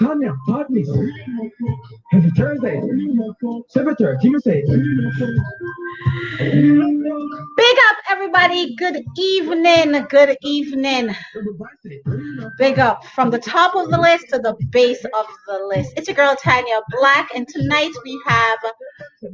Tanya, Partney, every Thursday, 7:30, Tuesday. Big up, everybody. Good evening. Good evening. Big up from the top of the list to the base of the list. It's your girl Tanya Black, and tonight we have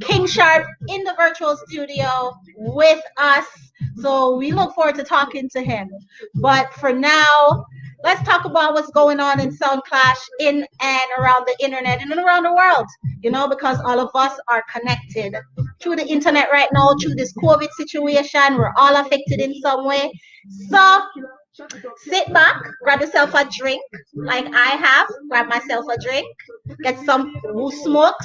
King Sharp in the virtual studio with us. So we look forward to talking to him. But for now, let's talk about what's going on in Sound Clash in and around the internet and around the world. You know, because all of us are connected through the internet right now, through this COVID situation. We're all affected in some way. So sit back, grab yourself a drink, like I have. Grab myself a drink. Get some smoke,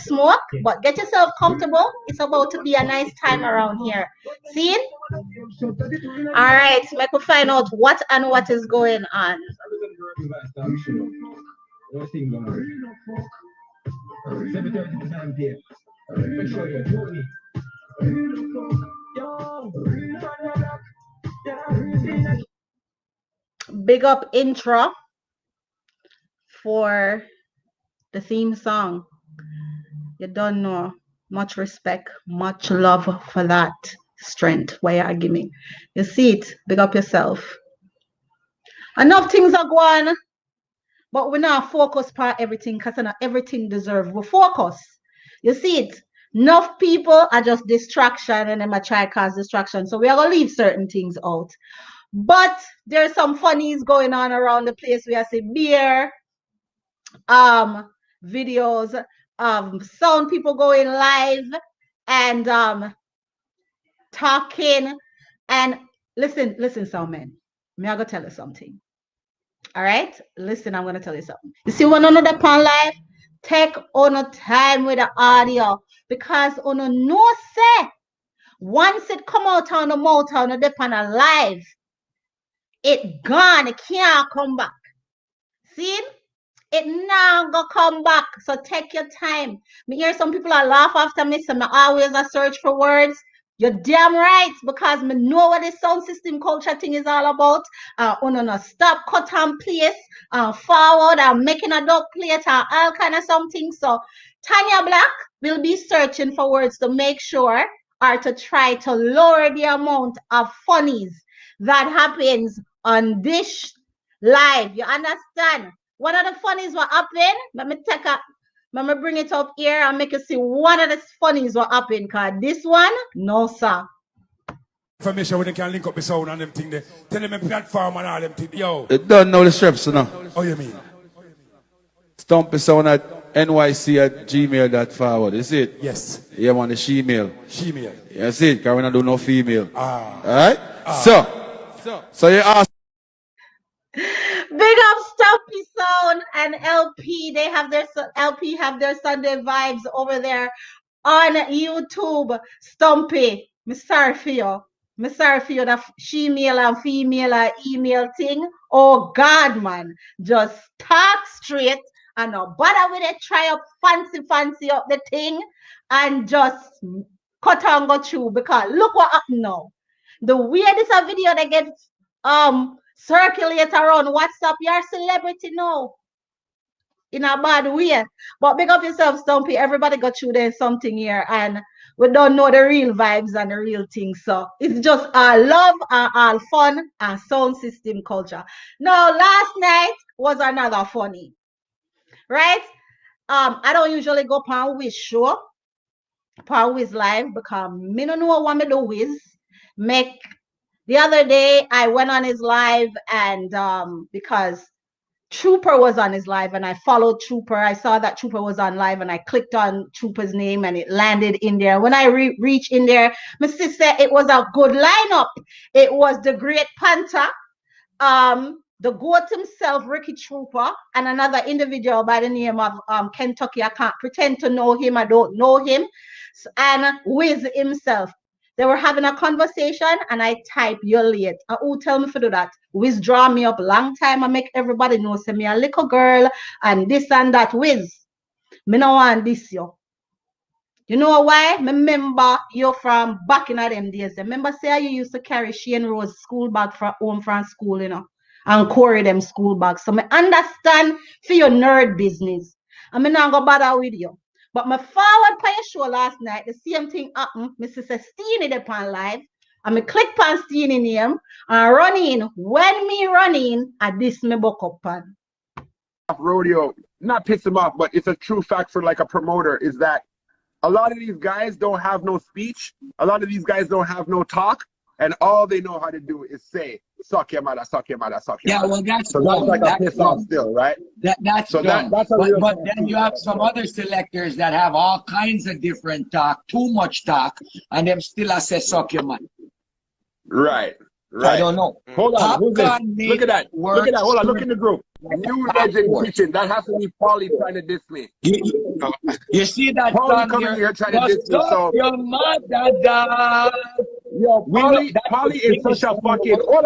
but get yourself comfortable. It's about to be a nice time around here. See it? All right, make we find out what and what is going on. Big up intro for the theme song. You don't know. Much respect, much love for that strength where you are giving. You see it, big up yourself. Enough things are going, but we're not focused on everything because not everything deserves we focus. You see it. Enough people are just distraction and then I try to cause distraction. So we are gonna leave certain things out. But there's some funnies going on around the place. We are seeing beer, videos, sound people going live and talking. And listen, sound man. Me I gonna tell you something. All right, listen, I'm gonna tell you something. You see, when another pan live, take on a time with the audio because on a no say once it come out on the mouth on the pan live, it gone, it can't come back. See? It now go come back. So take your time. Me hear some people are laugh after me, so me always a search for words. You're damn right, because me know what this sound system culture thing is all about. No stop, cut and place, forward, and making a dog plate, all kind of something. So Tanya Black will be searching for words to make sure or to try to lower the amount of funnies that happens on this live. You understand? One of the funnies what happen, let me bring it up here and make you see one of the funnies what happen, cause this one, no sir. Information when they can link up the sound and them thing there. Tell them a platform and all them thing. Yo. It don't know the steps, you know. Oh, you mean? Stumpy sound at nyc@gmail.forward. You see it? Yes. Yeah, man, the she-mail. She-mail. You see it? Because we don't do no female. Alright? So you ask. Big up Stumpy Sound and LP. They have their LP have their Sunday vibes over there on YouTube. Stumpy, me sorry for you. Me sorry for you that she-mail and female and email thing. Oh God, man. Just talk straight and no bother with it. Try up fancy up the thing and just cut and go through because look what happened now. The way this a video they get circulate around WhatsApp, you're a celebrity now. In a bad way. But big up yourself, Stumpy. Everybody got through there something here. And we don't know the real vibes and the real things. So it's just all love and all fun and sound system culture. Now, last night was another funny. Right? I don't usually go on Wiz show. On Wiz live because me don't know what me do Wiz. The other day, I went on his live and because Trooper was on his live and I followed Trooper. I saw that Trooper was on live and I clicked on Trooper's name and it landed in there. When I reached in there, my sister, it was a good lineup. It was the Great Panther, the GOAT himself, Ricky Trooper, and another individual by the name of Kentucky. I can't pretend to know him. I don't know him. And Wiz himself. They were having a conversation and I type, you're late. Who tell me to do that? Wiz draw me up long time. I make everybody know, say me a little girl and this and that. Wiz, me no want this, yo. You know why? Me remember you from back in them days. Remember say you used to carry Shane Rose school bag from home from school, you know. and carry them school bags. So I understand for your nerd business. I'm not gonna bother with you. But my forward for your show last night, the same thing happened. Mrs. Steenie upon live. And me click on Steenie name and run in. When me run in, I this me book up pan. Rodeo, not piss him off, but it's a true fact for like a promoter is that a lot of these guys don't have no speech. A lot of these guys don't have no talk. And all they know how to do is say, suck your mother, suck your mother, suck your mother. Yeah, well, that's so dumb. that's like That's a piss dumb. off still, right? That's so dumb. that's a real but then you have some other selectors that have all kinds of different talk, too much talk, and them still say suck your man. Right. I don't know. Hold on. Who's this? Look at that. Look at that. Hold on. Look in the group. New legend kitchen. That has to be Paulie trying to diss me. You see that Paulie coming here trying to diss me. So your mother. Yo, Paulie is such a fucking. Hold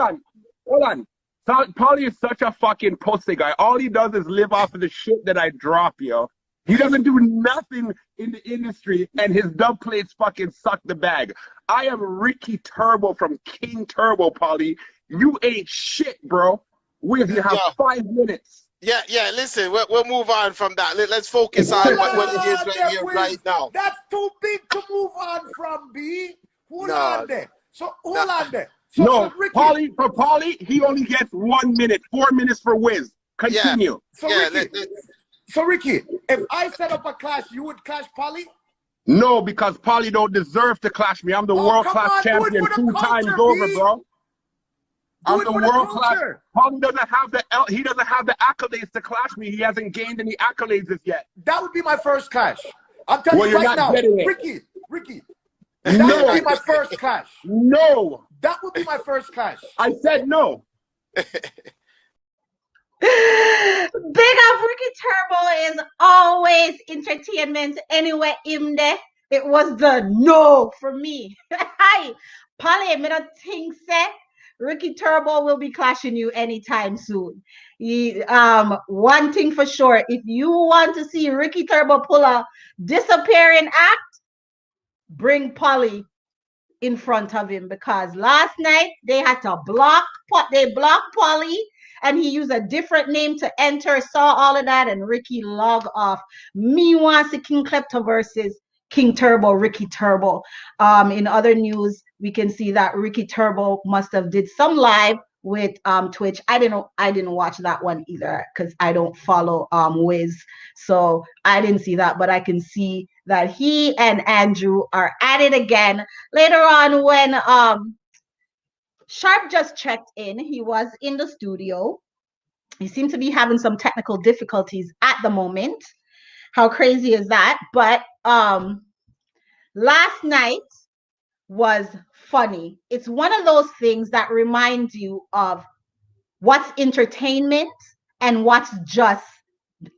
on. Paulie is such a fucking pussy guy. All he does is live off of the shit that I drop, yo. He doesn't do nothing in the industry, and his dub plates fucking suck the bag. I am Ricky Turbo from King Turbo, Paulie. You ain't shit, bro. You have 5 minutes. Yeah. Listen, we'll move on from that. Let's focus on what it is right here, right now. That's too big to move on from, B. Hold on there. So hold on there. So Ricky, Paulie, he only gets 1 minute, 4 minutes for Wiz. Continue. So Ricky, if I set up a clash, you would clash Paulie? No, because Paulie don't deserve to clash me. I'm the world-class champion 2 times over, bro. I'm the world-class. Paulie doesn't have the accolades to clash me. He hasn't gained any accolades as yet. That would be my first clash. I'm telling you right now, Ricky. That would be my first clash. No. That would be my first clash. I said no. Big up Ricky Turbo is always entertainment anywhere in there. It was the no for me. Hi, Polly, me don't think say Ricky Turbo will be clashing you anytime soon. One thing for sure, if you want to see Ricky Turbo pull a disappearing act, bring Polly in front of him, because last night they had to blocked Polly, and he used a different name to enter, saw all of that, and Ricky log off. Me wants the King Klepto versus King Turbo, Ricky Turbo. In other news, we can see that Ricky Turbo must have did some live with Twitch. I didn't watch that one either because I don't follow Wiz, so I didn't see that, but I can see that he and Andrew are at it again. Later on, when Sharp just checked in, he was in the studio. He seemed to be having some technical difficulties at the moment. How crazy is that? But last night was funny. It's one of those things that reminds you of what's entertainment and what's just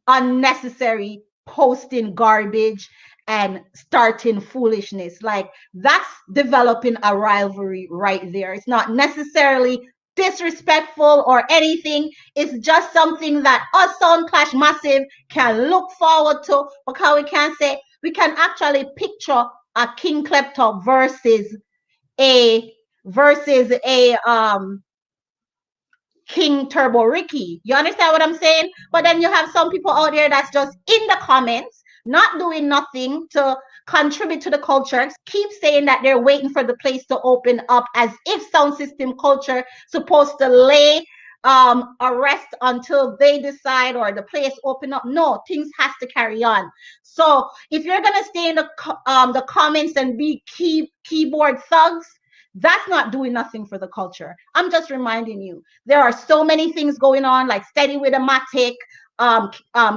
unnecessary posting garbage and starting foolishness. Like, that's developing a rivalry right there. It's not necessarily disrespectful or anything. It's just something that us Sound Clash Massive can look forward to, because we can actually picture a King Klepto versus a King Turbo Ricky. You understand what I'm saying? But then you have some people out there that's just in the comments, not doing nothing to contribute to the culture, keep saying that they're waiting for the place to open up, as if sound system culture supposed to lay a rest until they decide or the place open up. No, things has to carry on. So if you're gonna stay in the comments and be keyboard thugs, that's not doing nothing for the culture. I'm just reminding you, there are so many things going on, like Steady with a Matic.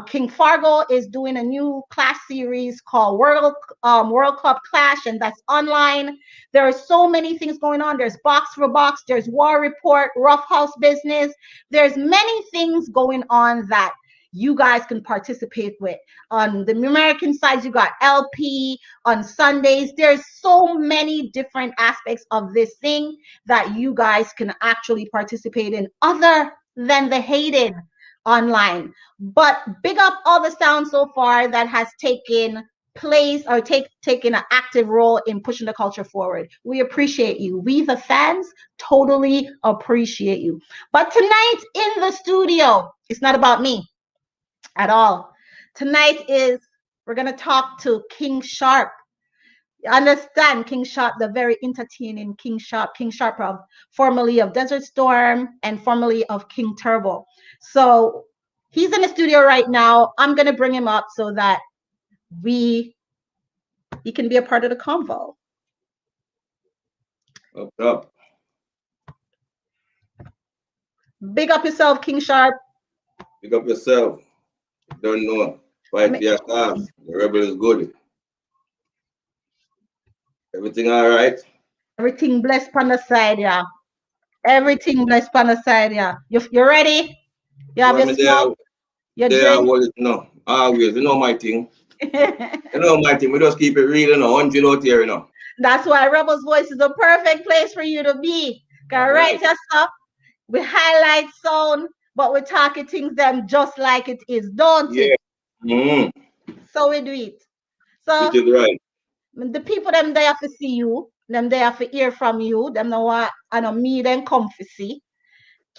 King Fargo is doing a new clash series called World Cup Clash, and that's online. There are so many things going on. There's Box for Box, there's War Report, Rough House Business. There's many things going on that you guys can participate with. On the American side, you got LP on Sundays. There's so many different aspects of this thing that you guys can actually participate in, other than the hated online. But big up all the sound so far that has taken plays or taking an active role in pushing the culture forward. We appreciate you. We, the fans, totally appreciate you. But tonight in the studio, it's not about me at all. Tonight we're going to talk to King Sharp. You understand King Sharp, the very entertaining King Sharp, formerly of Desert Storm and formerly of King Turbo. So he's in the studio right now. I'm going to bring him up so that he can be a part of the convo. What's up? Big up yourself, King Sharp. Big up yourself. Don't know. Fight for your cause. The rebel is good. Everything all right? Everything blessed on the side, yeah. Everything blessed on the side, yeah. You ready? You have your smoke? Your drink? No, always. You know my thing. You know my thing. We just keep it real, 100 out here, That's why Rebel's Voice is the perfect place for you to be. Right, your stuff. We highlight sound, but we're talking things them just like it is, don't it? So we do it. So it is right. The people them they have to see you, them they have to hear from you, them know what I know me then come to see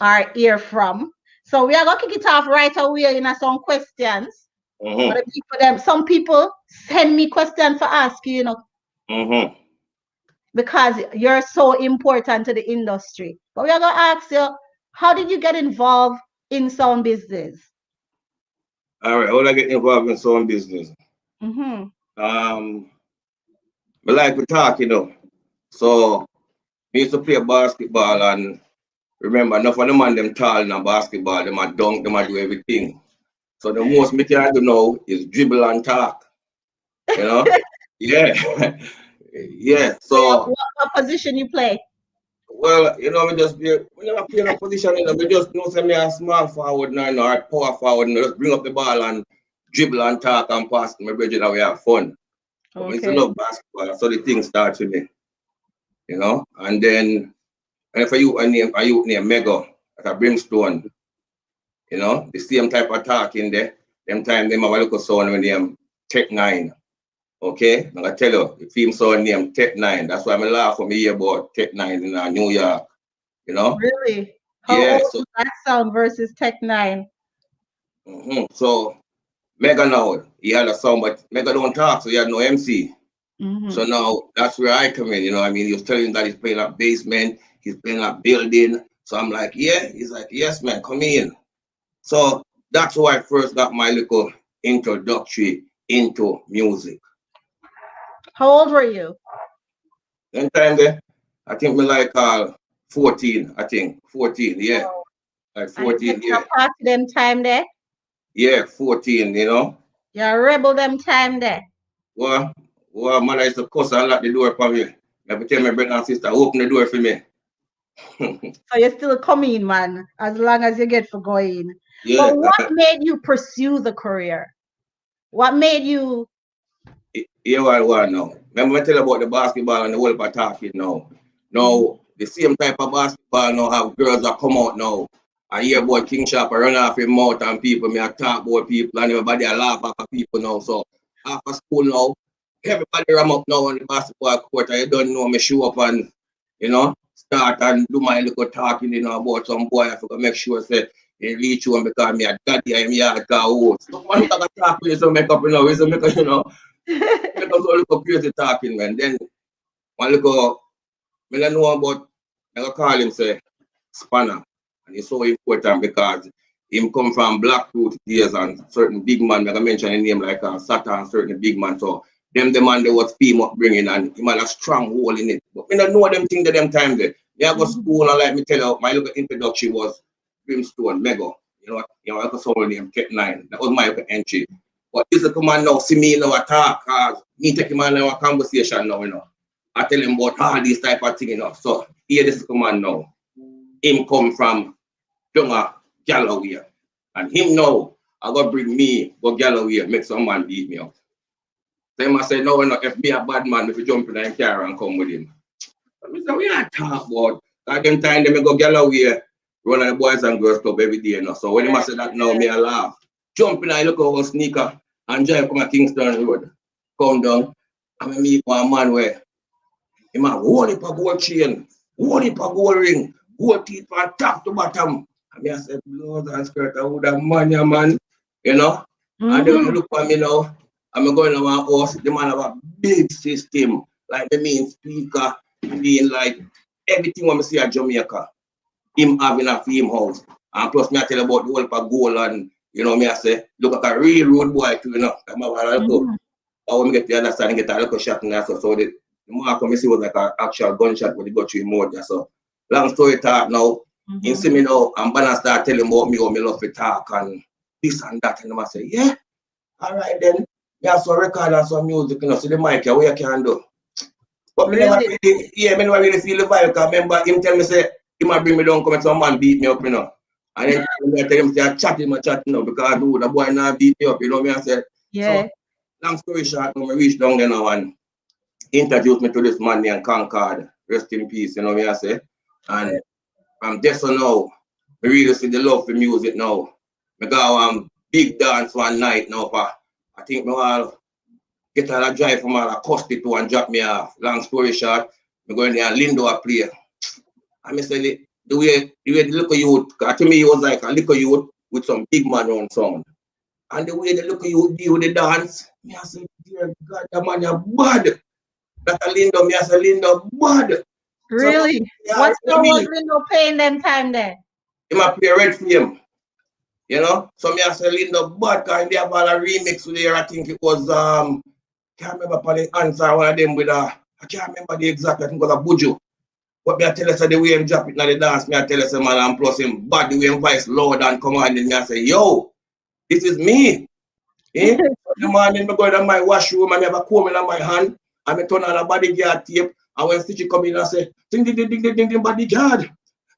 or hear from. So we are gonna kick it off right away in some questions. But the people some people send me questions for ask you, because you're so important to the industry. But we are gonna ask you, how did you get involved in sound business? All right, how did I get involved in sound business? I like to talk, So we used to play basketball, and remember, enough of the man them tall in basketball, them a dunk, them a do everything. So the most me can do now is dribble and talk. Yeah. Yeah. So what position you play? Well, we never play in a position, we just know say me a small forward now, or power forward, and just bring up the ball and dribble and talk and pass to my brethren and we have fun. I used to love basketball, so the thing starts with me. And then if I name Mega, like a Brimstone, the same type of talk in there. Them time them have a local sound when name Tech 9. Okay? I'm gonna tell you, the film sound name Tech 9. That's why I laugh when I hear about Tech 9 in New York. Really? How old is that sound versus Tech 9? So Mega now, he had a song, but Mega don't talk, so he had no MC. So now that's where I come in, he was telling that he's playing at basement, he's playing at building. So I'm like, yeah. He's like, yes, man, come in. So that's how I first got my little introductory into music. How old were you? That time there, I think me like 14, I think. 14, yeah. Like 14, yeah. Party them time there? Yeah, 14, You're a rebel them time there. Well, man, I used to cuss and lock the door for me. I have to tell my brother and sister, open the door for me. So you're still coming, man, as long as you get for going. Yeah. But what made you pursue the career? What made you? Here I want now. Remember I tell you about the basketball and the whole of talking now. Now, the same type of basketball now have girls that come out now. I hear about King Sharp, I run off his mouth and people, me I talk about people and everybody I laugh at people now. So after school now, everybody ram up now on the basketball court. I don't know me show up and, start and do my little talking, about some boy. I forgot make sure say they reach you because me a daddy I'm here go out. So man got talk with some make up, it's a make make us all look crazy talking, man. Then one little me I know about I call him say Spanner. And it's so important because him come from Black Root years and certain big man, like I mentioned a name like Satan, certain big man. So them the man they was fame upbringing and him had a strong hole in it. But me don't know them things at them time there. Me I go school and like me tell you, my little introduction was Brimstone, Mega. I got someone named Tech 9. That was my little entry. But this come on now, see me now attack, me take him on now a conversation now, I tell him about all these type of things, So here this come on now. Him come from Dunga Galloway. And him now, I got bring me go Galloway, make some man beat me up. Then I say, no, if me a bad man, if you jump in a car and come with him. I say, we not talk about. At them time, they go Galloway, run the boys and girls club every day. So when I say that now, me I laugh. Jump in, I look over sneaker and drive come a Kingston Road. come down, and I meet one man where he might hold up a gold chain, hold up a gold ring, gold teeth from top to bottom. And I said, blouse and skirt, I would have money, man, you know. And they look at me now, I'm going to my house, the man have a big system, like the main speaker, being like everything when I see at Jamaica, him having a film house. And plus me I tell you about the whole of gold and, you know, me I say, look like a real road boy too, you know. I'm I want to get the other side and get a little shot and that. So the mark I see was like an actual gunshot when he got through more there. So long story talk now. You see me now, and Banner start telling about me how me love to talk and this and that. And I say, yeah, all right then. Me have some record and some music, you know, so the mic here, what you can do. But me never really, me never really feel the vibe, because remember him tell me say, he might bring me down, come and some man beat me up, you know. And then I tell him say I chat him, you know, because the boy now beat me up, you know me I say. Yeah. So, long story short, when I reach down there now and introduce me to this man named Concord, rest in peace, you know me I say. And from there so now, I really see the love for music now. I go big dance one night now, I think me all get a drive from all Costi to and drop me off. Long story short, I go in there and Lindo a play. And I say the way the little youth, to me he was like a little youth with some big man on sound. And the way the little youth do the dance, me I say, dear God, the man is bad. That a Lindo, me I say Lindo bad. Really? So, what song was Lindo playing them time there? He might play Red Flame. You know? So me I say Lindo bad, because they have all a remix with there. I think it was can't remember upon the answer one of them with I can't remember the exact, I think it was a Buju. But me I tell us the way him drop it in the dance, me I tell us man and plus him bad the way him voice loud and commanding, me I say, yo, this is me. Eh? The morning me go to my washroom and I have a comb in my hand and I turn on a bodyguard tape, and when Stitchy come in and say, ding ding ding ding ding ding ding bodyguard.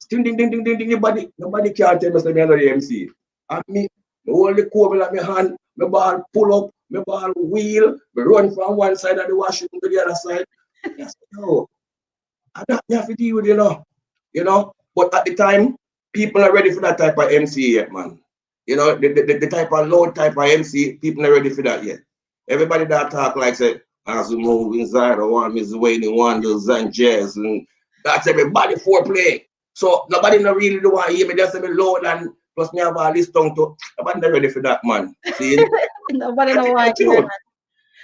Ding ding ding ding ding ding body. Nobody can't tell me say me are the MC. And me hold the comb in my hand, my ball pull up, my ball wheel, me run from one side of the washroom to the other side. I say, no. I don't have to deal with you know. But at the time, people are ready for that type of MC yet, man. You know, the type of loud type of MC, people are ready for that yet. Everybody that talk like say, as we move inside, I want Miss Wayne, Wonders and Jazz, and that's everybody foreplay. So nobody not really do want to hear me just say me loud and plus me have all this tongue to. Nobody not ready for that, man. See? Nobody know why.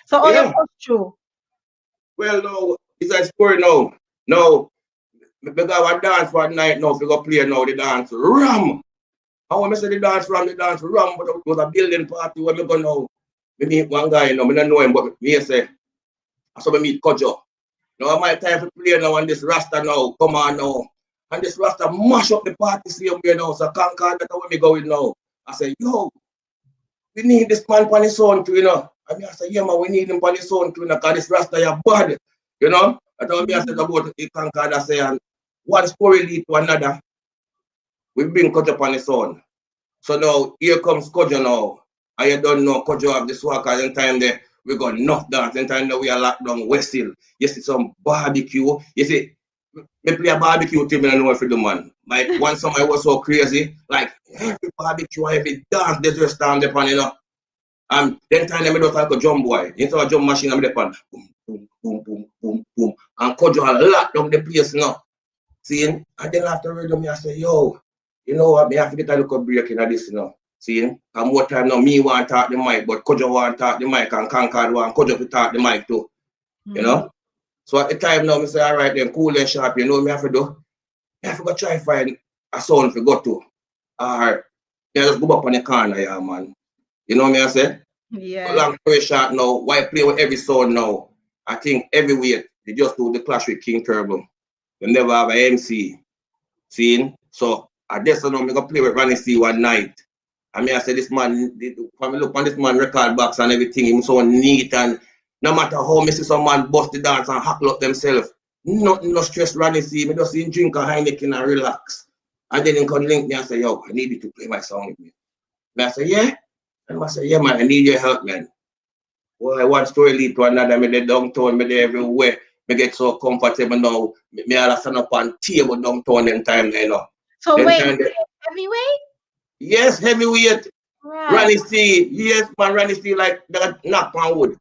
So all your push through. Well, no, it's a story now. No, because I dance one night now, if you go play now, the dance ram. And when I say the dance ram, but it was a building party where we go now. We meet one guy, you know, I don't know him, but me say, so we meet Kojo. Now my time to play now, and this Rasta now, come on now. And this Rasta mash up the party same way now, so Concord, that's where we going now. I say, yo, we need this man on his own too, you know. And I say, yeah, man, we need him on his own too, you know, because this Rasta is bad, you know. That's what I said about the Concord, I say, and one story lead to another. We bring Kojo upon his own. So now, here comes Kojo now. And you don't know Kojo have this work at the time there. We got enough dance, and time that we are locked down West Hill. You see some barbecue. You see, we play a barbecue team and I know if you do, man. Like one summer it was so crazy, like every barbecue, every dance, they just stand up on, you know. And then time they made us like a drum boy. Instead of a drum machine, I'm there on boom, boom, boom, boom, boom, boom. And Kojo locked down the place now. See? And then after rhythm, I say, yo, you know what, me have to get a little break in this, you know. See? And more time now, me want to talk the mic, but Kojo want to talk the mic, and Concord want Kojo to talk the mic too. You know? So at the time now, I say, all right, then cool and sharp, you know what I have to do? I have to go try find a sound to go to. Or just go up on the corner, yeah, man. You know what I say? Yeah. Long story short now, why play with every sound now? I think everywhere they just do the clash with King Turbo. They never have an MC. See? So I just know I'm going to play with Ronnie C one night. I mean, I said, this man, when I look on this man record box and everything, he's so neat, and no matter how me see some man bust the dance and hackle up themselves, nothing no stress Ronnie C. Me just see him drink a Heineken and relax. And then he come link me and say, yo, I need you to play my song with me. And I say, yeah? And I say, yeah, man, I need your help, man. Well, one story lead to another, me there downtown, me there everywhere. Me get so comfortable now. Me all stand up on table downtown them time, you know. So them wait, heavyweight? Yes, heavyweight? Right. Ronnie C. Yes, man, Ronnie C like that knock on wood.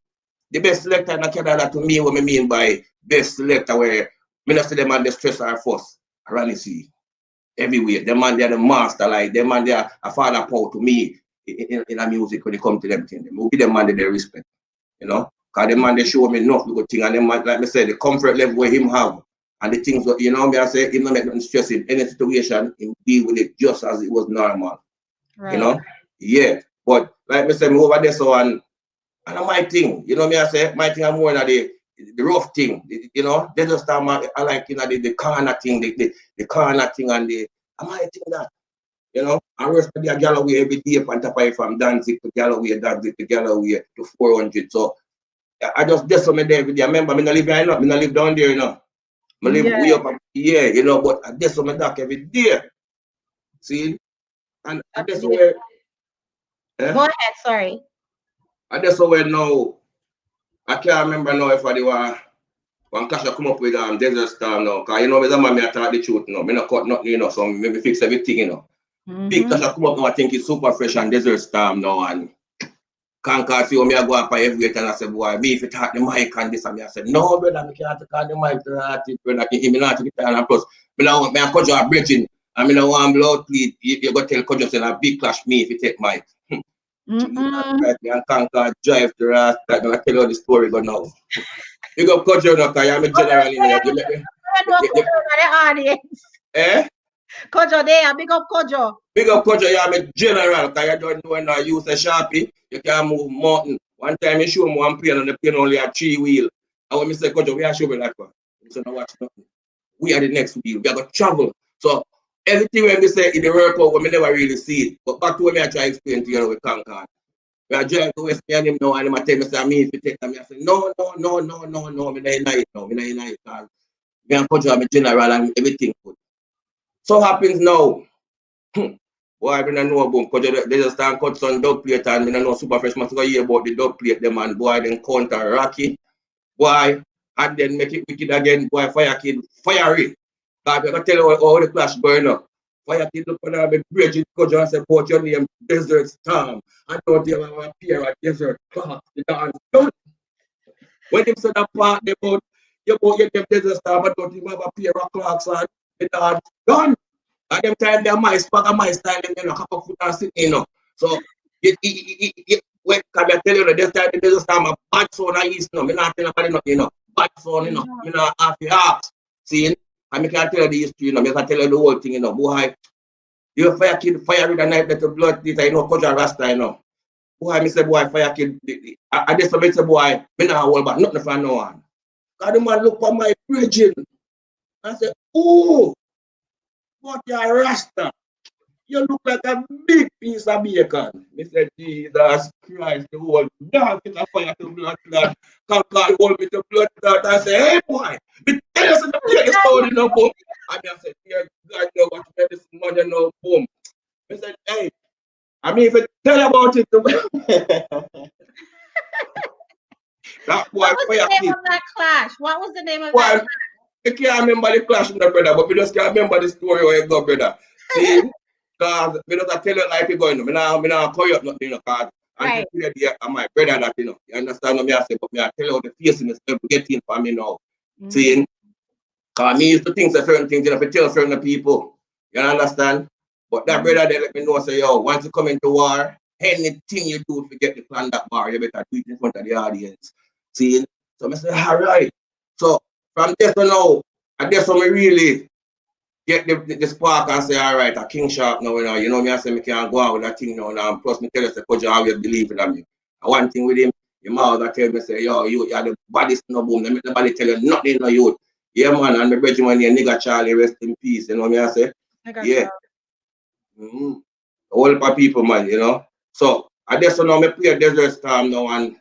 The best selector in Canada to me, what I mean by best selector, where me not see them on the stress or force. I really see everywhere. Them man, they're the master, like them man, they're a father power to me in a music when it comes to them things. Them will be the man that they respect, you know. Because the man they show me enough good thing, and them man, like I said, the comfort level where him have and the things you know me I say him not make nothing stress in any situation, him deal with it just as it was normal. Right. You know? Yeah. But like I said, me over there so and my thing, you know me I say, my thing I'm more than the rough thing, you know, they just I like, you know, the corner thing, the corner thing and I might think that, you know, I rest of the Galloway every day from top of from Danzig to Galloway to 400. So I just do something there every day. I remember I live here, I live down there, you know. I live way up here, you know, but I do something back every day. See? And I just where go ahead, sorry. I just where now I can't remember now if I do one clash I come up with Desert Storm now, because you know, as a man, I talk the truth now. I not cut nothing, you know, so maybe fix everything, you know. Big clash I come up now, I think it's super fresh and Desert Storm now, and can't see me I go up every and I said, boy, me if you talk the mic and this, and I said, no, brother, I can't talk the mic to the artist, brother, I can hear me not to the time, and plus, I want me a coach a bridging, and I want blood plead, you go tell coach a big clash me if you take mic. Right, and Concord drive to Ras, I'm going to tell you the story go now. You go coach you now, because I'm a general in there. Eh? Kojo there, big up Kojo. Big up Kojo, I'm a general, because you don't know when I use a Sharpie, you can move mountain. One time you show me one plane and the plane only had 3 wheels. And when I say, Kojo, we are showing that one. So now watch nothing. We are the next wheel. We are going to travel. So everything when we say in the workout, we never really see it. But back to when I try to explain to you with Concord. We are driving to West and him now, and I tell me, say, me if you take them, I say, no, I'm not in it now, I'm not in it, because me and Kojo, I'm a general and everything good. So happens now. Boy, I don't know about Kojo, they just start cut some dub plate, and I don't know super fresh, must go hear about the dub plate, them, and boy, then counter Rocky. Boy, and then make it wicked again, boy, Fire Kid, fiery. Because I'm going to tell you how the clash burn up. Fire Kid look on the bridge in Kojo and say, about your name, Desert Storm. I don't even have a pair of Desert Clocks. The dance done. When they said that part about your Desert Storm, I don't even have a pair of clocks on. The dance done. At them time, they're my spot and my style, them, you know, couple foot and sitting, you know. So, when can I tell you that this time, the Desert Storm, a bad sound I east, no. I'm not telling nobody nothing, you know. Bad sound, you know. You know, half the heart. See? I can't tell you the history, you know, I can tell you the whole thing, you know, boy. You Fire Kid, fire with the night that the blood this, I know, Kojo Rasta, you know. Boy, I say, boy, Fire Kid, I just say, boy, I don't hold back, nothing for no one. God, the man look for my bridging. I said, oh, but you're Rasta. You look like a big piece of bacon. I said, Jesus Christ, the whole dog is a fire to blood clot. Concord hold me to blood clot. I said, hey, boy, me tell you something, the story no boom. And I said, dear God, no, what this money no boom. I said, hey, I mean, if you tell about it, that boy, what was the name of that clash? What was the name of that clash? I can't remember the clash, my brother, but we just can't remember the story where it go, brother. See? Because we just tell you like it going, I don't call you up nothing, you know, because I'm my brother that, you know, you understand what I say, but I tell you how the faciness to get in for me now. See? Because me used to think certain things, you know, to tell certain people, you understand? But that brother, they let me know, say, yo, once you come into war, anything you do to get the plan that bar, you better do it in front of the audience. See? So I say, all right. So from this to now, I guess when we really get the spark and say, all right, a King Sharp now, you know me, I say, me can't go out with that thing now, and plus me tell you, say, Coach, you always believe in me. And one thing with him, your mouth that tell me, say, yo, you are the baddest no boom, let me nobody tell you nothing, no youth. Yeah, man, and my brother, man, your nigga Charlie, rest in peace, you know me, I say? Yeah. All the people, man, you know? So, I just know me play Desert Storm now, and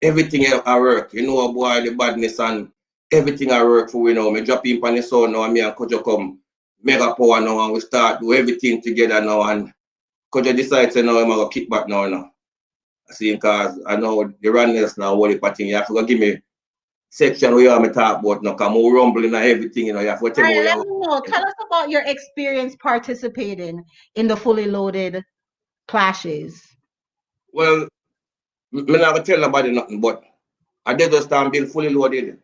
everything I work, you know, boy, the badness and everything I work for, you know, me drop in on the sound now, and me and Kojo come mega power now, and we start do everything together now, and Kojo decides, you know, I'm going to kick back now. I see, because I know the runners now, what the thing, you have to go give me section where you have me talk about now, because I'm rumbling and everything, you know, you have to tell me. Let me know. Tell us about your experience participating in the Fully Loaded clashes. Well, I'm not going to tell nobody nothing, but A Desert Storm build fully loaded.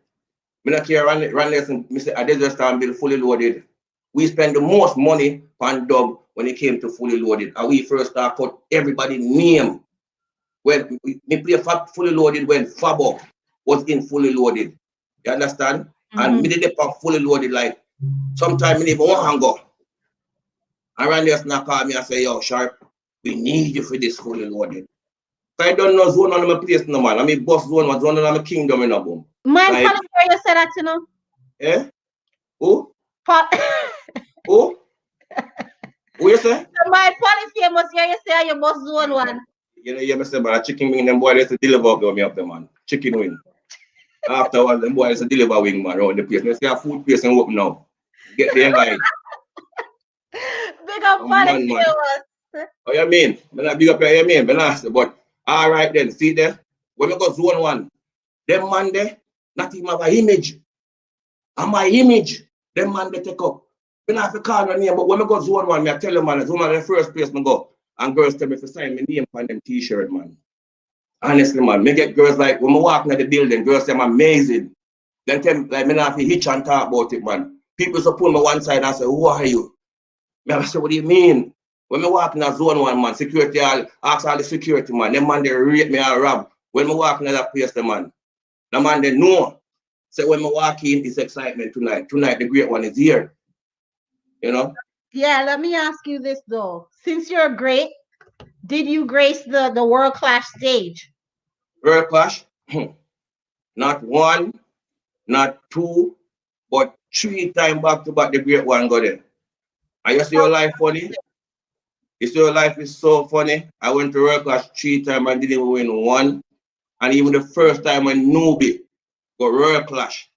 Me not care run lesson. Me say a Desert Storm build fully loaded. We spend the most money on dub when it came to fully loaded. And we first start put everybody name. When we play fully loaded when Fabo was in fully loaded. You understand? And me did it fully loaded like sometimes me even want to go. And Randy just not call me and say, yo, Sharp, we need you for this fully loaded. I don't know zone on my place no man. I mean boss zone was zone on my kingdom in a boom. Man, like, where you said that, you know? Eh? Who? Who? Who you say? My polyphemus here, you say your boss zone one. You know, you say, but a chicken wing, them boys to deliver me up the man. Chicken wing. Afterwards, them boys to deliver wing man around the place. They say a food place and open now. Get there like. Big up polyphemus. Oh, you mean? But not big up you mean, but all right then, see there? When we go zone one, them man there, not even have an image. And my image, them man they take up. We not have to call my name, but when we go zone one, I tell you man, zone one the first place me go. And girls tell me to sign my name on them t-shirt, man. Honestly, man, me get girls like when I walk into the building, girls say I'm amazing. Then tell me like me not have to hitch and talk about it, man. People so pull me one side and say, who are you? Me I say, what do you mean? When I walk in a zone one, man, security ask all the security, man. Them man they rate me and rob. When I walk in that place, the man they know. So when I walk in, it's excitement tonight. Tonight the great one is here. You know? Yeah, let me ask you this though. Since you're great, did you grace the World Clash stage? World Clash? Not one, not two, but 3 times back to back the great one got there. And you see your life funny? You see your life is so funny. I went to World Clash 3 times and didn't win one. And even the first time when Newbie got World Clash,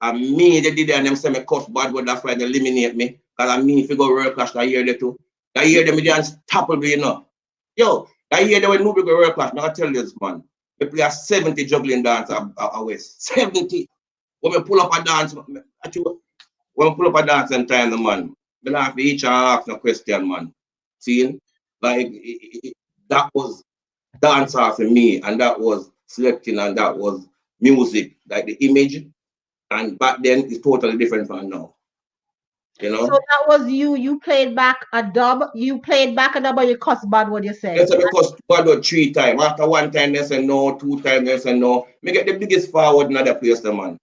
and me they did it and them say me cuss bad, but that's why they eliminate me. Because I mean if you go World Clash that year they too. That year they unstoppable, you know. Yo, that year they when Newbie go World Clash, now I tell you this man. They play a 70 juggling dance at West. 70. When we pull up a dance, when we pull up a dance and time the man, we don't have to each ask no question, man. See? Like that was dance for me, and that was selecting, and that was music, like the image. And back then it's totally different from now. You know? So that was you played back a dub. You played back a dub or you cussed bad what you said? Yes, because bad 3 times. After 1 time they say no, 2 times they say no. Me get the biggest forward in other place, man.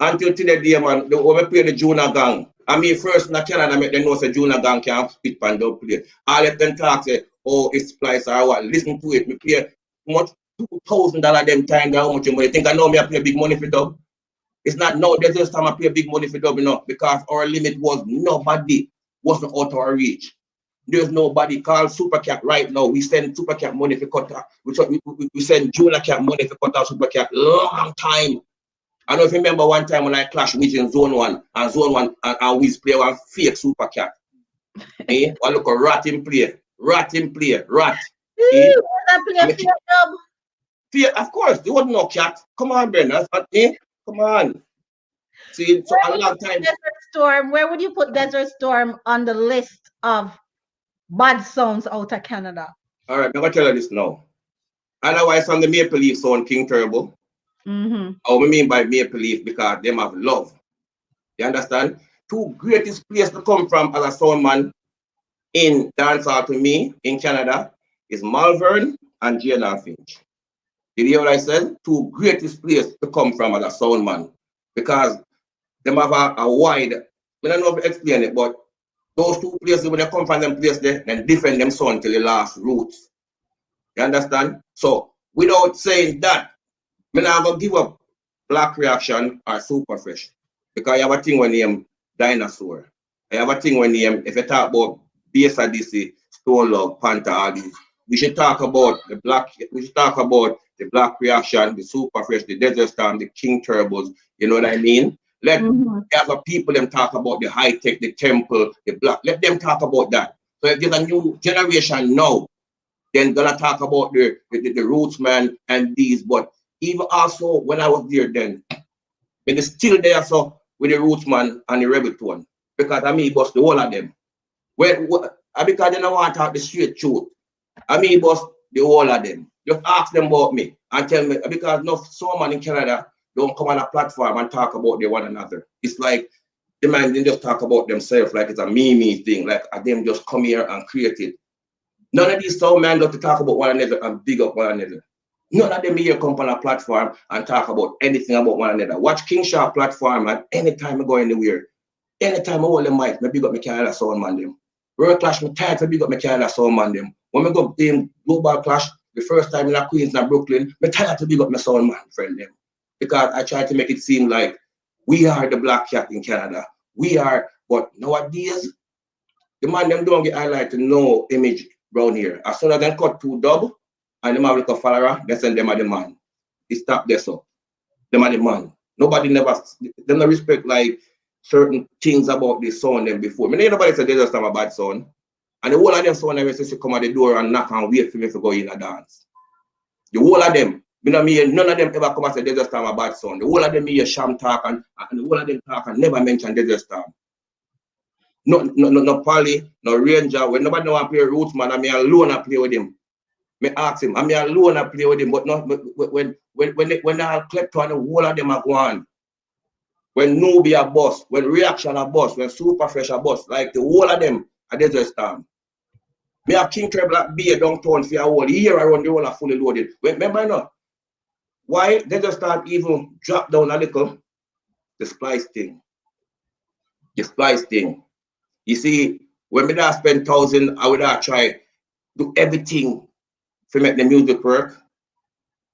Until today, man, when we play the Junior Gang, I mean first in Canada make them know say Junior Gang can't spit and don't play. All of them talk say, oh, it's splice or what. Listen to it. Me play much $2,000 them time, how much money. Think I know me I pay big money for dub. It's not no, there's just time I pay big money for dub, you know, because our limit was nobody wasn't out of our reach. There's nobody called Super Cat right now. We send Super Cat money for cut out. We send Junior Cat money for cut out Super Cat long time. I don't remember one time when I clashed with in Zone 1 and Zone 1 and we play one fake Super Cat. Eh? One look a rat in play. Rat. Eh? Fear, of course, there was no cat. Come on, Ben. Come on. See, so a long time. Desert Storm, where would you put Desert Storm on the list of bad sounds out of Canada? All right, I'm going to tell you this now. Otherwise, on the Maple Leaf sound, King Turbo. What I mean by Maple Leaf, because them have love. You understand? 2 greatest places to come from as a sound man in dancehall to me in Canada is Malvern and J&R Finch. Did you hear what I said? 2 greatest places to come from as a sound man. Because them have a wide, I don't know if I explain it, but those 2 places, when they come from them places, they defend them sound till the last roots. You understand? So, without saying that, I'm not going to give up Black Reaction or Super Fresh. Because I have a thing when name Dinosaur. I have a thing when name, if you talk about BSADC, Stone Log, Panther, all these, we should talk about the Black Reaction, the Super Fresh, the Desert Storm, the King Turbos, you know what I mean? Let other people them talk about the high tech, the temple, the black, let them talk about that. So if there's a new generation now, then gonna talk about the roots man and these, but even also when I was there then, but it's still there so with the roots man and the rebel tone. Because I mean bust the whole of them. Because they don't want to talk the straight truth. I mean bust the whole of them. Just ask them about me and tell me, because no someone in Canada don't come on a platform and talk about their one another. It's like the man didn't just talk about themselves like it's a me thing, like them just come here and create it. None of these sound men love to talk about one another and big up one another. None of them here come on a platform and talk about anything about one another. Watch King Sharp platform and anytime I go anywhere, anytime I hold the mic, I big up my Canada sound man them. World Clash, me tight, I big up my Canada sound man them. When I go in Global Clash, the first time in Queens and Brooklyn, I tired to big up my sound man friend them. Because I try to make it seem like we are the black cat in Canada. We are, but nowadays, the man them don't get highlighted no image around here. As soon as they cut 2 dub and them have like a follower, they send them at the man. It stop there so. Them at the man. Nobody never, they don't respect like certain things about the sound them before. I mean, nobody said they just have a bad sound. And the whole of them sound never say come at the door and knock and wait for me to go in and dance. The whole of them, none of them ever come and say they just have a bad sound. The whole of them hear sham talk and the whole of them talk and never mention they just have. No Polly, no Ranger. When nobody know I play Roots, man, I'm alone I play with him. Me ask him, I'm alone I play with him, but not when I clip on the whole of them are gone. When Nubia boss, when Reaction a boss, when Super Fresh a boss, like the whole of them are Desert Storm. Me have King Treble Black Beer downtown for a whole year around the whole are fully loaded. Remember not? Why Desert Storm even drop down a little? The splice thing. The splice thing. You see, when me da spend 1,000, I would try do everything to make the music work.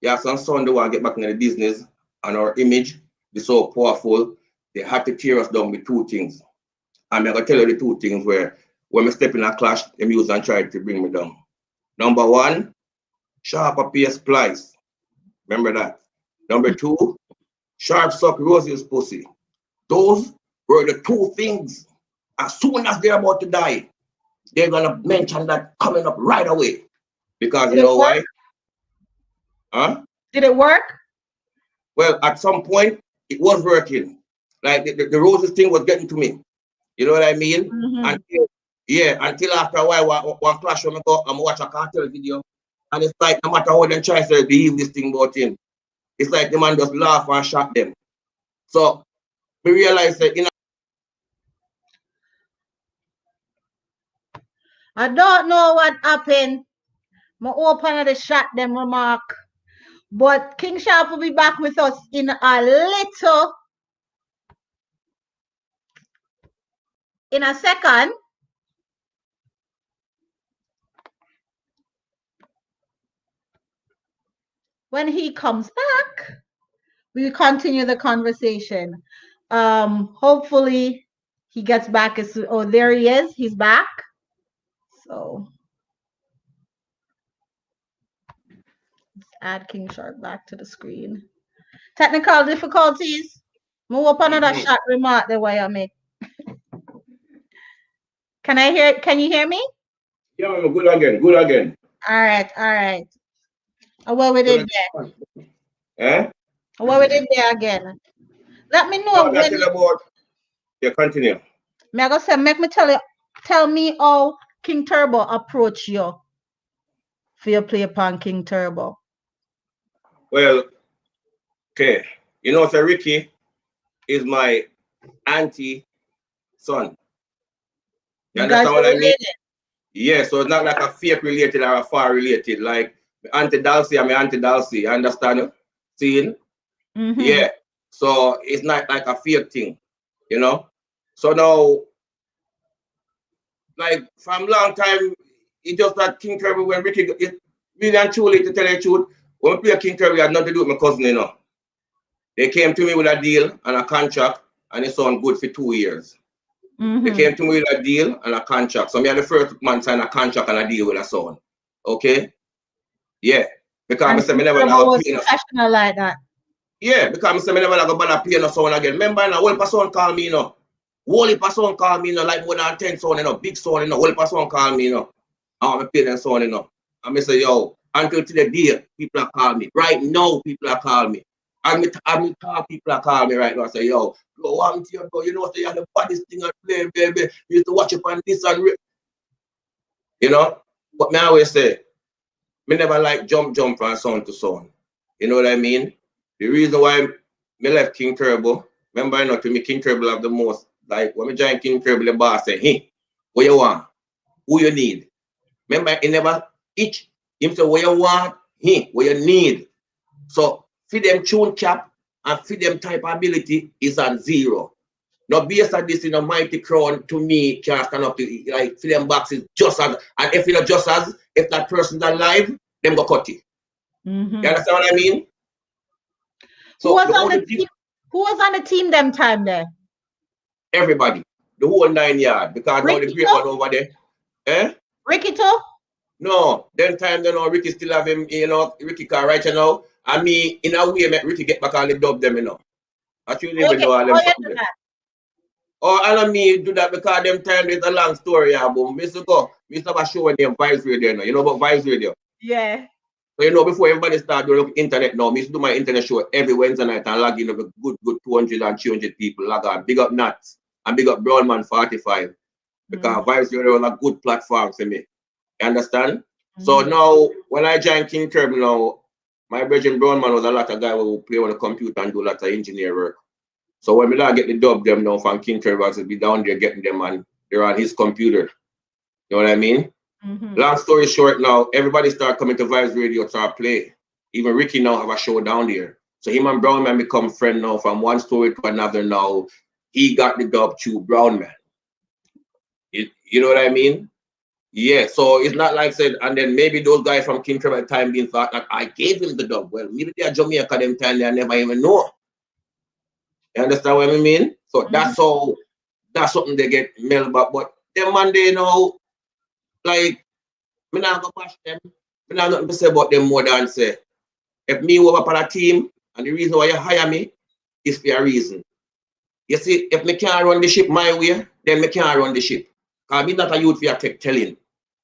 Yeah, some son they want to get back into the business and our image is so powerful. They have to tear us down with 2 things. I'm gonna tell you the 2 things where when we step in a clash, the music and try to bring me down. Number 1, sharp pace splice. Remember that. Number 2, sharp suck Rosie's pussy. Those were the 2 things. As soon as they're about to die, they're gonna mention that coming up right away. Because you know why? Huh? Did it work? Well, at some point, it was working. Like the Roses thing was getting to me. You know what I mean? Until after a while, one clash when I go and watch a cartel video. And it's like no matter how they try to believe this thing about him, it's like the man just laugh and shot them. So we realize that I don't know what happened. I open the shot them remark. But King Sharp will be back with us in a second. When he comes back, we will continue the conversation. Hopefully he gets back as soon. Oh, there he is. He's back. So let's add King Sharp back to the screen. Technical difficulties. Move up another shot remark the way I make. Can you hear me? Yeah, good again. All right. What we did there? Eh? What we did there again? Let me know no, when you about. Yeah, continue. Me go say, tell me how King Turbo approach you for your play upon King Turbo. Well, okay. You know, so Ricky is my auntie son. You understand what I mean? Yeah, so it's not like a fake related or a far related. Like Auntie Dulcie and my Auntie Dulcie, you understand? Seeing? Yeah. So it's not like a fake thing, you know? So now, like from long time, it just that King Kirby when Ricky, it really and truly to tell you the truth, when we play King Kirby, I had nothing to do with my cousin, you know. They came to me with a deal and a contract, and it sounded good for 2 years. They came to me with a deal and a contract. So me had the first man sign a contract and a deal with a son. Okay? Yeah. Because I said me never was professional like that. Yeah, because I said me never go bother playing a son again. Remember now, whole person call me, you know. Whole person call me, you know, like more than 10 son, you know, big son, you know, whole person call me, you know. I want to play them son, you know. And I say, yo, until to the day, people are calling me. Right now, people are calling me. I'm talk people are calling me right now. I say, yo, go on to your bro. You know, you're the baddest thing I play, baby. You used to watch up on this and you know. But me always say, me never like jump from sound to sound. You know what I mean? The reason why me left King Turbo, remember, you know, to me, King Turbo have the most, like, when me join King Turbo, the boss say, hey, what you want? Who you need? Remember, he never each. Him say, what you want? Hey, what you need? So, for them tune cap and for them type ability is on 0. Now, based on this, in a mighty crown, to me, can't stand up to, like, for them boxes just as, and if it's just as, if that person's alive, them go cut it. Mm-hmm. You understand what I mean? So who was on the team them time there? Everybody. The whole 9 yards. Because now the great one over there. Eh? Ricky too? No. Then time, you know, Ricky still have him, you know, Ricky car right now. And me, in a way, make Ricky get back all the dub them, you know. Actually, even know all them something. Oh, and me do that because them time there's a long story, yeah, but Mr. have a show with them Vibes Radio, you know about Vibes Radio? Yeah. So, you know, before everybody start doing internet now, me do my internet show every Wednesday night and log in with good 200 and 300 people. Log on. Big up Nuts and big up Brownman 45. Because Vibes Radio is a good platform for me. You understand? So now, when I joined King Turbo now, my brother Brownman was a lot of guy who play on the computer and do a lot of engineer work. So when we get the dub them now from King Turbo, to be down there getting them and they're on his computer. You know what I mean? Long story short now, everybody start coming to Vibes Radio to play. Even Ricky now have a show down there. So him and Brownman become friend now from one story to another now. He got the dub to Brownman. You know what I mean? Yeah, so it's not like said, and then maybe those guys from King Turbo at the time being thought that I gave him the dub. Well, maybe they're Jamaica them time they never even know. You understand what I mean? So that's something they get mailed back. But them man they know, like, me not go bash them. Me not nothing to say about them more than say, if me over for a team, and the reason why you hire me is for a reason. You see, if me can't run the ship my way, then me can't run the ship. Because me not a youth for your telling.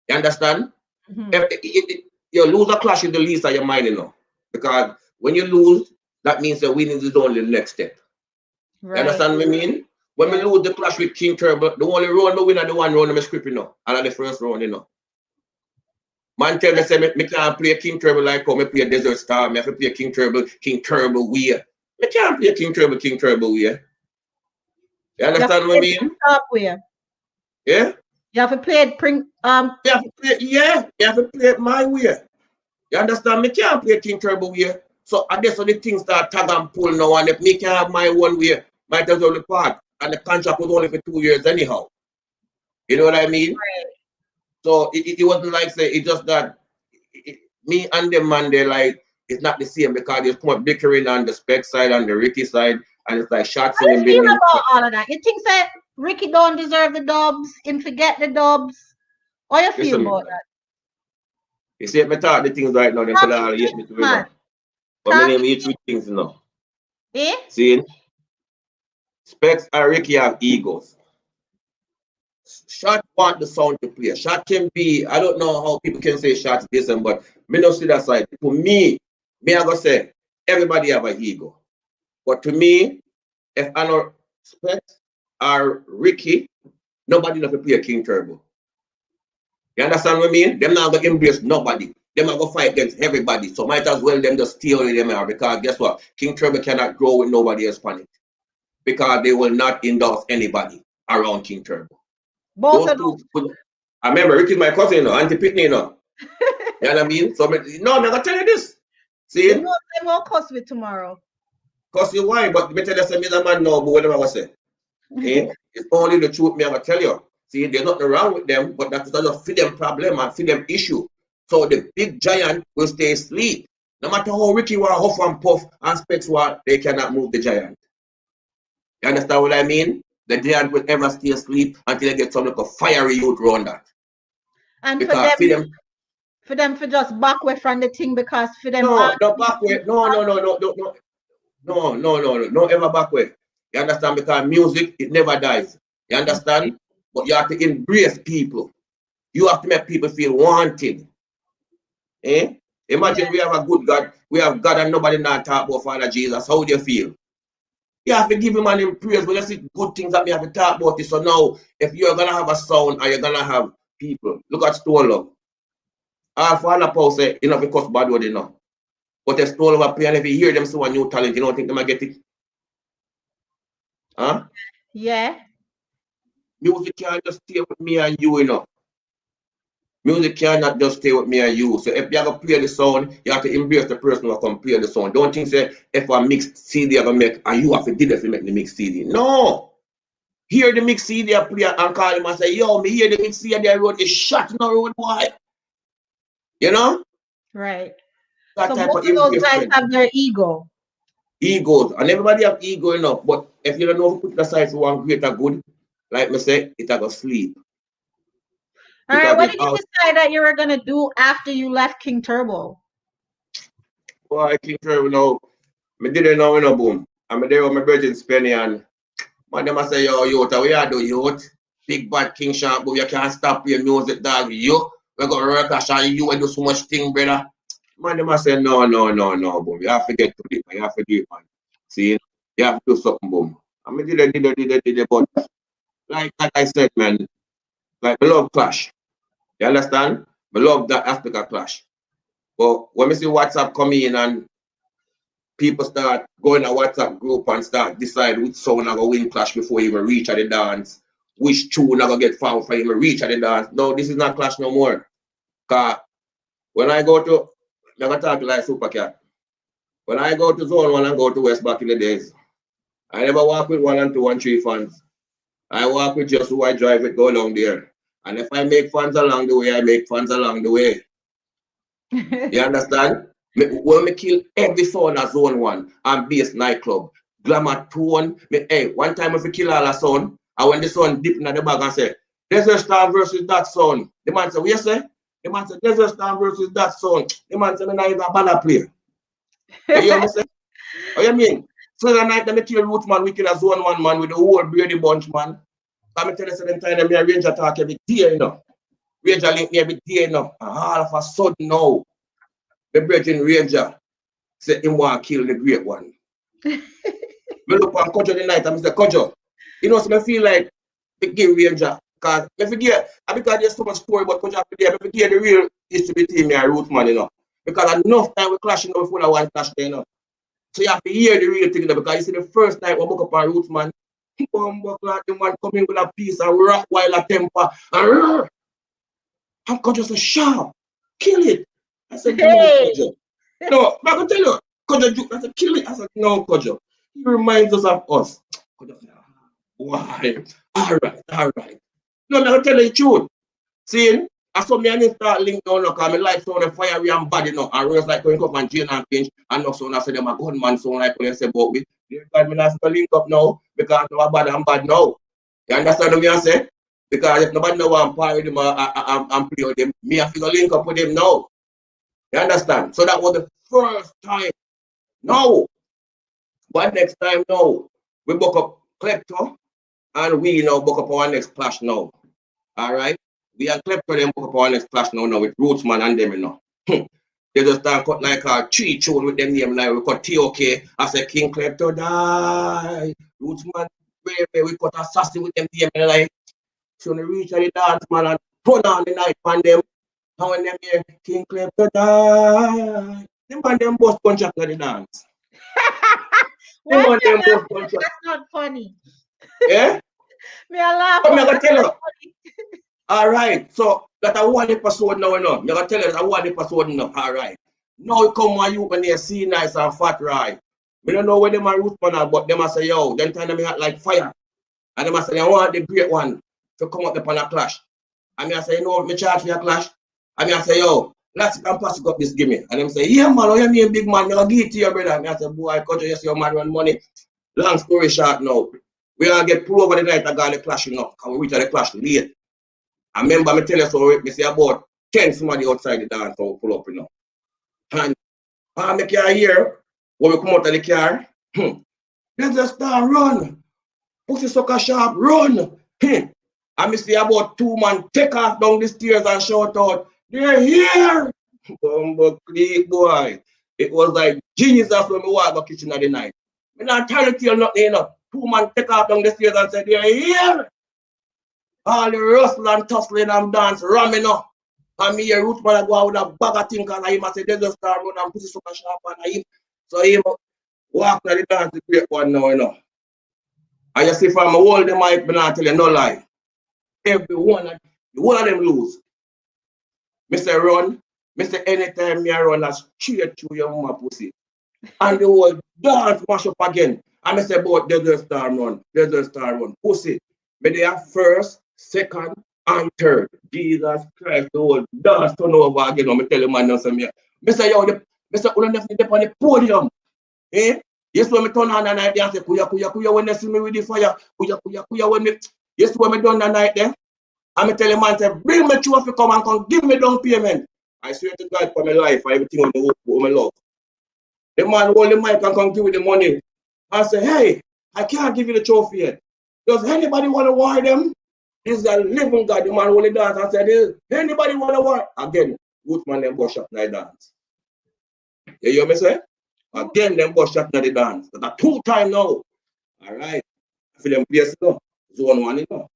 You understand? If you lose a clash with the least of your mind, you know. Because when you lose, that means the winning is only the next step. Right. You understand what I mean? When we lose the clash with King Turbo, the only round we win and the one round I'm script, you know. And the first round, you know. Man tell me, say, me can't play King Turbo like how me play Desert Star. Me have to play King Turbo way. Me can't play King Turbo way. You understand what I mean? Yeah? You have to play it you have to play it my way. You understand? Me can't play King Turbo way. So I guess the things start tag and pull now, and if me can't have my one way, might as well part. And the contract was only for 2 years anyhow. You know what I mean? Right. So it wasn't like say it's just that me and them man they like it's not the same because there's more bickering on the spec side and the Ricky side, and it's like shots in the feel about all of that? You think that Ricky don't deserve the dubs, him forget the dubs? What you feel about that? You see, if me talk the things right now, then could all hate me to know. But my name is 3 things now. Eh? See? Specs and Ricky have egos. Shot want the sound to play. Shot can be, I don't know how people can say shots this and but me not see that side. For me I go say everybody have an ego. But to me, if I know Specs or Ricky, nobody not to play King Turbo. You understand what I mean? Them not gonna embrace nobody. Them not gonna fight against everybody. So might as well them just stay with them out because guess what? King Turbo cannot grow with nobody else on it. Because they will not endorse anybody around King Turbo. Both of them. I remember Ricky's my cousin, you know, Auntie Pitney, you know. You know what I mean? So no, I'm gonna tell you this. See? They won't cuss me tomorrow. Cuss you why? But me tell you something, a man no, but whatever I was say. It's only the truth me I'm gonna tell you. See, there's nothing wrong with them, but that's just for them problem and for them issue. So the big giant will stay asleep. No matter how Ricky was huff and puff and Specs were, they cannot move the giant. You understand what I mean? The giant will ever stay asleep until they get some like a fiery youth around that. And for them to just back away from the thing because for them no back away. No ever back away. You understand? Because music it never dies. You understand? But you have to embrace people. You have to make people feel wanted. Imagine we have a good God. We have God and nobody not talk about Father Jesus. How do you feel? You have to give him an praise. When you see good things that we have to talk about it. So now, if you're gonna have a sound or you're gonna have people, look at Stone Love. All for the post say, you know, because bad word, you know. But they stole over play, and if you hear them so a new talent, you don't think they might get it? Huh? Yeah. Music can't just stay with me and you, you know. Music cannot just stay with me and you. So if you have to play the sound, you have to embrace the person who can play the sound. Don't think say if a mixed CD I gonna make and you have to do it to make the mixed CD. No. Hear the mixed CD I play and call him and say, yo, me hear the mixed CD I wrote is shot in the road, boy. You know? Right. That So type both of of those guys embracement. have their ego. Egos. And everybody have ego enough. But if you don't know put it aside for one greater good, like me say, it will sleep. All right, Because what it's did you decide that you were gonna do after you left King Turbo? Boy, King Turbo now, I didn't know, you know, boom. I'm there with my virgin Spenny and man, them say, yo, youth, we are the youth. Big bad King Sharp, but you can't stop playing music, dog. You, we got to work and you do so much thing, brother. Man, them say, no, boom. You have to get to it, man. You have to do it, man. See, you have to do something, boom. I mean, did it, but like I said, man, like, I love Clash. You understand? I love that aspect of Clash. But when we see WhatsApp come in and people start going to WhatsApp group and start decide which song I go win Clash before you even reach at the dance, which tune I go get found for even reach at the dance. No, this is not Clash no more. Cause when I go to, I'm gonna talk like Supercat. When I go to Zone 1 and go to West back in the days, I never walk with 1 and 2 and 3 fans. I walk with just who I drive it, go along there. And if I make fans along the way, I make fans along the way. You understand? When me kill every sound at Zone 1 and Bass Nightclub, Glamour Tone, hey, one time if you kill all a sound, and when the sound dip in the bag and say, Desert Star versus that sound, the man say, what you say? The man say, Desert Star versus that sound. The man say, I'm not even a banner player. You hear me say? What you mean? So the night, me kill Rootman, we kill a Zone 1 man with the whole Brady bunch, man. Come and tell you, the time me a Ranger talk every day, you know. Ranger link me every day, you know. And all of a sudden now, the Virgin Ranger say him want to kill the great one. Me look on Kojo the night and I say, Kojo, you know, so I feel like the game Ranger. Because I forget, because there's so much story about Kojo after there, I forget the real history between me and Rootman, you know. Because enough time we clash, you know, before I want to clash there, you know. So you have to hear the real thing, you know, because you see the first night we book up on Rootman, he come back like the man coming with a piece and rock while a temper and Kojo say, sharp, kill it. I said, no, Kojo. No, I'm going to tell you, Kojo, I said, kill it. I said, no, Kojo. He reminds us of us. Kojo said, why? All right. No, I'm going to tell you the truth. See, I saw me and him start link down, because I like sound of fiery and bad, you know, and Rose like going up and Jane and Pinch, and no sound I say them a gunman sound like when they say about me. Dear God, me not to link up now, because I'm bad and bad now. You understand what I say? Because if nobody know I'm party with them and play with them, me have to go link up with them now. You understand? So that was the first time. No. But next time now, we book up Klepto and we now book up our next clash now. Alright? We are Klepto them book up our next clash now with Rootsman and them, you know. They just start cut like a tree tune with them name like we cut TOK. I say King Klepto die. Rootsman, we cut assassin with them name like so they reach the dance man and turn on the night on them. And when them hear King Klepto die, them and them bust contract at the dance. Why them that's not funny. Yeah? Me a laugh. But I'm going to tell you. All right. So that a one episode now, you know. I'm going to tell you that a one episode now. All right. Now you come on you when they see nice and fat, right? We don't know where them are root man, but them say, yo, then time them hot like fire. And them say, I want the great one to come up upon a clash. I mean, I say, you know, me charge for a clash. I mean, I say, yo, let's come pass up this gimme. And them say, yeah, man, what you mean, big man? You'll give it to your brother. And I say, boy, Kojo, you see your man run money. Long story short now. We all get pulled over the night I got the clash, you know, because we reach the clash late. I remember me tell you so, me say about 10 somebody outside the dance so pull up, you know. And I make you hear, when we come out of the car, let's just start run. Pussy sucker sharp, run. And me see about 2 men take off down the stairs and shout out, they're here. Boy. It was like Jesus when we walk the kitchen at the night. Me not tell you nothing, you know. 2 men take off down the stairs and say, they're here. All the rustling and tussling and dance, ramming up. And me a root man I go out with a bag of things and him I say, there's a star run and pussy super sharp and him. So him walk to the dance to great one now, you know. And you see from my whole the mic, but not tell you no lie. Every one of them lose. Mr. Run, Mr. Anytime me I run a straight through your mama pussy. And the whole dance mash up again. And I say about there's a star run, pussy. But they are first, second, and third. Jesus Christ, the whole dance turn over again. I'm tell you man now some here. Mr. Yo, Mr. Ulan definitely on the podium. Eh? Yes, when me turn on the night, they say, kuya, when they see me with the fire, kuya, when me, yes, when me done the night there, and me tell the man, say, bring me trophy, come and come, give me down payment. I swear to God for my life, for everything on my love. The man hold the mic and come give me the money. I say, hey, I can't give you the trophy yet. Does anybody want to war them? This is a living God, the man hold the dance and said, anybody want to war? Again, good man, them bush up night dance. You hear me say? Again, them go shot in the dance. That's a 2 time now. All right. I feel them place now. Zone 1, you know.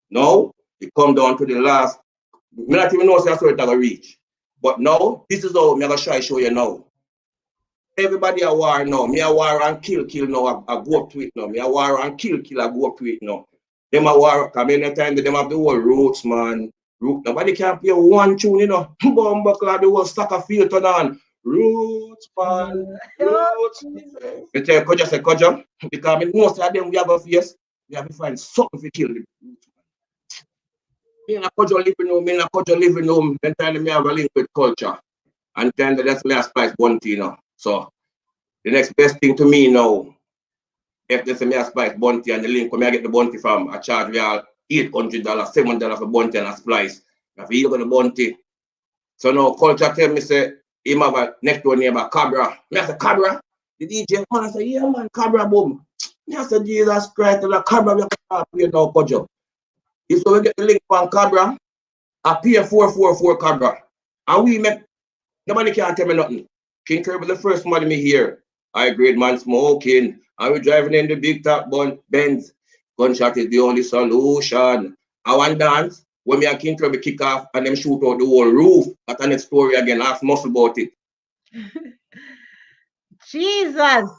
Now, it come down to the last. I not even know that's where it's going to reach. But now, this is how I'm going to show you now. Everybody a war now. Me a war and kill now. I go up to it now. Me a war and kill, I go up to it now. Them a war, come in the time, them have the whole roots, man. Nobody can play one tune, you know. Bumbuckler, the whole soccer field turn on. Roots, man. Roots. You tell Koja say Koja, because most of them we have a face, we have to find something to kill them. Me and Koja living home, then time me have a link with culture. And then that's me a spice bounty, you know. So the next best thing to me now, if they say me a spice bounty and the link where I get the bounty from, I charge me all $800, $700 for bounty and a splice. If you look at the bounty. So now culture tell me say him have a next door neighbor, Cabra. Me I say, Cabra? The DJ man I say, yeah man, Cabra boom. Me I say, Jesus Christ, the Cabra we can play now, Kojo. If so we get the link from Cabra, I pay 444 Cabra. And we make, nobody can tell me nothing. King Kirby the first money me here. High grade man smoking. And we driving in the big top Benz. Gunshot is the only solution. I want dance. When me and King Kirby kick off and them shoot out the whole roof, that's the next story again. Ask Muscle about it. Jesus.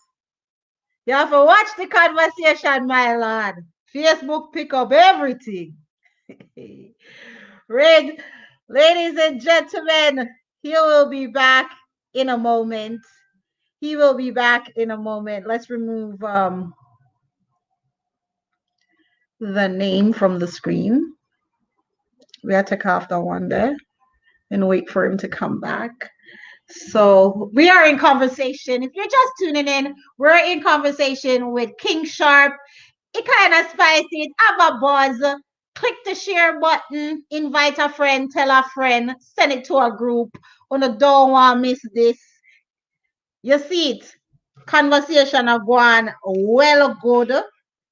You have to watch the conversation, my lord. Facebook pick up everything. Rig, ladies and gentlemen, he will be back in a moment. He will be back in a moment. Let's remove the name from the screen. We have to take off the one there and wait for him to come back. So we are in conversation. If you're just tuning in, we're in conversation with King Sharp. It kind of spicy. It have a buzz. Click the share button. Invite a friend. Tell a friend. Send it to a group. Don't want to miss this. You see it. Conversation are going well good.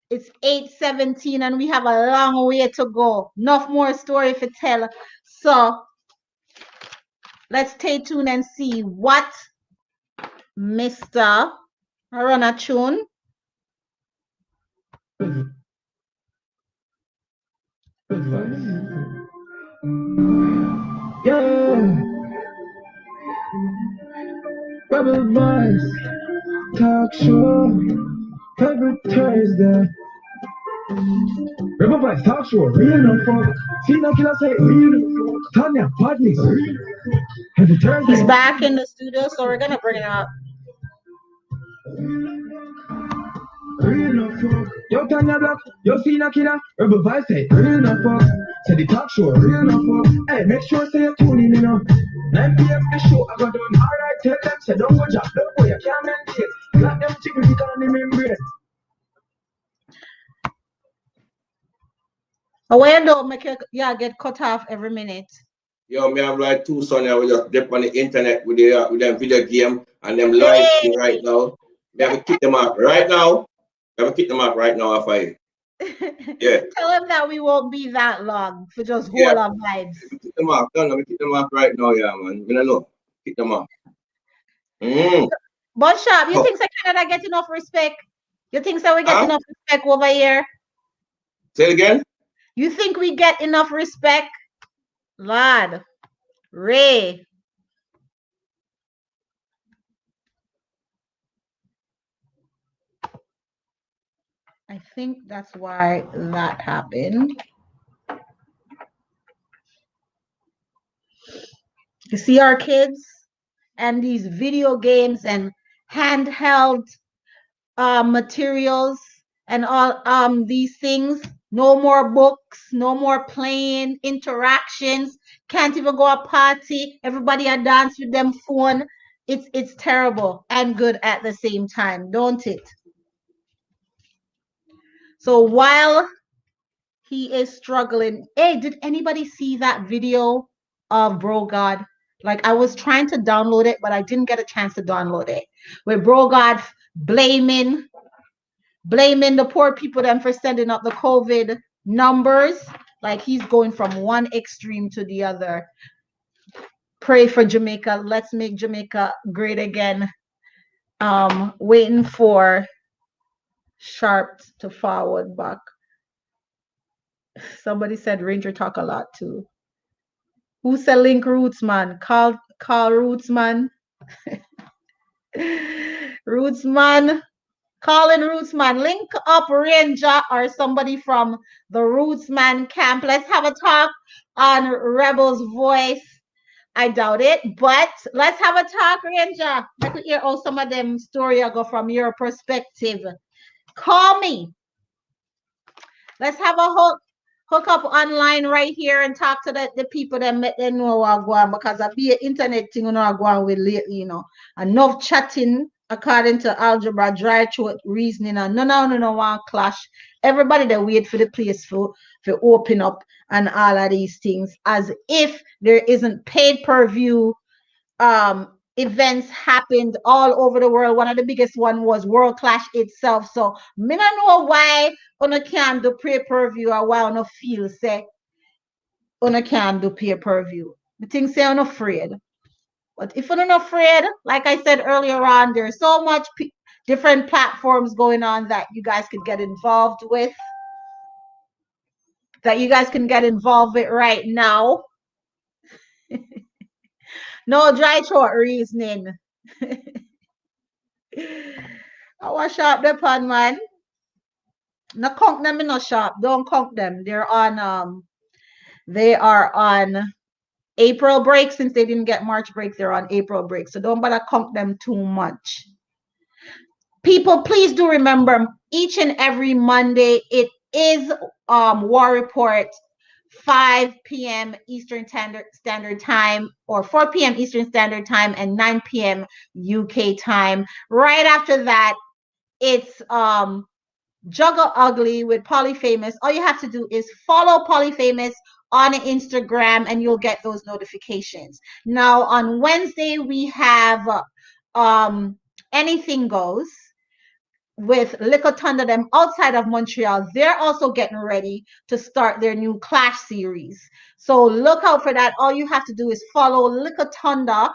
It's 8:17 and we have a long way to go. Enough more story to tell. So let's stay tuned and see what Mr. I run a tune. Yeah. Rebel Voice Talk Show every Thursday. Rebel Voice Talk Show, real no fuck. See no killer say real. Tanya, Podney, every Thursday. He's back in the studio, so we're gonna bring it up. Real no fuck. Yo Tanya Black, yo Cena Killer, Rebel Voice say real no fuck. Say the talk show, real no fuck. Hey, make sure say you tune in, you know. 9 p.m. the show, I got done. Alright, tell them say don't go job, don't go, you can't maintain. Let them chicken it on the membrane. Away don't make it, yeah, get cut off every minute. Yo, me have like 2 sons that we just dip on the internet with them video game and them live right now. We have to kick them off right now. Off I. Yeah. Tell him that we won't be that long for just whole our vibes. Kick them off. No, we kick them off right now, yeah, man. We don't know. Kick them off. But Sharp, you think Canada get enough respect? You think so we get enough respect over here? Say it again? You think we get enough respect? Lad. Ray. I think that's why that happened. You see our kids and these video games and handheld materials and all these things. No more books, no more playing, interactions. Can't even go a party. Everybody a dance with them phone. It's terrible and good at the same time, don't it? So while he is struggling, hey, did anybody see that video of Bro God? Like I was trying to download it, but I didn't get a chance to download it. Where Bro God blaming the poor people then for sending up the COVID numbers. Like he's going from one extreme to the other. Pray for Jamaica. Let's make Jamaica great again. Waiting for Sharp to forward back. Somebody said Ranger talk a lot too. Who said link Roots man? Call Roots man. Roots man. Calling Roots man. Link up Ranger or somebody from the Roots man camp. Let's have a talk on Rebel's voice. I doubt it, but let's have a talk, Ranger. I could hear all some of them story I go from your perspective. Call me. Let's have a hook up online right here and talk to the people that make them know what go on, because I be an internet thing you know go on with lately, you know. Enough chatting according to algebra, dry throat reasoning, and no one clash. Everybody that wait for the place for open up and all of these things, as if there isn't paid per view events happened all over the world. One of the biggest one was World Clash itself. So me don't know why una can't do pay-per-view or why una feel say una can't do pay-per-view. I think say I'm afraid. But if you're not afraid, like I said earlier on, there's so much different platforms going on that you guys could get involved with. That you guys can get involved with right now. No dry throat reasoning. I was sharp the pan man. No conk them in no shop. Don't conk them. They are on April break. Since they didn't get March break, they're on April break. So don't bother conk them too much. People, please do remember each and every Monday it is War Report 5 p.m. Eastern Standard Time, or 4 p.m. Eastern Standard Time and 9 p.m. UK time. Right after that, it's Juggle Ugly with Polyphamous. All you have to do is follow Polyphamous on Instagram and you'll get those notifications. Now on Wednesday we have Anything Goes with Liquor Thunder, them outside of Montreal. They're also getting ready to start their new Clash series. So look out for that. All you have to do is follow Liquor Thunder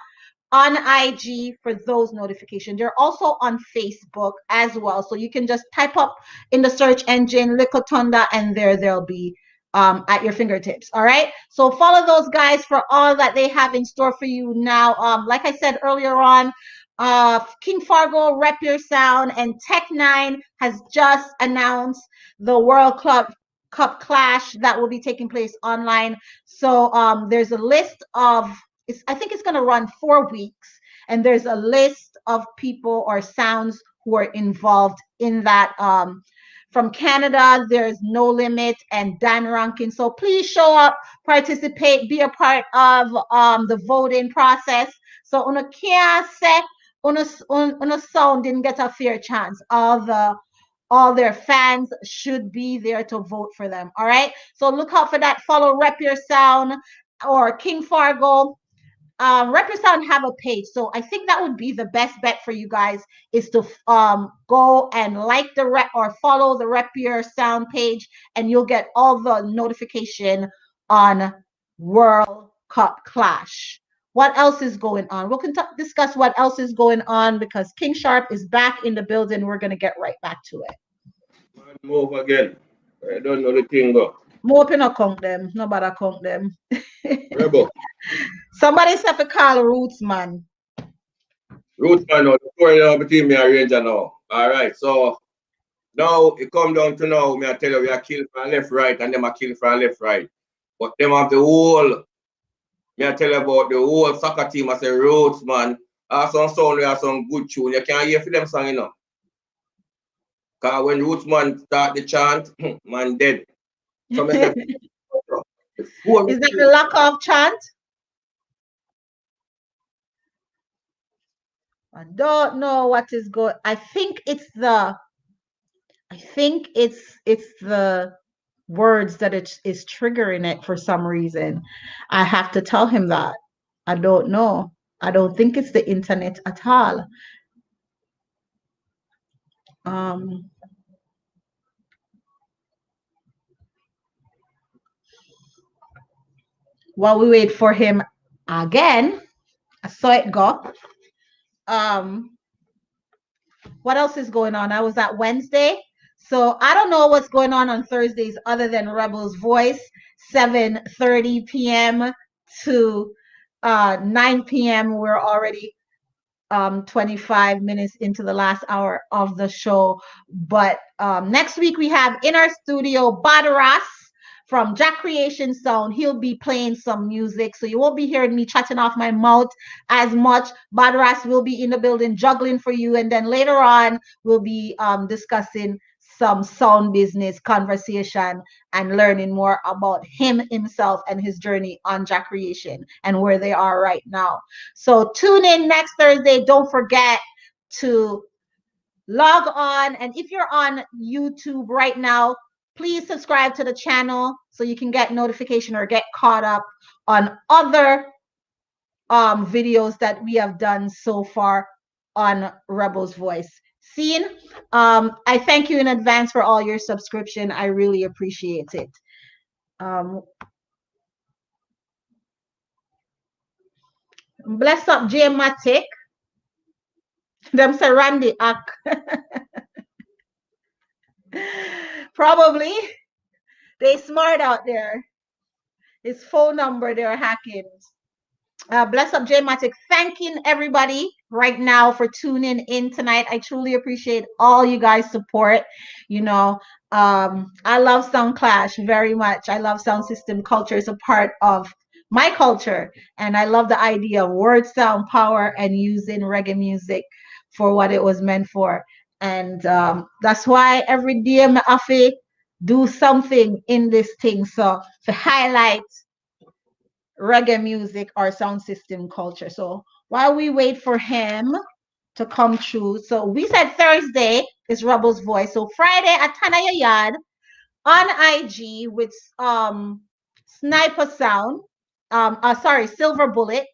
on IG for those notifications. They're also on Facebook as well. So you can just type up in the search engine Liquor Thunder and they'll be at your fingertips. All right. So follow those guys for all that they have in store for you now. Like I said earlier on, King Fargo, Rep Your Sound, and Tech9 has just announced the World Cup Clash that will be taking place online. So there's a list of, I think it's going to run 4 weeks, and there's a list of people or sounds who are involved in that. From Canada, there's No Limit and Dan Rankin. So please show up, participate, be a part of the voting process. So una can't say una sound didn't get a fair chance. All their fans should be there to vote for them. All right. So look out for that. Follow Rep Your Sound or King Fargo. Rep Your Sound have a page, so I think that would be the best bet for you guys is to go and like the rep or follow the Rep Your Sound page, and you'll get all the notification on World Cup Clash. What else is going on? We'll discuss what else is going on because King Sharp is back in the building. We're gonna get right back to it. Move again. I don't know the thing go. More not count them. Nobody count them. Rebel. Somebody said to call Roots man. Roots man now, the story between me and Ranger now. Alright, so now it come down to now, me I tell you, we are killed from left, right, and them are killed from left, right. But them have the whole, me I tell you about the whole soccer team as a Roots man. Have some sound, we have some good tune. You can't hear for them song, you know. Because when Roots man start the chant, man dead. So me say, is that the lack of chant? I don't know what is going. I think it's the words that it is triggering it for some reason. I have to tell him that. I don't know. I don't think it's the internet at all. While we wait for him again, I saw it go. What else is going on? I was at Wednesday. So I don't know what's going on Thursdays other than Rebel's Voice, 7:30 p.m. to 9 p.m. We're already 25 minutes into the last hour of the show. But next week we have in our studio Badaras from Jack Creation Sound. He'll be playing some music, so you won't be hearing me chatting off my mouth as much. Badaras will be in the building juggling for you, and then later on we'll be discussing some sound business conversation and learning more about him himself and his journey on Jack Creation and where they are right now. So tune in next Thursday. Don't forget to log on, and if you're on YouTube right now, please subscribe to the channel so you can get notification or get caught up on other videos that we have done so far on Rebel's Voice. Scene, I thank you in advance for all your subscription. I really appreciate it. Bless up J-Matic. Them say Randy Ack. Probably. They smart out there. His phone number they're hacking. Bless up J-Matic. Thanking everybody right now for tuning in tonight. I truly appreciate all you guys' support. You know, I love Sound Clash very much. I love sound system culture. It's a part of my culture, and I love the idea of word, sound, power, and using reggae music for what it was meant for. And that's why every day I have to do something in this thing. So to highlight reggae music or sound system culture. So while we wait for him to come through, so we said Thursday is Rebel's Voice. So Friday at Tanaya Yard on IG with Sniper Sound. Silver Bullet.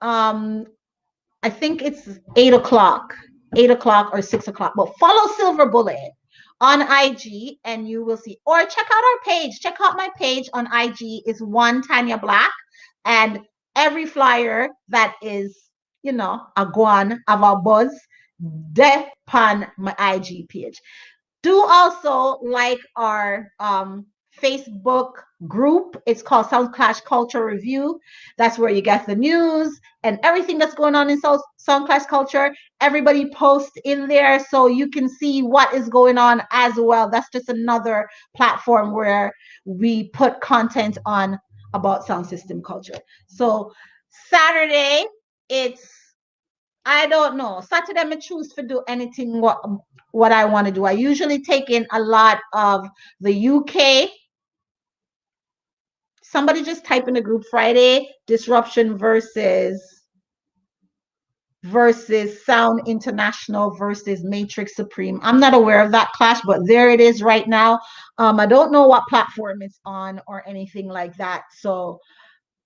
I think it's 8 o'clock or 6 o'clock. But follow Silver Bullet on IG and you will see. Or check out our page. Check out my page on IG. It's One Tanya Black. And every flyer that is, you know, a guan of a buzz, on my IG page. Do also like our Facebook group. It's called Sound Clash Culture Review. That's where you get the news and everything that's going on in Sound Clash Culture. Everybody posts in there so you can see what is going on as well. That's just another platform where we put content on about sound system culture. So Saturday, I don't know. Saturday, I choose to do anything what I want to do. I usually take in a lot of the UK. Somebody just type in the group Friday Disruption versus Sound International versus Matrix Supreme. I'm not aware of that clash, but there it is right now. I don't know what platform it's on or anything like that. So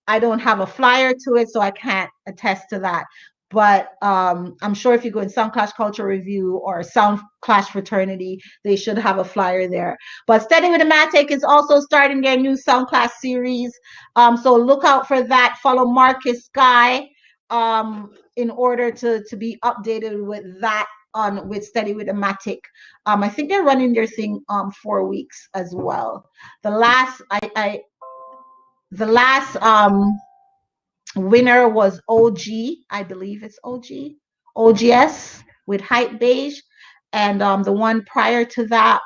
I don't have a flyer to it, so I can't attest to that. But I'm sure if you go in Sound Clash Culture Review or Sound Clash Fraternity, they should have a flyer there. But Steady with the Matic is also starting their new Sound Clash series. So look out for that. Follow Marcus Sky in order to be updated with that on with Steady with the Matic. I think they're running their thing 4 weeks as well. The last winner was OG, I believe it's OGS with Hype Beige, and the one prior to that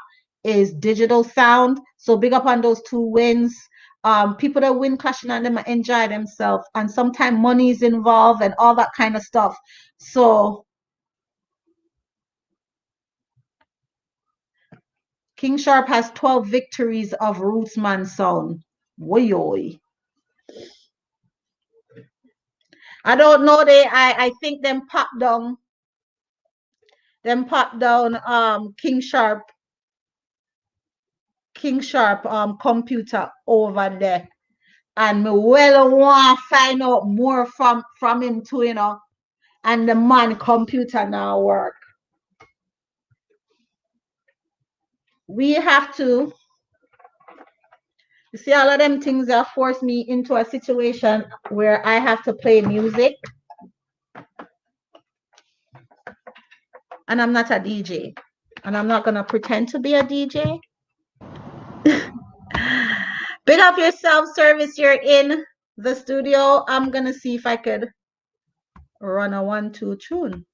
is Digital Sound. So big up on those 2 wins. People that win clashing on them enjoy themselves, and sometimes money is involved and all that kind of stuff. So King Sharp has 12 victories of Rootsman sound. Woyoy. I don't know, I think them pop down King Sharp computer over there. And me well want to find out more from him too, you know. And the man computer now work. We have to, you see, all of them things that force me into a situation where I have to play music. And I'm not a DJ. And I'm not going to pretend to be a DJ. Big up yourself, service. You're in the studio. I'm going to see if I could run a 1-2 tune.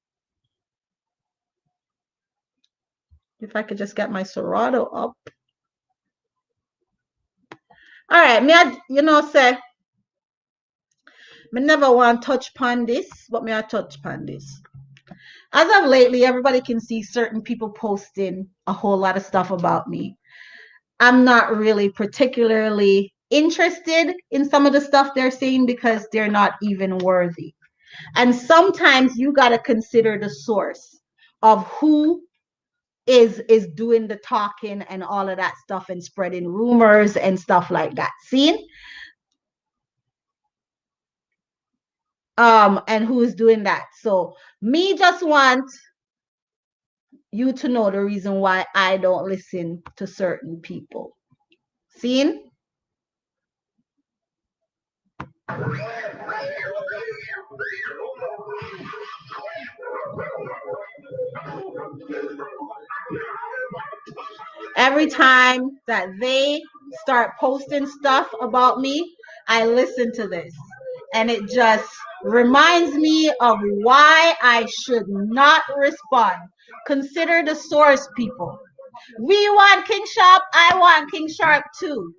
If I could just get my Serato up. All right, say, me never want to touch upon this, but me I touch upon this. As of lately, everybody can see certain people posting a whole lot of stuff about me. I'm not really particularly interested in some of the stuff they're saying because they're not even worthy. And sometimes you got to consider the source of who is doing the talking and all of that stuff and spreading rumors and stuff like that. See? And who is doing that. So me just want you to know the reason why I don't listen to certain people. Seen? Every time that they start posting stuff about me, I listen to this. And it just reminds me of why I should not respond. Consider the source, people. We want King Sharp. I want King Sharp too.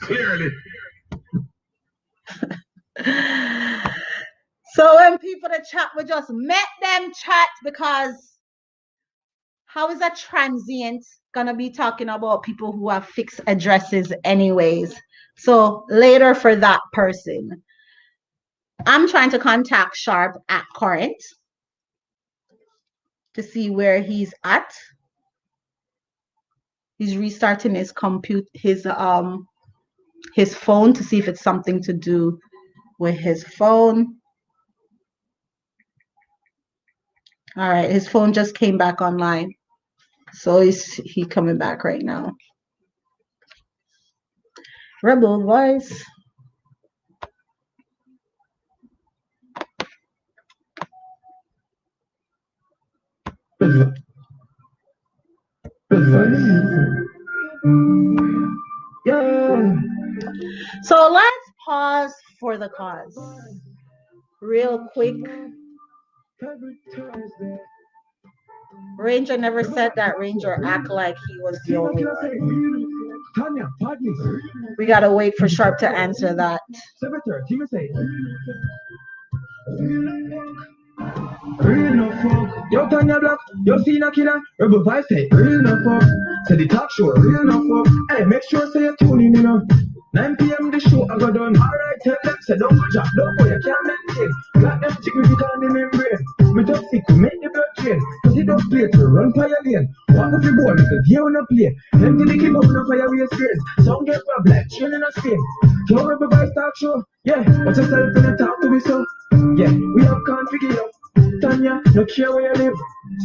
Clearly. So when people that chat, we just met them chat because how is a transient gonna be talking about people who have fixed addresses anyways? So later for that person. I'm trying to contact Sharp at current to see where he's at. He's restarting his his phone to see if it's something to do with his phone. All right, his phone just came back online. So he coming back right now. Rebel voice. Yeah. So let's pause for the cause real quick. Ranger never said that. Ranger act like he was the only one. We gotta wait for Sharp to answer that. Real no fuck, yo Tanya Black, yo Cena Killer, Rebel Vice say real no fuck, say the talk show, real no fuck, hey make sure say you tune in, you know. 9 p.m. the show I go done. Alright, tell them say don't go drop, don't go, you can't maintain. Got them chick with it on the membrane. Me just sick, make the blood drain. Cause it don't play to run for your lane. Walk up your board, make a gear on a play. Empty the clip up, no fire with your screens. Some get for black, chain in a skin. Don't ever buy start show. Yeah, watch yourself in the talk to me so. Yeah, we have can't figure out. Tanya, no care where you live.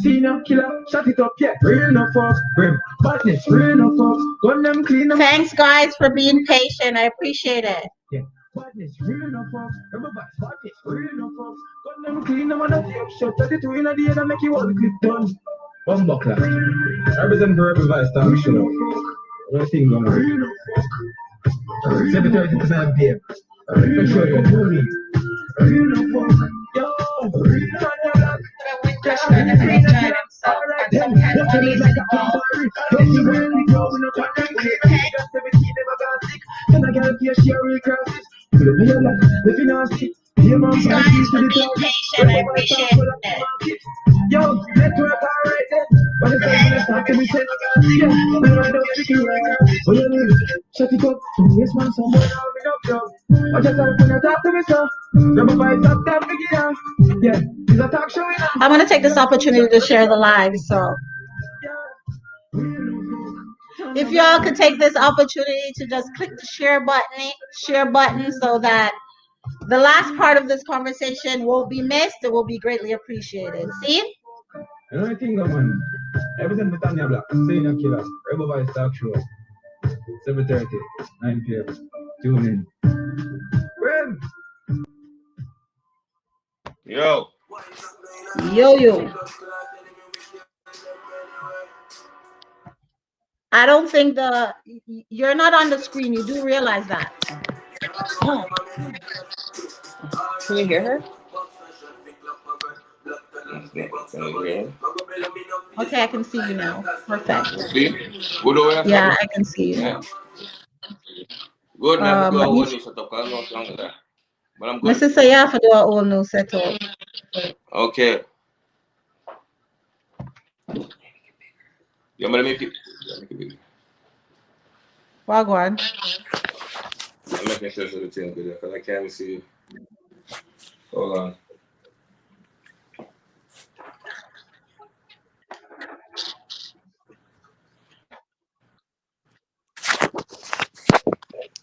Senior killer, shut it up, yeah. Real no fucks, grim. Badness, real no fucks. Gun them clean them. Thanks, guys, for being patient. I appreciate it. Yeah. Badness, real no fucks. Remember, badness, real no fucks. Gun them clean them on the tape. Shut 32 in a day and make you one clip done. One buckler. Represent for every vice, time we should know. What do you think, gonna real no fucks? 70-30% game. For sure, you do me. Real no fucks. Yo, real no fucks. Yo, network alright then. What is that? Talk to me, say, yeah, man, I don't think you right. Oh, yeah, man, shut it up. Yes, man, someone out with up, yo. I just have to talk to me, so. Remember, by stop that beginning. Yeah, it's a talk show. I'm going to take this opportunity to share the live, so. If y'all could take this opportunity to just click the share button so that the last part of this conversation won't be missed, it will be greatly appreciated. See? You know the thing, man. Everything but Tanya Black, saying a killer. Rebel Vice Talk Show. 7:30, 9 p.m. Tune in. Rem! Yo. Yo. I don't think you're not on the screen. You do realize that. Oh. Can you hear her? Okay, I can see you now. Perfect. See? Good. Yeah, I can see you now. Good, man. But I'm good. Mrs. Saya for do a whole new setup. Okay. Let me make it big. Wagwan. I'm making sure it's the thing because I can't see you. Hold on.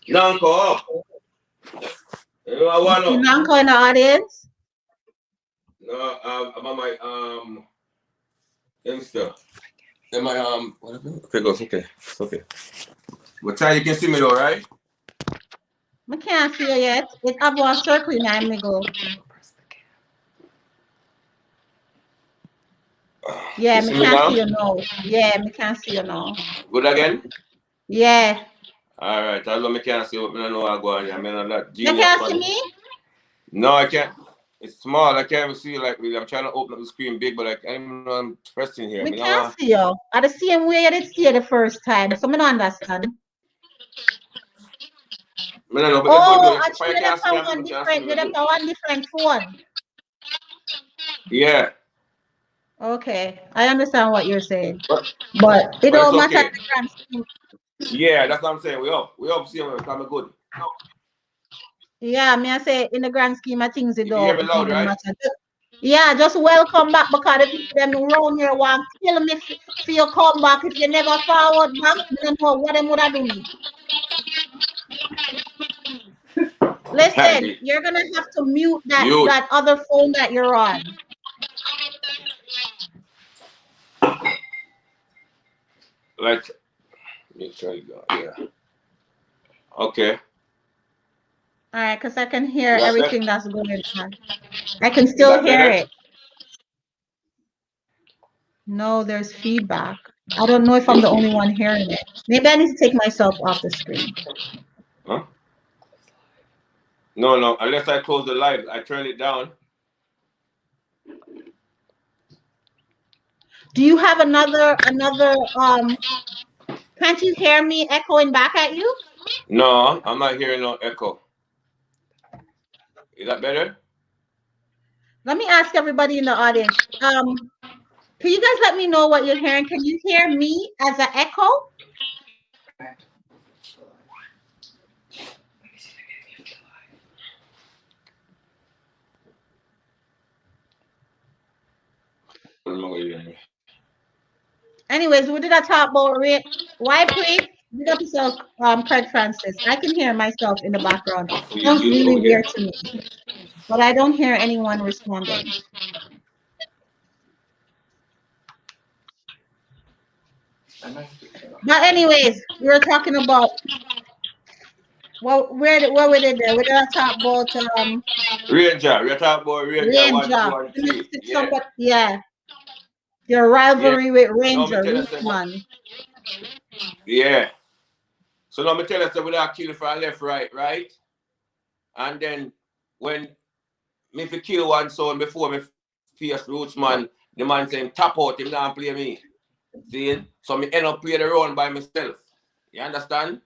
Nanko. Nanko in the audience? No, I'm on my Insta. Am I okay, goes okay. It's okay. What time you can see me though, right? I can't see you yet. It's up one circle in my go. Yeah, I can't see you now. Yeah, I can't see you now. Good again? Yeah. All right. I know I can't see what I know I go on. I mean, I'm not you can't see me? No, I can't. It's small. I can't even see like really. I'm trying to open up the screen big, but I can't even know I'm pressing here. I can't see you. At the same way I did see you the first time. So I don't understand. Oh, actually, you have one different phone. Yeah. Okay, I understand what you're saying, but it don't matter. Okay. Yeah, that's what I'm saying. We up, see them coming good. Yeah, I say in the grand scheme of things, it don't hear me loud, right? matter. Yeah, just welcome back because the people them around here want to kill me for you come back. If you never forward back, you don't know what them would have done. Listen, you're gonna have to mute that other phone that you're on. Like, let me try to go. Yeah. Okay. All right, because I can hear everything that's going on. I can still hear it. No, there's feedback. I don't know if I'm the only one hearing it. Maybe I need to take myself off the screen. Huh? No. Unless I close the live, I turn it down. Do you have another can't you hear me echoing back at you? No, I'm not hearing no echo. Is that better? Let me ask everybody in the audience. Can you guys let me know what you're hearing? Can you hear me as an echo? Anyways, we did a talk about rape. Why pray? Big up yourself, Craig Francis. I can hear myself in the background. Sounds really weird to me, but I don't hear anyone responding. But anyways, we were talking about where we did there. We did a talk about Ranger. We're talking about Ranger 1, 2, and 3. Yeah. Yeah. Your rivalry with No, Ranger, Richmond. Yeah. So now me tell you, so we don't kill from left, right? And then when me if kill one son before me face Roots man, the man saying tap out, him not play me. See? So me end up play the run by myself. You understand?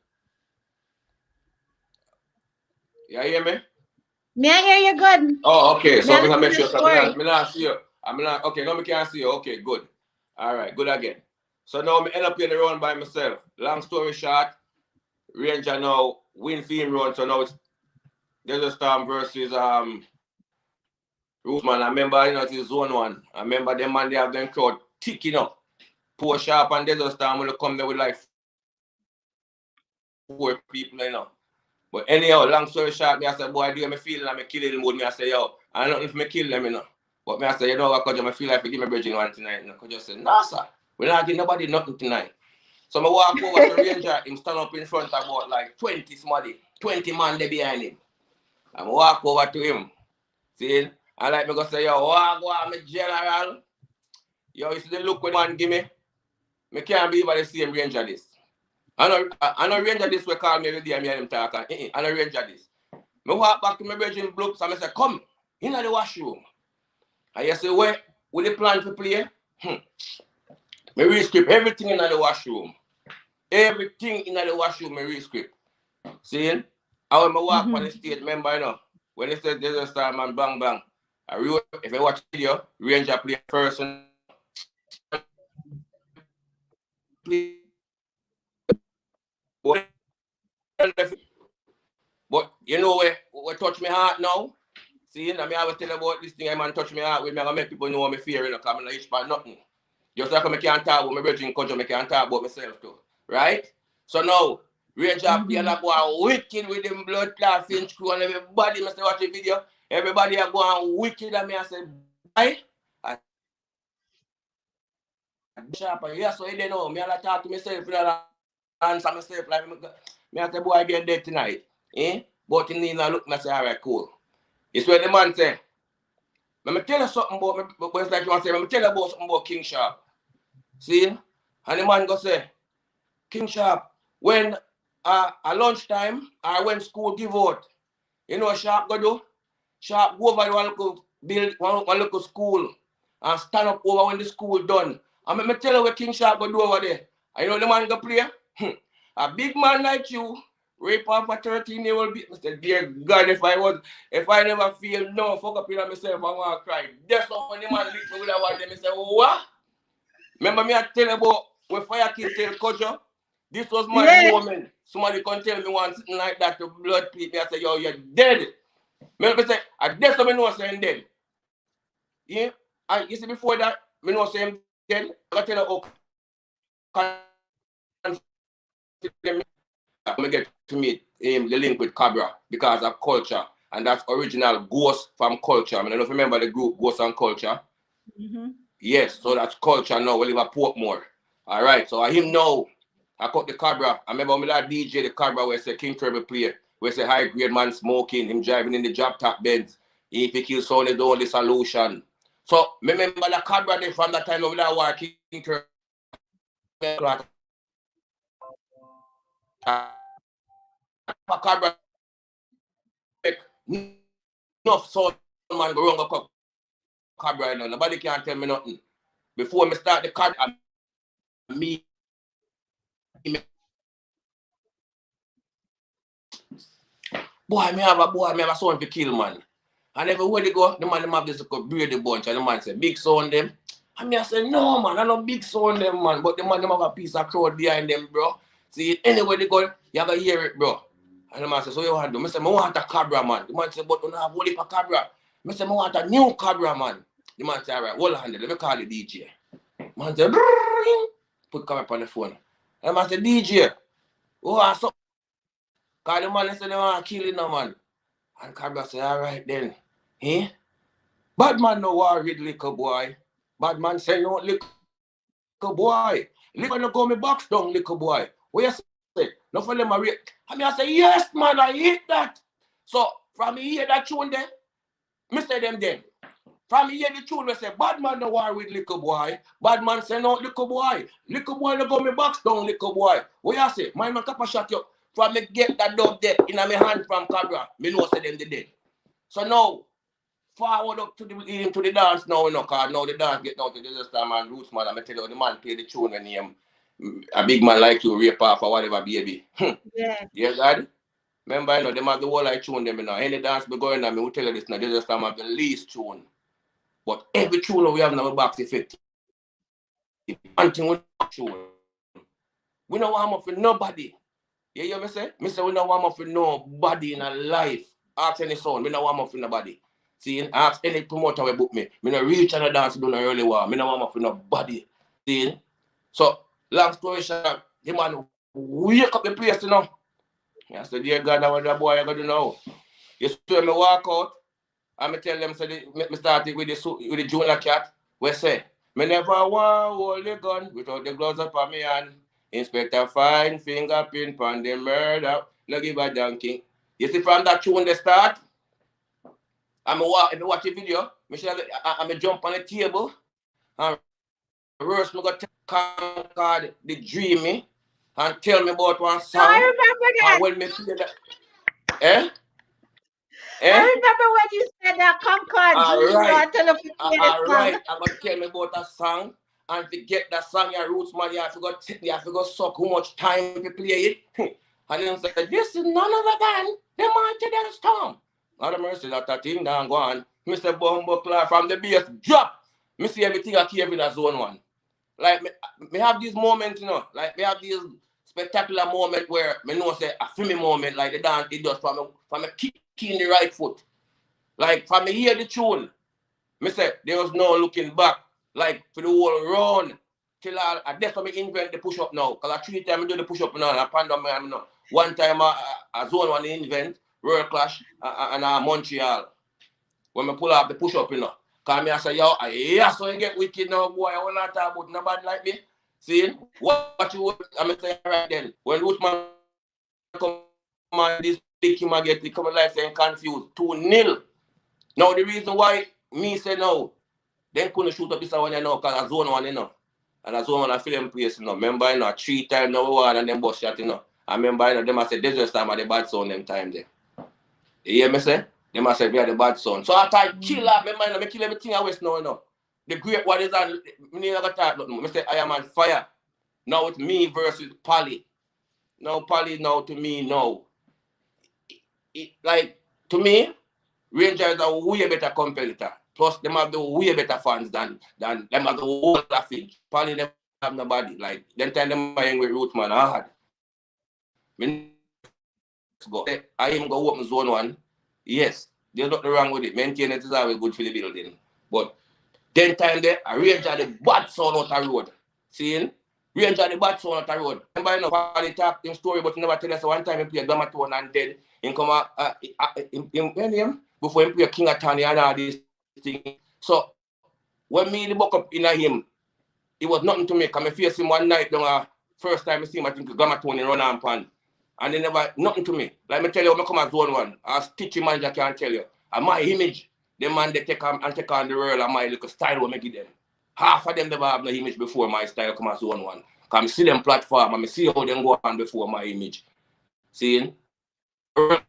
You hear me? Me I hear you good. Oh, okay. So I'm gonna make sure me not see you. Okay, now me can't see you. Okay, good. All right, good again. So now me end up playing the run by myself. Long story short, Ranger now win theme run. So now it's Desert Storm versus Rootman. I remember it is zone 1. I remember them man they have them crowd ticking up. Poor Sharp and Desert Storm will come there with like 4 people, But anyhow, long story short, me I say, boy, do me feel like me killing mood. Me I say, yo, I don't know if me kill them, But me I say, you know what, cause I feel like I give me bridging one tonight, Cause I say, no, sir, we're not giving nobody nothing tonight. So I walk over to Ranger, him stand up in front of about like 20 somebody, 20 man there behind him. I walk over to him. See? I like me go say, yo, walk over, me general. Yo, you see the look when man give me? Me can't believe the same Ranger this. I know Ranger this will call me every day and me and him talk. I know Ranger this. Me walk back to my virgin blocks and I say, come, in the washroom. And you say, where? With the plan to play? Me re-script everything in the washroom. Everything in the washroom, me re-script. See? And when I walk on the stage, remember, when it says there's a star man, bang, bang. If I watch the video, Ranger play first. But you know what touch my heart now? See, I always tell you about this thing, I man touch my heart with me, I make people know I'm fear, because I'm not itch by nothing. Just like I can't talk about my virgin culture, I can't talk about myself too. Right? So now, Ranger play that boy wicked with them blood clot finch crew and everybody must watch the video. Everybody are going wicked and me I say, right? Sharp and yeah, so you know, me I talk to myself and answer myself like me I say, boy, I get dead tonight. But in the look, I say, all right, cool. It's where the man say, let me tell you something about, but it's like you want to say, let me tell you about something about King Sharp. See? And the man go say, King Sharp, when at lunchtime or when school give out, you know what Sharp go do? Sharp go over one local build, one local school and stand up over when the school done. And let me tell you what King Sharp go do over there. And you know the man go play? A big man like you, rape off a 13-year-old bitch. I said, dear God, if I never feel no fuck up in myself, I want to cry. That's not when the man lick me with that one. They say, what? Remember me I tell you about when Fire Kid tell Kojo? This was my moment. Somebody can tell me one something like that to blood people. I say, yo, you're dead. Me say, I guess I know I'm dead. Yeah? And you see before that, I know I'm dead. I tell you, I'm get to meet him, the link with Cabra because of culture. And that's original Ghost from Culture. I don't know if you remember the group Ghost and Culture. Yes, so that's Culture now. We live at Portmore. All right, so I him know. I cut the Cabra. I remember me that DJ the Cabra where say King Turbo play, where say high grade man smoking, him driving in the drop top Benz. If he kill sound is the only solution. So me remember the Cabra there from that time of that war King Turbo. Cabra enough sound man go wrong up Cabra now. Nobody can tell me nothing. Before me start the Cabra, me boy, me have a son to kill, man. And everywhere they go, the man them have this Brady bunch, and the man say, big son them. And me I say, no, man, I no big son them, man. But the man them have a piece of crowd behind them, bro. See, anywhere they go, you have to hear it, bro. And the man say, so you want to do? I say, I want a Cabra, man. The man say, but you don't have only a Cabra. I say, I want a new Cabra, man. The man say, all right, hold on, let me call the DJ. Man say, put camera up on the phone. And man say, DJ, oh, so, call the man say, they want to kill you now, man. And Cabra say, all right then. Eh? Bad man no war with little boy. Bad man say, no, little boy. Live no go me box down, little boy. What you say? No for them a rate. I mean, I say, yes, man, I hate that. So, from me hear that tune there, me say them then. From me hear the tune, we say, bad man no war with little boy. Bad man say, no, little boy. Little boy no go me box down, little boy. What you say? My man cap a shot you. From me get that dub there in my hand from Cabra, me know say them the dead. So now, forward up to the dance now, you know, because now the dance get down to DERSERT man, Roots man, and I tell you, the man play the tune when him, a big man like you, rape off or whatever, baby. Yeah. Yeah, God? Remember, you know, them have the whole like tune them, you know. Any dance be going on, me will tell you this now, DERSERT have the least tune. But every tune we have in our box effective. One thing with tune. We don't warm up for nobody. You hear me say? Me say we don't warm up for nobody in a life. Ask any sound, we don't warm up for nobody. See, ask any promoter we book me. Me no reach and a dance do no early war. Me no warm up for nobody. See? So, long story short, the man wake up the place, you know. I said, dear God, what that boy I got to do now? You see me walk out, and me tell them, so me started with the junior cat, we say, me never want hold the gun without the gloves up on me hand. Inspector fine fingerprint on the murder. No give a donkey. You see from that tune they start, I'm watch the video, I'm jump on the table, and first me got conquer the dreamy and tell me about one song. I remember that. And when me play that, eh? I remember when you said that Concord dream. All right, I'm gonna tell me about a song, and to get that song, your Roots man, you have to go suck how much time to play it. And then say, this is none other than the mighty Del Storm. Not a mercy that thing down go on. Mr. Bumbo Clark from the bass drop. Me see everything I keep in a zone one. Like me have these moments, you know, like me have these spectacular moments where me know say a filmy moment, like the dance it does from a kicking the right foot. Like from me hear the tune, me say there was no looking back. Like for the whole run till that's why me invent the push up now. Cause I 3 times I do the push up now and I pandem man now. One time I zone one invent World Clash and Montreal. When me pull up the push up, you know. Cause me I say, yo, yeah, so you get wicked now, boy. I will not talk about nobody like me. See? What you would I'm saying right then. When Roots man come on this big him I get come like saying confused. 2-0. Now the reason why me say no, then couldn't shoot up this one, you know, because I zone one, you know. And I zone one I film place, you know. Remember, you know, 3 times now one and then bust shot, you know. I remember, you know, them I said DERSERT time at the bad sound them time there. You hear me say? Them I said we are the bad sound. So after I kill up, I kill everything I waste now, you know. The great one is on me never talk nothing. I say I am on fire. Now it's me versus Polly. Now Polly now to me now. Like to me, Rangers are way better competitor. Plus them have the way better fans than them have the whole of it. Polly them have nobody. Like them time them playing with Roots man hard. Go. I even go open zone one. Yes, there's nothing wrong with it. Maintenance is always good for the building. But then time there, I range of the bad sound out the road. See? Range of the bad sound out the road. Remember, you know, Polly talk him story, but he never tell us one time he played Gamatone and dead. He come before he play King of Tony and all this thing. So when me the buck up in him, it was nothing to me. Because I face him one night, first time I see him, I think Gamatone run on pan. And they never, nothing to me. Like me tell you, when I come at zone one, a stitchy manager can't tell you. And my image, the man they take on the world and my little style will make it them. Half of them never have no image before my style come at zone one. Because I see them platform and I see how them go on before my image. See? The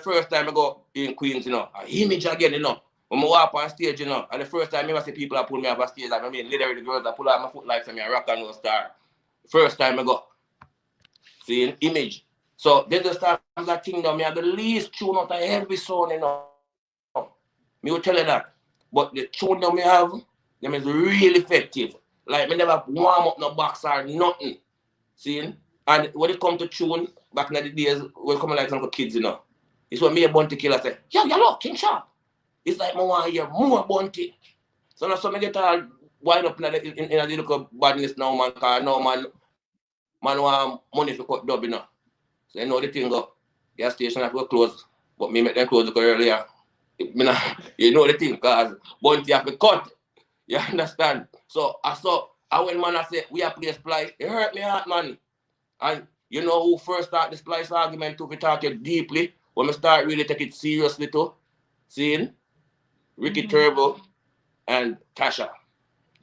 first time I go in Queens, you know, an image again, you know. When I walk on stage, you know, and the first time I see people that pull me off on stage, I mean, literally the girls that pull out my foot like me, a rock and roll star. First time I go. See, an image. So, there's the start of that thing now. I have the least tune out of every song, you know. Me will tell you that. But the tune that I have, them is really effective. Like, me never warm up no box or nothing. See? And when it comes to tune, back in the days, we come like some kids, you know. It's what me a Bounty Killer say, yo, King Sharp. It's like I want to hear more bounty. So now some get all wind up in a little badness now, man, because now man want money to cut dub, you know. So you know the thing go, gas station have to close, but me make them close earlier. You know the thing, because bounty have to cut. You understand? So when man I say we are play splice, it hurt me heart, man. And you know who first start the splice argument to be talking deeply, when we start really take it seriously too? Seeing Ricky Turbo and Tasha.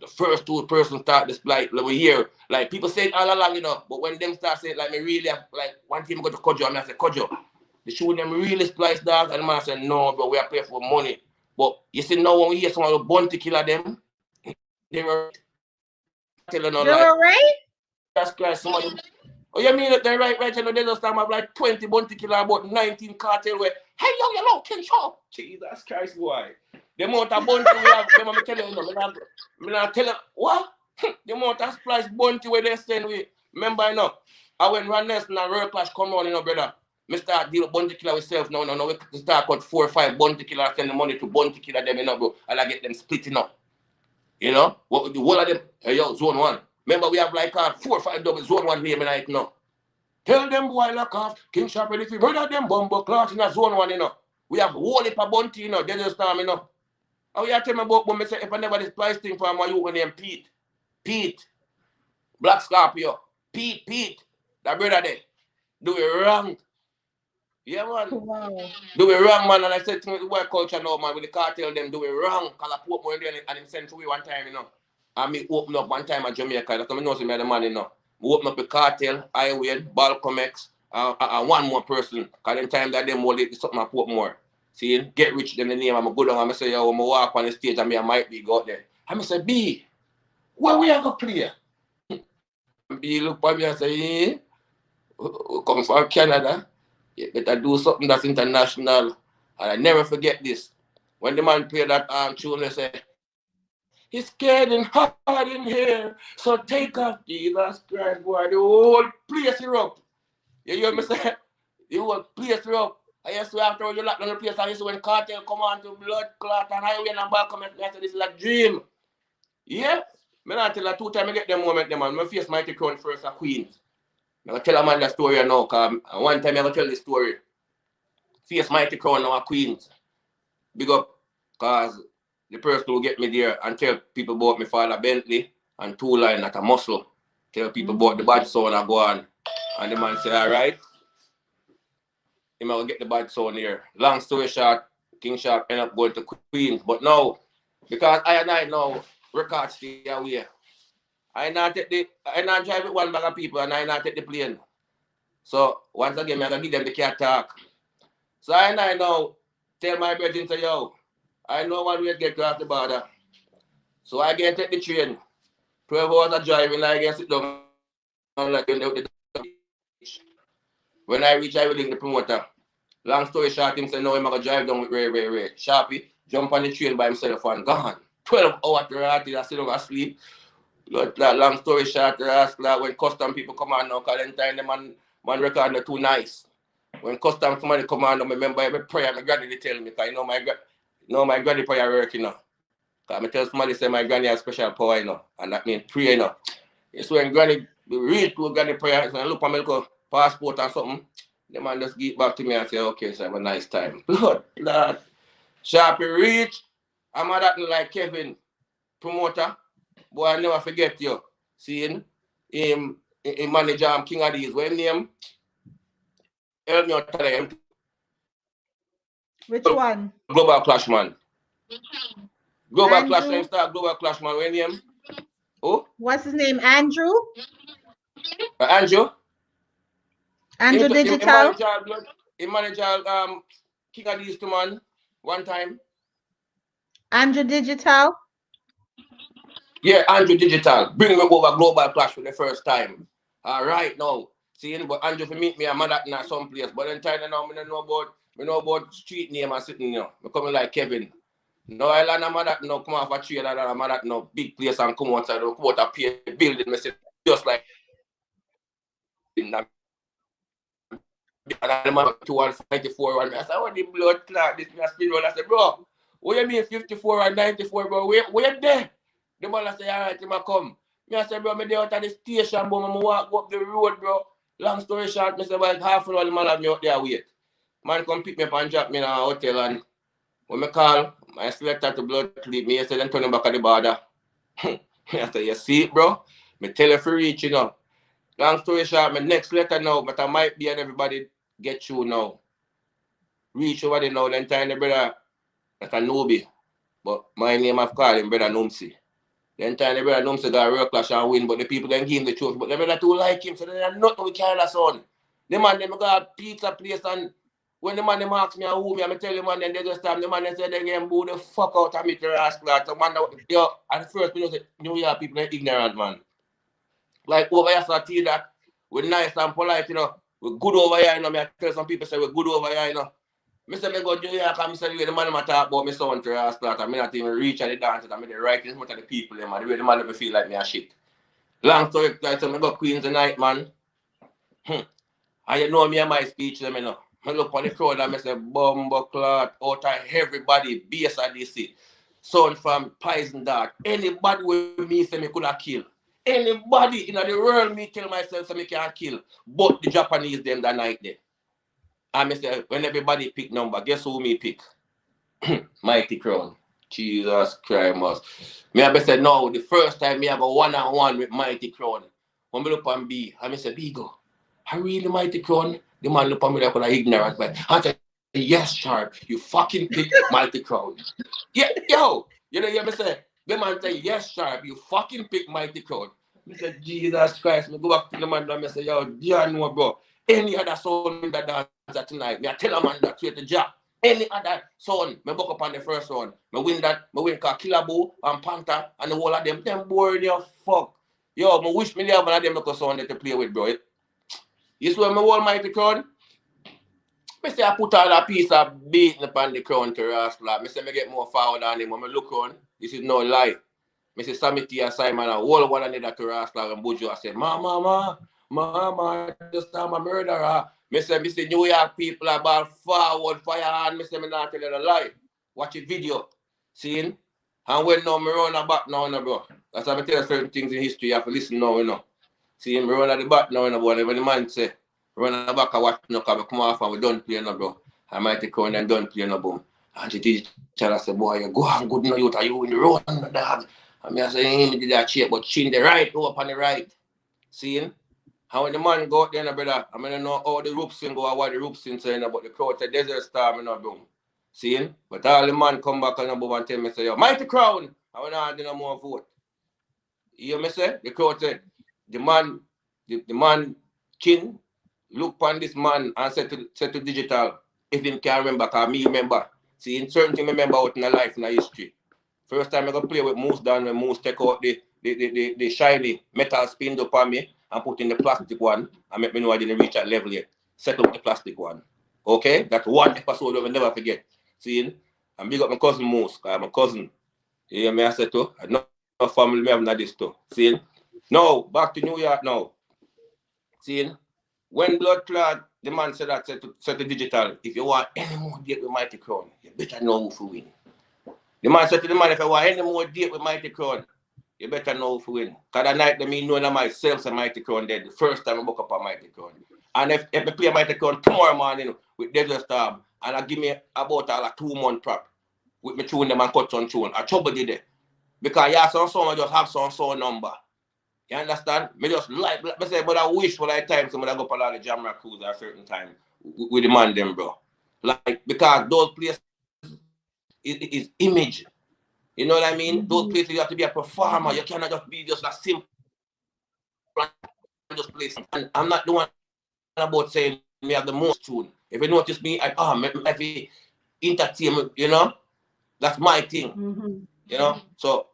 The first two persons start this like we hear, like people say it all along, you know, but when them start saying like me really like one team go to Kojo and I say Kojo, they show them really splice dog and the man say no, but we are paying for money. But you see now when we hear someone bounty killer them, they were telling us like right? That's Christ, somebody. Oh, you mean that they're right, you know, they just have like 20 bounty killer, about 19 cartel where, hey, yo, you know, King Shaw. Jesus Christ, boy. The amount of bounty we have, them I'm telling you, I'm not telling what? The amount of splice bounty where they send we. Remember, you know, I when Ron Nelson and Royal Clash come on, you know, brother. Me start deal with bounty killer myself. No, we start cut 4 or 5 bounty killer, send the money to bounty killer them, you know, bro. And I get them splitting up. You know? What the whole of them, hey, yo, zone 1. Remember, we have like 4 or 5 double zone 1 name right now. Tell them boy lock off. King Sharp ready for brother them bumbo class in a zone 1, you know. We have whole heap of bounty, you know. They just time, you know. How you tell me about when I say if I never this price thing for my youth name Pete. Black Scorpio. Pete. That brother there. Do it wrong. Yeah, man. Wow. Do it wrong, man. And I said to the white culture now, man, with the cartel them do it wrong. Because I put more in there and him sent to me one time, you know. And me open up one time at Jamaica. That's because I know some of the man, you know. We open up the cartel, Highway, Balcomex, and one more person. Because them time that them hold it, something I put more. See, get rich, then the name, I'm go down and I say, yo, I'm walk on the stage and I might be go out there. And I say, B, where we are going to play? B look at me and say, we come from Canada. You better do something that's international. And I never forget this. When the man played that tune, they say, it's getting hot in here, so take off Jesus Christ, boy. The whole place is up. You hear me say? The whole place is up. I used to after you lock down the place, I used to when cartel come on to blood clot and highway and back come and I said this is a dream. Yeah. Me not tell her 2 times I get them moment them man. I face Mighty Crown first at Queens. I tell a man that story now, because one time I go tell the story. Face Mighty Crown now at Queens. Big up, because the person who get me there and tell people about my father Bentley and 2 line at a muscle. Tell people about the bad sound I go on. And the man say, all right. He might get the bad sound here. Long story short, King Sharp ended up going to Queens. But now, because I now record stay away. I not drive with one bag of people and I not take the plane. So once again, I gotta give them the cat talk. So I now tell my brethren say, yo, I know one way to get across the border. So I can take the train. 12 hours of driving, I can sit down and like when I reach, I will link the promoter. Long story short, him say, no, I'm going to drive down with Ray. Sharpie, jump on the train by himself and gone. 12 hours to rati, I sit down and sleep. Long story short, when custom people come on now, because then time the man record not too nice. When custom somebody come on, I remember every prayer my granny tell me, because my granny prayer work, you know. Because I tell somebody say my granny has special power, you know, and that means pray, you know. It's when granny read to granny prayer, and look at my little passport or something, the man just give back to me and say, okay, so have a nice time. Lord. Sharpie reach, I'm at that like Kevin, promoter. Boy, I never forget you. Seeing him manager King of these. What name? Help me out tell him. Which one? Global Clash Man. Global Clash name start Global Clash Man. What name? Oh? What's his name? Andrew? Andrew? Andrew Digital? He manager King of these two man one time. Andrew Digital? Yeah, Andrew Digital. Bring me over Global Clash for the first time. All right, now. See, but Andrew for meet me, I'm at that some place. But then time now, I know about street name and sitting, you know. I'm coming like Kevin. No, I'm at that now, come off a tree and I'm at that now, big place and come outside, come out a pay building, just like in that. And I'm at 294 and I said, what the blood clot, this me a spin roll. I said, bro, What you mean 54 or 94, bro? Where there? The man say, all right, him a come. Me I say, bro, me there out at the station, bro. I walk up the road, bro. Long story short, me say, well, half an hour, the man have me out there wait. Man come pick me up and drop me in a hotel, and when me call, my selector to blood clip me, I say, then turn him back at the border. I say, you see it, bro? Me tell you for reach, you know. Long story short, my next letter now, but I might be and everybody get you now. Reach over there now, then time the brother, that a newbie. But my name I've called him brother Numsi. Then time the brother Numsi got a real clash and win, but the people then give him the truth. But the brother too like him, so they are not we carry that son. The man them got a pizza place, and when the man them ask me who me, I tell him, and then they just time the man they say they get boo the fuck out of me to ask that. So man, yo, at first you know say New York people are ignorant, man. Like over here, so I tell you that we're nice and polite, you know. We're good over here, you know. I tell some people say we're good over here, you know. I say me go to New York and I say the man I talk about my son to ask that, and I not even reach at the dance, and I the right in front of the people, them, and the way the man let me feel like me a shit. Long story, like so I go Queens tonight, man. And you know me and my speech, them, you know. I look on the crowd and I say, Bumbo Clot, out of everybody, base of DC. Son from Poison Dark. Anybody with me say me could have killed. Anybody in the world me tell myself so me can't kill. But the Japanese them that night there. And I say, when everybody pick number, guess who me pick? Mighty Crown. Jesus Christ. Me I say, no, the first time me have a one-on-one with Mighty Crown. When me look on B, I say, Bigo, I really Mighty Crown? The man look on me like an ignorant, but I say, yes, Sharp, you fucking pick Mighty Crown. Yeah, yo, you know what me say? The man say, yes, Sharp, you fucking pick Mighty Crown. I say, Jesus Christ, me go back to the man and I say, yo, dear no, bro. Any other son in the dance tonight, me I tell a man that create a job. Any other son, me buck up on the first one. Me win Killaboo and Panther and the whole of them. Them boring your fuck. Yo, me wish me have one of them local son to play with, bro. You see when me hold Mighty Crown? Me say I put all a piece of beating upon the crown to Rascal. Me say me get more forward on him. When me look on, this is no lie. Me say Samity and Simon and all one another to Rascal and Bujo. I said, Mama, just I'm a murderer. Me say New York people are about forward fire and me say me not tell you a lie. Watch the video. See? And when now me run a back now, bro. That's why I tell you certain things in history. You have to listen now, you know. See, me run at the back now, bro. And when the man say, run at the back, I watch no come off and we don't play no, bro. I might take on and don't play no, boom. And she teach each other, say, boy, you go on good no, you are you in the road, dog. And me I say, he did that shape, but she in the right, go up on the right. See? And when the man go out there, brother, I mean, I know how the ropes in go or what the ropes in saying about the crowd, say, Desert Star, me not boom. See? But all the man come back and boom and tell me, say, yo, Mighty Crown, I want to do no more vote. You hear me say? The crowd said, the man chin look upon this man and said to digital, if him can remember, because me remember. See, in certain things I remember out in the life, in the history. First time I go play with Moose down when Moose take out the shiny metal spin upon me and put in the plastic one and make me know I didn't reach that level yet. Settle with the plastic one. Okay? That's one episode I will never forget. See? And big up my cousin Moose, because I'm a cousin. You hear me? I said to? I know no family me have not this too. See? Now, back to New York now. See? When Blood Clot, the man said that said to digital, if you want any more date with Mighty Crown, you better know who to win. The man said to the man, if you want any more date with Mighty Crown, you better know who to win. Because that night, me knowing myself and Mighty Crown dead, the first time I woke up on Mighty Crown. And if I play Mighty Crown tomorrow morning with Desert Star, and I give me about a 2-month prop with me tune them and cut some tune, I trouble did it. Because yeah, some song I just have some song number. You understand? Me just like, me say, but I wish for that time somebody go up on all the Jamra cruise at a certain time with the man them, bro. Like, because those places is image. You know what I mean? Those places you have to be a performer. You cannot just be just a simple just place. And I'm not the one about saying me have the most tune. If you notice me, I entertainment, you know? That's my thing. You know? So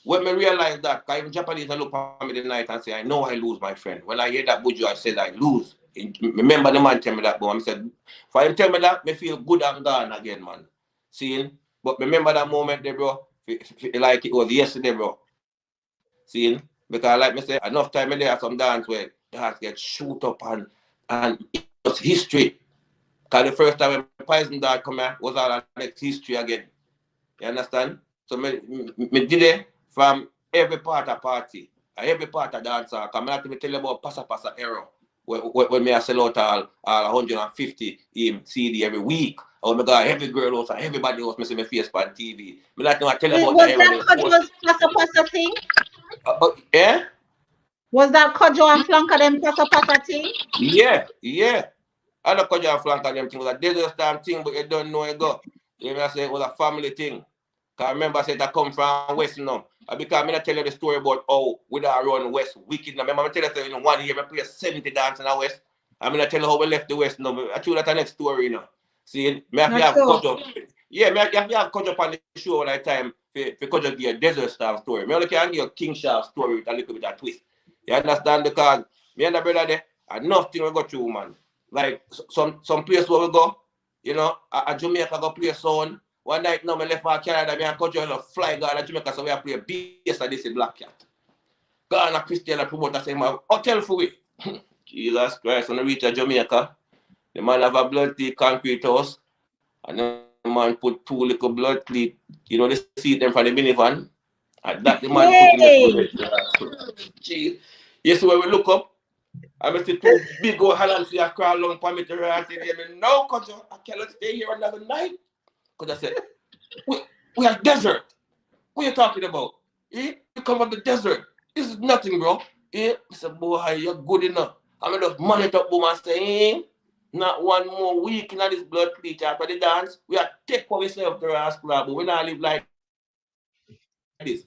when me realize that, because even Japanese look at me the night and say, I know I lose, my friend. When I hear that Buju, I said I lose. Remember the man tell me that, bro. I said, for him tell me that, me feel good and gone again, man. Seeing? But remember that moment there, bro. Like it was yesterday, bro. Seeing? Because like me say, enough time in there are some dance where dance get shoot up and it was history. Because the first time when Poison Dart come here was all our next history again. You understand? So me did it from every part of party, every part of dancer. Come out to me tell you about passa error. When me I sell out all 150 CD every week. Oh my God, every girl else and everybody else me see my face on TV. Me like to tell you about Was the that error. Kojo's passa thing? Yeah? Was that Kojo and Flanka them passa thing? Yeah. I don't Kojo and Flanka them thing. It was a desert time thing, but you don't know it go. You know I say it was a family thing. Cause I remember I said I come from West now. Because I'm gonna tell you the story about how we run West wicked. Now remember I'm tell you in 1 year I play 70 dance in the West. I'm gonna tell you how we left the West now. I told that the next story now. See, me have to have Kojo. Yeah, me have to have Kojo on the show all the time for Kojo give a desert style story. Me only can give a King Sharp story with a little bit of twist. You understand? Because me and the brother there, enough thing we go through, man. Like some place where we go, you know, a Jamaica go play sound. One night now, I left for Canada, me and Coach Joel fly God at Jamaica, so we have play bass at this Black Cat. God and a Christian promoter say, my hotel for we. Jesus Christ, when I reach Jamaica, the man have a blood cleat concrete house, and the man put 2 little blood cleat, you know, they seat them from the minivan, and that the man put in the toilet. Jeez. Yes, when we look up, I see 2 big old Hollands here crawl along for me to run to them. No, Coach, I cannot stay here another night. Because I said, we are desert. What are you talking about? You come from the desert. This is nothing, bro. I said, boy, you're good enough. I'm going to monitor up, boom, and say, not 1 more week in this blood cleat after the dance. We are take for ourselves to our club, but we not live like this.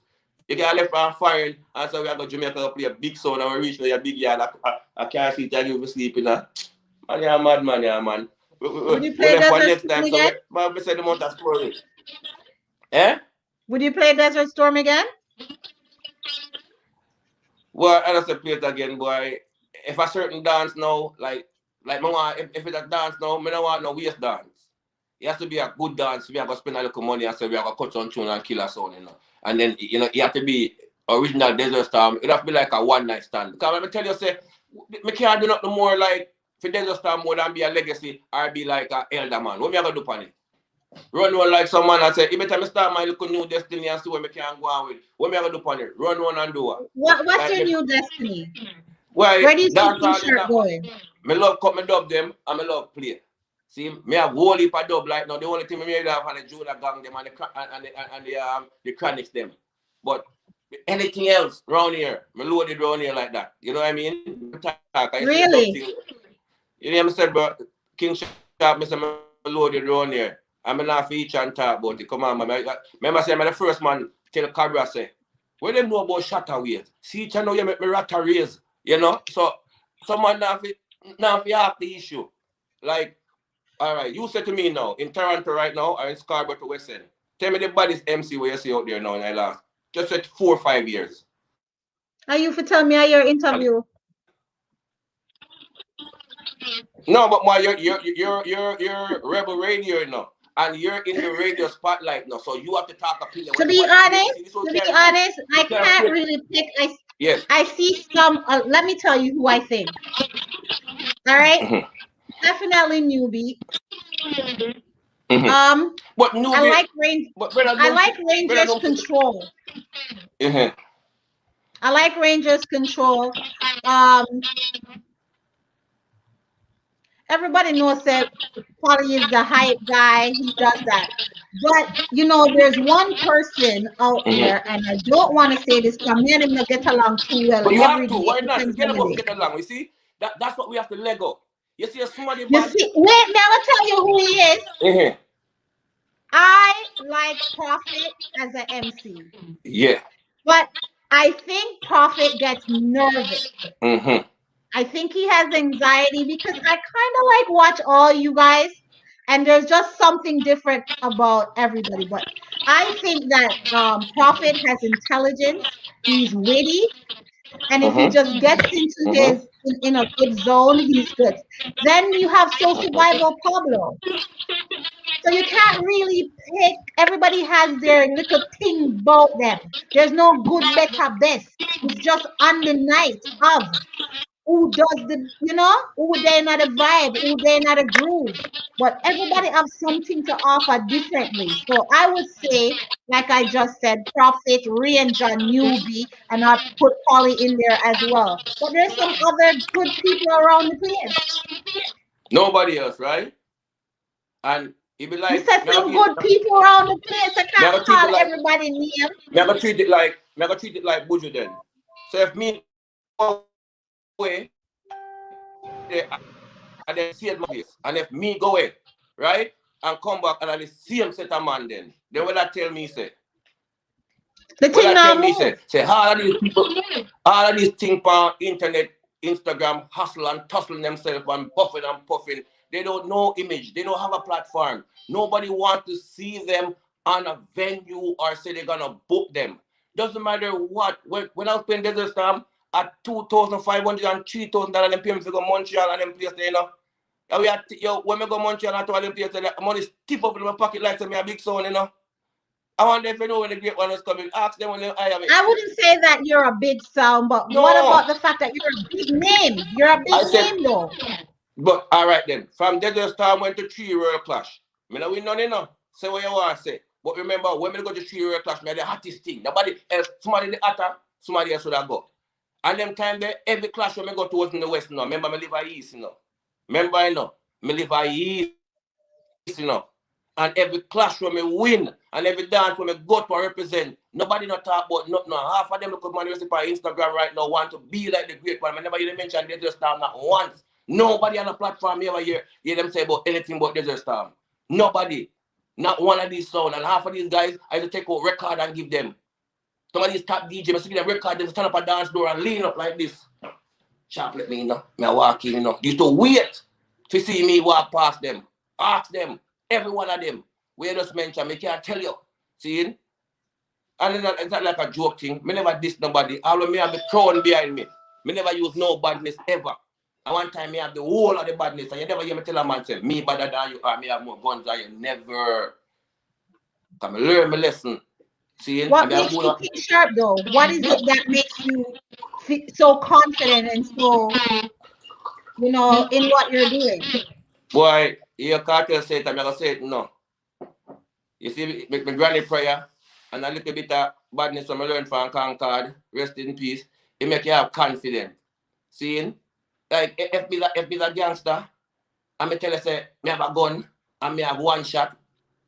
You get left on fire, and so we are going to Jamaica to play a big sound, and we reach a big yard. I can't see that you sleeping. Man, you're mad, man, yeah, man. Would you play Desert Storm again? Would you play Desert Storm again? Well, I just play it again, boy. If a certain dance now, like if it's a dance now, I don't want no waste dance. It has to be a good dance. We have to spend a little money and say we have to cut on tune and kill a sound, you know. And then, you know, it have to be original Desert Storm. It have to be like a one-night stand. Because let me tell you, say, I can't do nothing more like for Desert Storm more than be a legacy or be like an elder man. What me I gonna do upon it? Run one like someone and say, every time I start my little new destiny and see where I can go on with. What me I gonna do upon it? Run one and do it. What's like your new destiny? Well, where do you see King Sharp going? Me love cut me dub them and me love play. See, me have whole heap of dub like now. The only thing me have on the Judah gang them and the Chronics them. But anything else round here, me loaded round here like that. You know what I mean? Really? You know what I said, bro? King Sharp, me say me loaded round here. I'm not feature and talk about it. Come on, man. Remember say I'm the first man tell Cabra say, what them know about shatter ways? See each know you make me rat a raise. You know? So someone now have the issue. Like, all right, you say to me now, in Toronto right now, or in Scarborough to West End, tell me the baddest MC where you see out there now in the last just 4 or 5 years. Are you for tell me at your interview? No, but my you're Rebel Radio now. And you're in the radio spotlight now, so you have to talk opinion. To be honest, I can't really pick. I see some. Let me tell you who I think. All right, definitely Newbie. But Newbie, I like Rangers Control. I like Rangers Control. Everybody knows that Polly is the hype guy. He does that. But, you know, there's one person out there, and I don't want to say this because me and him not get along too well. But you have to. Why not? Forget about get along. You see? That's what we have to let go. You see, somebody bad. Wait, now I'll tell you who he is. I like Prophet as an MC. Yeah. But I think Prophet gets nervous. I think he has anxiety because I kind of like watch all you guys, and there's just something different about everybody. But I think that Prophet has intelligence. He's witty, and if he just gets into his in a good zone, he's good. Then you have Soul Survival Pablo. So you can't really pick. Everybody has their little thing about them. There's no good, better, best. It's just on the night of. who does the, who they not a vibe, who they not a groove. But everybody have something to offer differently. So I would say, like I just said, Prophet, Range, Newbie, and I put Polly in there as well. But there's some other good people around the place. Nobody else, right? And it be You like, said some good people around the place. I can't treat call it like, everybody name. me treat it like Buju then. So if me go away, and then see my place, and if me go away, right, and come back and I see him set a man then what I tell me say? The What thing I now tell me move. say all of these people, all of these things on internet, Instagram, hustle and tussling themselves and buffing and puffing. They don't know image. They don't have a platform. Nobody wants to see them on a venue or say they're gonna book them. Doesn't matter what. When I was playing Desert Storm at $2,500 and $3,000, them pay me to go Montreal and them place there, And we had, when we go Montreal and to all them place, the money stiff up in my pocket like me a big son, I wonder if you know when the great one is coming. Ask them when they hire me. I wouldn't say that you're a big sound, but No. what about the fact that you're a big name? You're a big name, though. But all right then. From Desert Storm went to 3 Royal Clash. Me no win none, Say what you want to say. But remember, when we go to 3 Royal Clash, me the hottest thing. Nobody else, somebody the hotter, somebody else would have go. And them time there, every clash when me go to was in the West, Remember, me live at East, Remember, me live at East, And every clash when me win, and every dance when me go to represent, nobody not talk about nothing. Half of them look at my recipe on Instagram right now want to be like the great one. I never hear them mention Desert Storm not once. Nobody on the platform ever hear them say about anything but Desert Storm. Nobody. Not one of these sound. And half of these guys, I had to take out record and give them. Some of these top DJs, I see them record, them stand up a dance door and lean up like this. Sharp let me, Me walk in, You used to wait to see me walk past them. Ask them. Every one of them. We just mention, me can't tell you. See? And it's not like a joke thing. Me never diss nobody. All of me have the crown behind me. Me never use no badness ever. And one time me have the whole of the badness. And you never hear me tell a man say, me better than you or me have more guns than you. Never. Because I learn my lesson. See? What makes you think sharp though? What is it that makes you feel so confident and so, in what you're doing? Boy, your cartel say it, I'm going to say it no. You see, my granny prayer and a little bit of badness when I learn from Concord, rest in peace, it make you have confidence. Seeing? Like, if me a gangster, and me tell you, say, me have a gun, and me have one shot,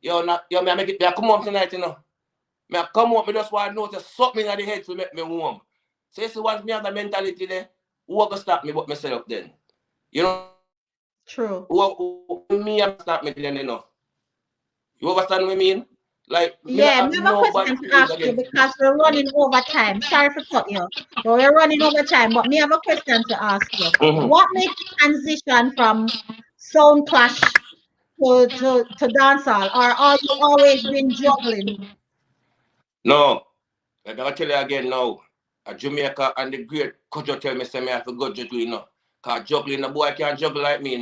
me I make it, me I come home tonight, Me I come home, me just want to know to suck me in the head to make me warm. So you see, once me have the mentality there, who will stop me but myself then? True. Who me have stop me then, You understand what I mean? Like, yeah, I have a question to ask you because we're running over time. Sorry for cut you. So we're running over time, but me have a question to ask you. What makes the transition from sound clash to dancehall, or are you always been juggling? No, I'm gonna tell you again now. A Jamaica and the great Kojo tell me say me have to go juggle, Cause juggling, the boy can't juggle like me,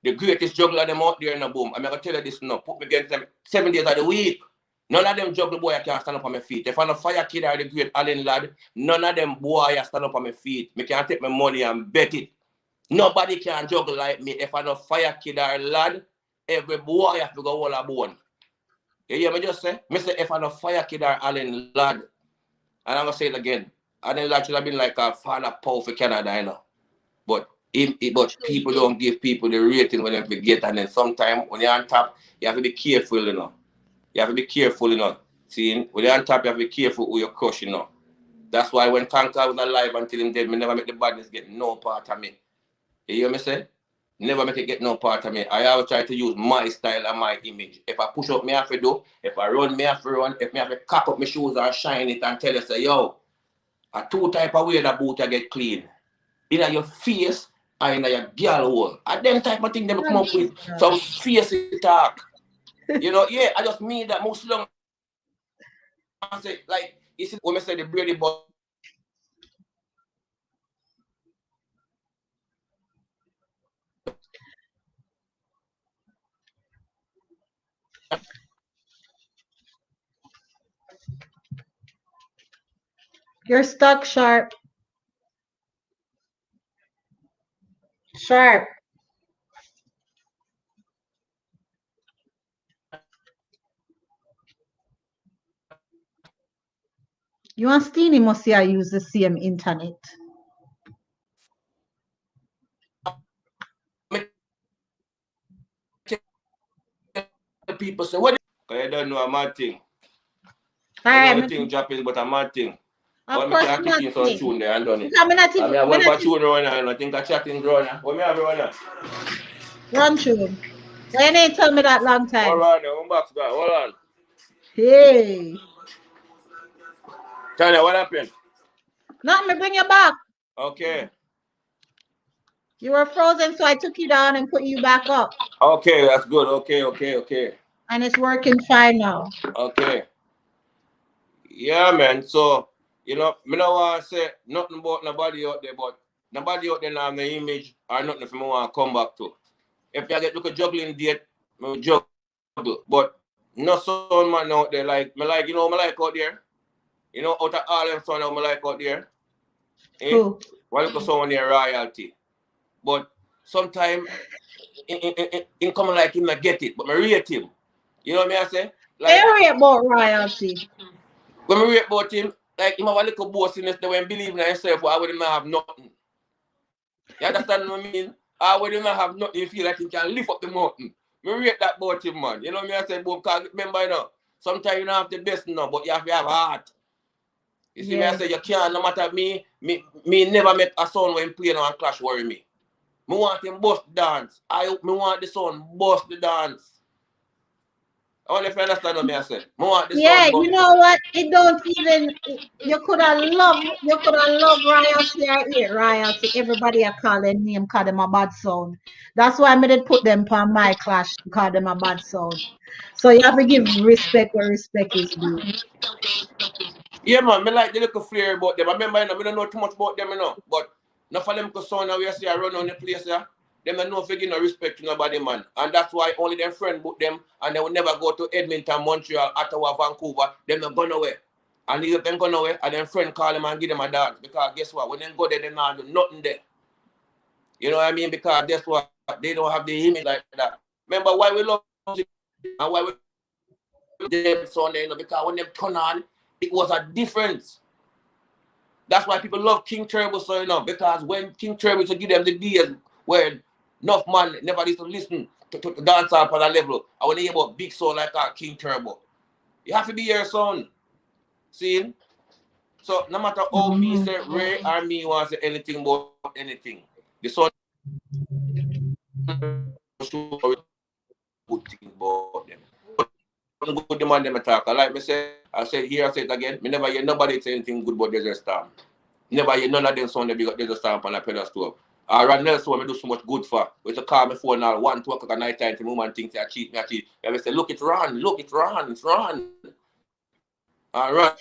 The greatest juggler them out there in the boom. I'm gonna tell you this now. Put me against them 7 days of the week. None of them juggle boy I can't stand up on my feet. If I'm a fire kid or the great Allen lad, none of them boy I stand up on my feet. Me can't take my money and bet it. Nobody can juggle like me. If I'm a fire kid or lad, every boy have to go all a bone. You hear me just say? Me say if I'm a fire kid or Allen lad, and I'm gonna say it again. Allen lad should have been like a father Paul for Canada, But people don't give people the rating when they get, and then sometimes when you're on top, you have to be careful, You have to be careful, See, when you're on top, you have to be careful who you crush, That's why when Conker was alive until him dead, me never make the badness get no part of me. You hear me say? Never make it get no part of me. I always try to use my style and my image. If I push up, me have to do. If I run, me have to run. If me have to cock up my shoes and shine it and tell you, say, yo, a two type of way that boot I get clean. In your face and in your girl hole. And them type of thing them come up with some fierce talk. Yeah, I just mean that most long. I say, like, you see, when I say the Brady boy. You're stuck, Sharp. Sharp. You and Steenie must see I use the same internet. People say, what? I don't know a mad thing. All I know right, the thing dropping, but a mad thing. of I course, can kick in some tune there and done it. I'm not I mean, I went for tune run and I think I chatting growing. What me have run? Run tune. When they tell me that long time. Hold on, I'm back to that. Hold on. Hey. Tanya, what happened? Nothing, me bring you back. Okay. You were frozen, so I took you down and put you back up. Okay, that's good. Okay. And it's working fine now. Okay. Yeah, man. So, you know, me don't want to say nothing about nobody out there, but nobody out there now have no image or nothing for me want to come back to. If I get look a juggling date, me juggle. But no son man out there like me like, you know, me like out there. You know, out of all them son me like out there. Who? Well, look at someone there royalty. But sometimes in coming like him, I get it, but me rate him. You know what I say? Like, I rate about royalty. When we rate about him, like him have a little boastiness that when believing in himself, why would him not have nothing? You understand what I mean? Why would him not have nothing? You feel like he can lift up the mountain. Me rate that about him, man. You know what I say? Boom, because remember, you know, sometimes you don't have the best, no, but you have to have heart. You see me, I say you can't, no matter me never met a son when playing on Clash worry me. Me want him bust dance. Me want the son bust the dance. I wonder if you understand what I say. Yeah, you know what? It don't even. You could have loved royalty or hate royalty. Everybody are calling name, call them a bad sound. That's why I made it put them on my clash to call them a bad sound. So you have to give respect where respect is due. Yeah, man, me like the little flair about them. I remember, you know, we don't know too much about them, you know. But enough of them could sound now we see I run on the place, yeah. Them don't know if they give no respect to nobody, man. And that's why only them friend book them and they will never go to Edmonton, Montreal, Ottawa, Vancouver. Them not gone away. And if them gone away, and then friend call them and give them a dance. Because guess what? When they go there, they not do nothing there. You know what I mean? Because guess what? They don't have the image like that. Remember why we love music and why we them Sunday, you know, because when them turn on, it was a difference. That's why people love King Turbo so, you know, because when King Turbo to give them the days where enough man never used to listen to dance up on a level, and when they hear about big sound like that, King Turbo, you have to be your son. See? So no matter how me say Ray or me want to say anything about anything, the son show good things about them. Good demand them attack. Like me say, I said here, I say it again. Me never hear nobody say anything good about Desert Storm. Never hear none of them sound they got Desert Storm on a pedestal. Ron Nelson, me do so much good for. We to call me phone now 1, 2 o'clock at night time. The woman thinks I cheat. And I say, look, it's Ron. It's Ron. Ron,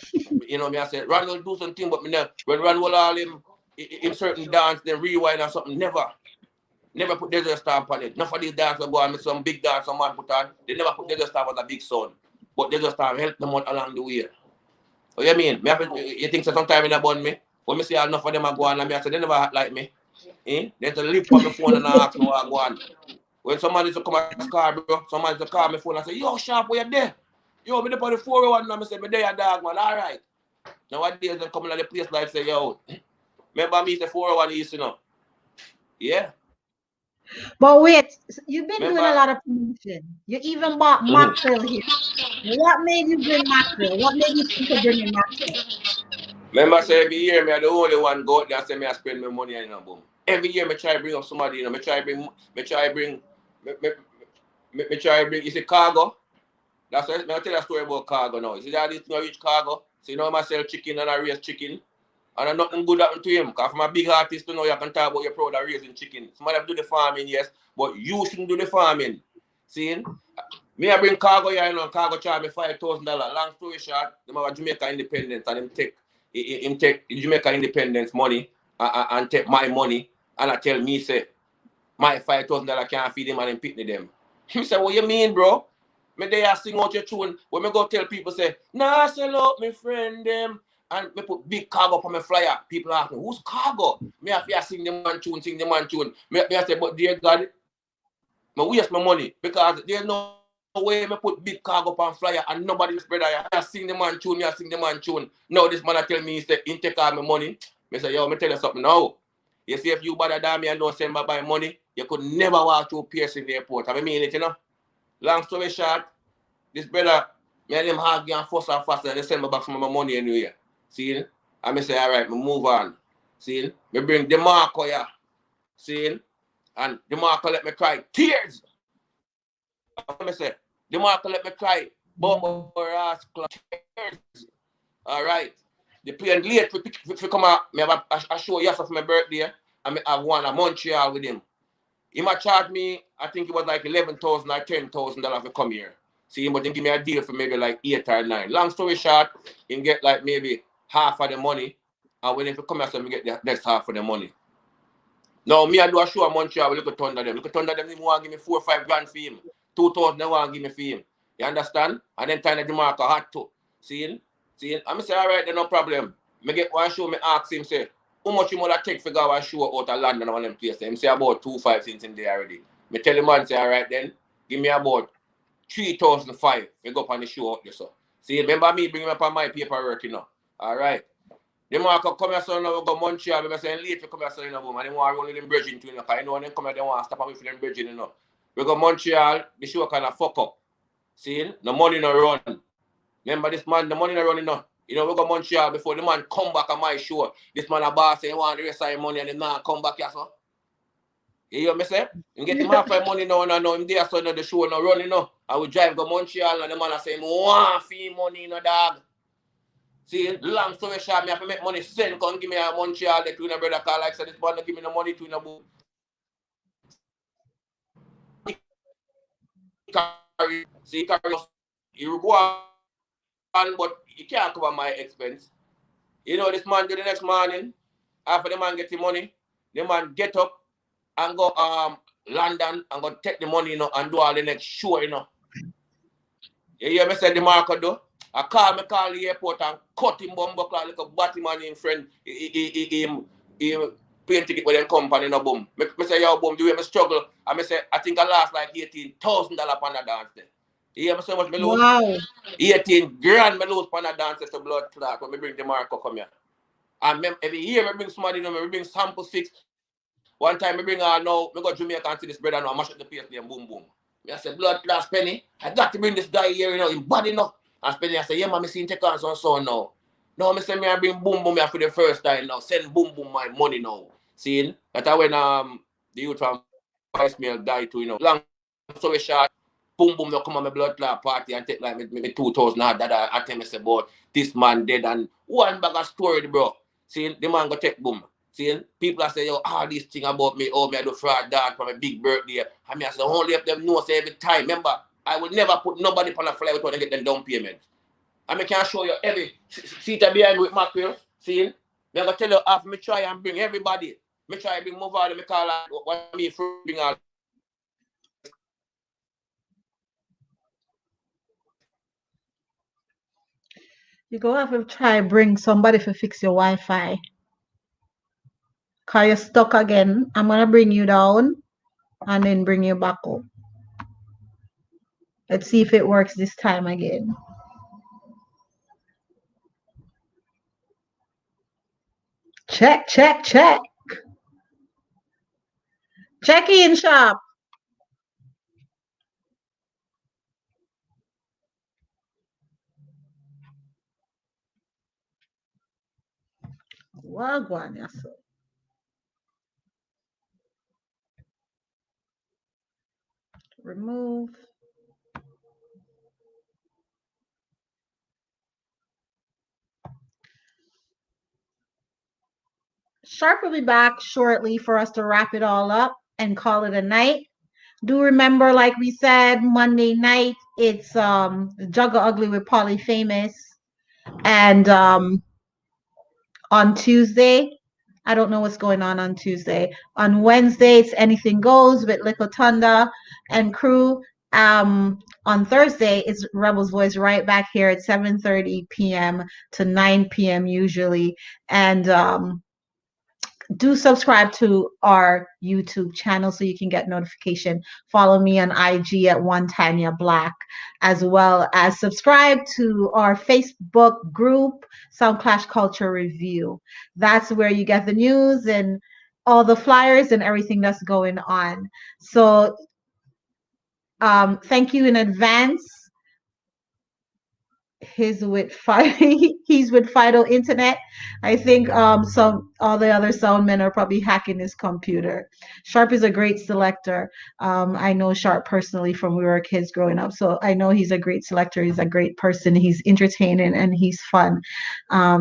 you know me, I said, Ron will do something, but me never. When Ron will all him in certain dance, then rewind or something, never put Desert Storm on it. None of these dances will go on with some big dance some man put on. They never put Desert Storm on a big sound. But Desert Storm help them out along the way. What you mean? You think so sometime in a bun me? When me see enough of them are going and me I say they never act like me. They to lift up my phone and ask me what I go on. When somebody to come and call me, bro, somebody to call me phone and say, yo, Sharp, where you there? Yo, me there for the 401 now, I say, me there, dog, man, all right. Nowadays, they come in the place like say, yo, remember me, the 401 East, you know? Yeah. But wait, you've been doing a lot of promotion. You even bought mackerel here. What made you bring mackerel? What made you think of bringing mackerel? Remember, say every year, me are the only one go out there and say me I spend my money, you know, boom. Every year, me try to bring up somebody, you know, me try to bring, you see, cargo. That's why I tell you a story about cargo now. You see that this thing reach cargo? So you know I sell chicken and I raise chicken. And nothing good happened to him. Because from a big artist, you know, you can talk about your proud of raising chicken. Somebody have to do the farming, yes, but you shouldn't do the farming. See? Me I bring cargo here, you know, cargo charge me $5,000. Long story short, them have a Jamaica independence and him take Jamaica independence money and take my money and I tell me, say, my $5,000 can't feed him and him pitney them. He say, what you mean, bro? Me there sing out your tune. When me go tell people, say, nah, sell out, me friend them. and me put big cargo on my flyer. People ask me, who's cargo? Me have to sing the man tune, Me I say, but dear God, me waste my money because there's no way me put big cargo on flyer and nobody spread I sing the man tune, Now this man tell me he take all my money. Me say, yo, me tell you something now. You see, if you bother down me and don't send me by money, you could never walk through Pierce in the airport. I mean it, you know. Long story short, this brother, me and him hard and fuss and fast and they send me back some of my money anyway. See? And me say, all right, me move on. See? Me bring DeMarco here. See? And DeMarco let me cry tears. Me say, DeMarco let me cry bumbo ass tears. All right. The plane late if come out, me have a show yesterday for my birthday and me have one at Montreal with him. He might charge me, I think it was like $11,000 or $10,000 to come here. See, but he give me a deal for maybe like 8 or 9. Long story short, he get like maybe half of the money. And when he come here, so me get the next half of the money. Now, me I do a show at Montreal with Little Thunder them. Little Thunder them, they want to give me 4 or 5 grand for him. 2,000 they want to give me for him. You understand? And then time the marker hot too. See? I'm say, all right, then no problem. Me get one show, me ask him, say, how much you mother take for go and show out of London and one of them places? Him say about 2,500 since in there already. Me tell him man, say, all right then, give me about 3,500 we go up on the show out there, so. See, remember me bring him up on my paperwork, you know. All right. The marker come here, so now we go Montreal, we say late we come here, so you know, boom, and they want to run them bridging too, you know, because you know when they come here, they want to stop away from them bridging, you know. We go Montreal, the show kind of fuck up. See, the money no run. Remember this man, the money no run, you know. You know, we go Montreal before the man come back on my show. This man a boss say he want the rest of his money and the man come back here, so. You hear me say? You get him half my money now and I know him there, so now the show no run, you know. I will drive go Montreal and the man a say, I want fee money, you know, dog. See, long story short, me have to make money send, come give me a Montreal, the twin brother call like say this man give me the money to boom. See, you go on, but you can't cover my expense. You know, this man do the next morning, after the man get the money, the man get up and go London and go take the money, you know, and do all the next show, you know. You hear me say the market do? I call the airport and cut him bumbo like a Batman in friend. He plane ticket with them company, no boom. Me say, yo, boom, do you ever struggle? And me say, I think I lost like $18,000 on the dance there. You hear me so much me lose? Wow. 18 grand me lose on the dance to blood clot when me bring the marker come here. And every year me bring somebody, you know, me bring sample 6. One time me bring now, me go Jamaica and see this brother now, mash up the place there, boom, boom. Me I say, blood clot Penny, I got to bring this guy here, you know, in body enough. And Penny I say, yeah, man, me seen take on so now. Now me say me I bring boom boom here for the first time now. Send boom boom my money now. See? That's when the youth from voicemail died too, you know. Long story short, boom boom they come on my blood clot party and take like me 2,000 that I tell me say about this man dead and one bag of story, bro. See, the man go take boom. See, people are saying, yo, all these things about me, oh, me I do fraud dance for my big birthday. And me I say, only if them know say every time. Remember, I will never put nobody on a fly without them get them down payment. And I can show you every seat behind with mackerel. See? I'm going to tell you after me try and bring everybody. Me try and bring move out and me call out what me bring all. You go have to try bring somebody to fix your Wi-Fi. Cause you're stuck again. I'm gonna bring you down and then bring you back up. Let's see if it works this time again. Check. Check in, sharp. Wagwan, yes. Remove. Sharp will be back shortly for us to wrap it all up and call it a night. Do remember, like we said, Monday night, it's Juggle Ugly with Polly Famous. And on Tuesday, I don't know what's going on Tuesday. On Wednesday, it's Anything Goes with Little Thunder and crew. on Thursday, it's Rebel's Voice right back here at 7:30 p.m. to 9 p.m. usually. And do subscribe to our YouTube channel so you can get notification. Follow me on IG at One Tanya Black, as well as subscribe to our Facebook group, Sound Clash Culture Review. That's where you get the news and all the flyers and everything that's going on. So thank you in advance. He's with Fido Internet. I think some all the other sound men are probably hacking his computer. Sharp is a great selector. I know Sharp personally from we were kids growing up, so I know he's a great selector. He's a great person. He's entertaining and he's fun.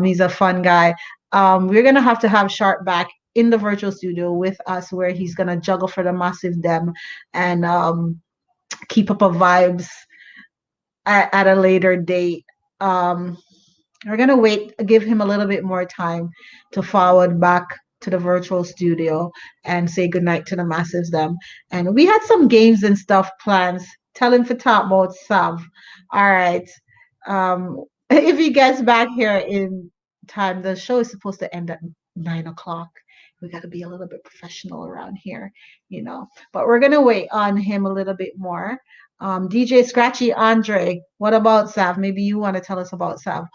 He's a fun guy. We're gonna have to have Sharp back in the virtual studio with us, where he's gonna juggle for the massive dem and keep up a vibes at a later date. We're gonna give him a little bit more time to forward back to the virtual studio and say goodnight to the massives them. And we had some games and stuff plans. Tell him to talk about Sav. All right. If he gets back here in time, the show is supposed to end at 9 o'clock. We got to be a little bit professional around here, but we're gonna wait on him a little bit more. DJ Scratchy Andre, what about Sav? Maybe you want to tell us about Sav.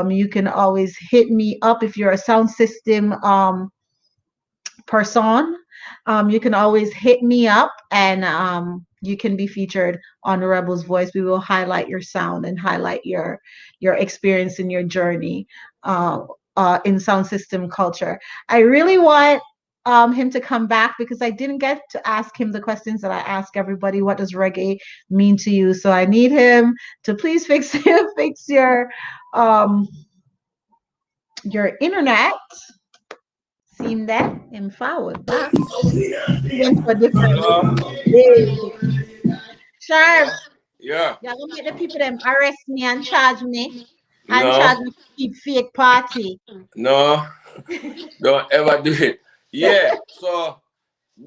You can always hit me up if you're a sound system person. You can always hit me up and you can be featured on Rebel's Voice. We will highlight your sound and highlight your experience and your journey in sound system culture. I really want him to come back because I didn't get to ask him the questions that I ask everybody. What does reggae mean to you? So I need him to please fix your internet. Seem that and forward back. For different Sharp. Yeah. Y'all gonna make the people them arrest me and charge me. And charge me to keep fake party. No. Don't ever do it. Yeah, so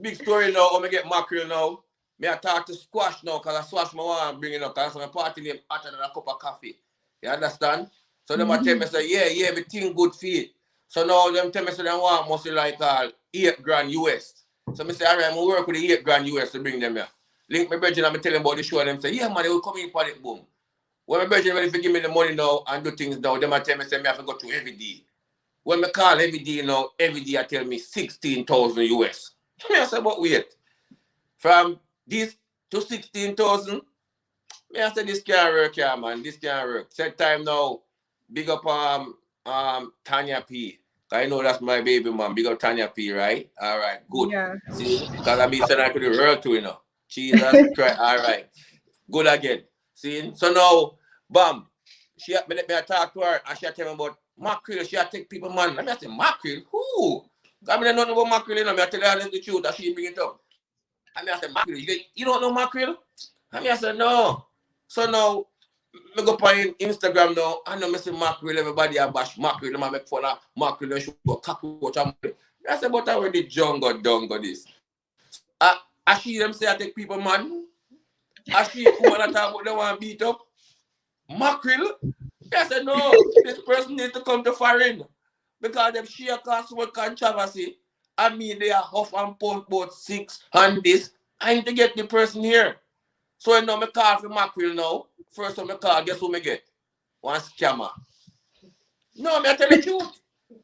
big story now. I'm get mackerel now. Me I talk to Squash now because I Squash my want bring it up because my party name hotter than a cup of coffee. You understand? So them tell me say, yeah, everything good for it. So now them tell me say they want mostly like $8,000 US. So me say, all right, I'm work with the $8,000 US to bring them here. Link my brethren and me tell them about the show and them say, yeah man, they will come in for it, boom. When my brethren ready to give me the money now and do things now, them tell me say me have to go to every day. When I call every day now, every day I tell me 16,000 US. I say, but wait. From this to 16,000, I say this can't work here, man. This can't work. Set time now, big up Tanya P. I know that's my baby mom. Big up Tanya P, right? All right, good. Yeah. See, because I be saying I could work to, Jesus Christ. All right. Good again. See? So now, bam. She me talk to her and she tell me about mackerel. She take people, man. Let me say, mackerel? Who? I mean, I don't know about mackerel. I tell her the truth that she bring it up. I say, mackerel. You don't know mackerel? I say, no. So now, I go on Instagram now. I know I say mackerel. Everybody a bash mackerel. I make fun of mackerel and show cockroach. I say, but I already jungle this. I see them say I take people, man. I see woman that talk about they want to beat up. Mackerel? I said, no, this person needs to come to foreign because them share cause with controversy. I mean, they are off and pull about 6 and this. I need to get the person here. So now I call for mackerel now. First time I call, guess who I get? One scammer. No, I tell the truth.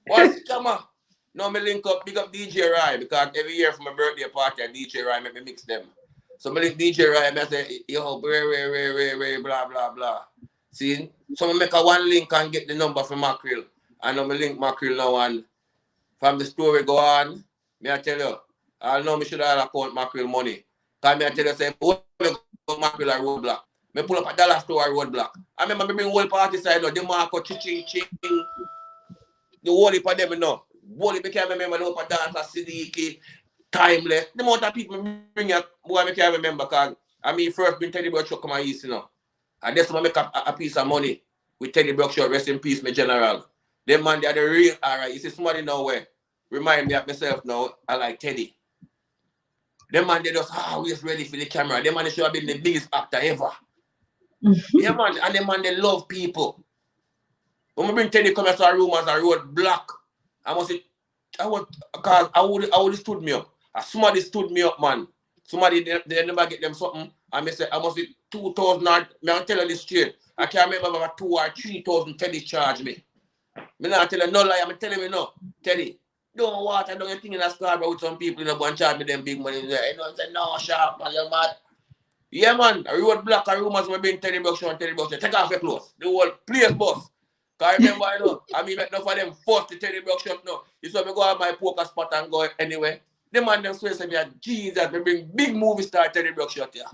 One scammer. Now I link up, big up DJ Rai because every year for my birthday party, DJ Rai make me mix them. So I link DJ Rai and I say, yo, blah, blah, blah. See? So I make a one link and get the number from mackerel. And I'm link mackerel now and from the story go on, may I tell you, I know I should have account mackerel money. Because I tell you, say, mackerel a roadblock. I pull up a dollar store roadblock. I remember bring whole party side now, the market ching, the whole heap of them now. Whole heap can't remember the whole dance Siddiqui, Timeless. The amount of people bring up, boy, I can't remember because I mean first been Teddy Brook come east, And that's why I make a piece of money with Teddy Brookshire, rest in peace, my general. Them man, they are the real, all right, you see somebody now where remind me of myself now, I like Teddy. Them man, they just always ready for the camera. Them man, they should have been the biggest actor ever. Yeah, man. And the man, they love people. When we bring Teddy come to our room as a road block, I would stood me up. Somebody stood me up, man. Somebody they never get them something. And I say I must be 2,000. I'm telling you this straight. I can't remember about 2,000 or 3,000 Teddy charge me. Me not tell you no lie. I'm telling you no. Teddy, don't water down your thing in a Scarborough with some people, you know, go and charge me them big money there. You know, I say no, sharp man, you're mad. Yeah, man. A road block, a rumors will be in Teddy Buck show and Teddy Buck show. Take off your clothes. The whole place bus. Because I remember, I know, I mean, enough of them forced the Teddy Buck shop now. You saw me go out my poker spot and go anyway. The man them swear to me, Jesus, me bring big movie star Teddy Buck shot here.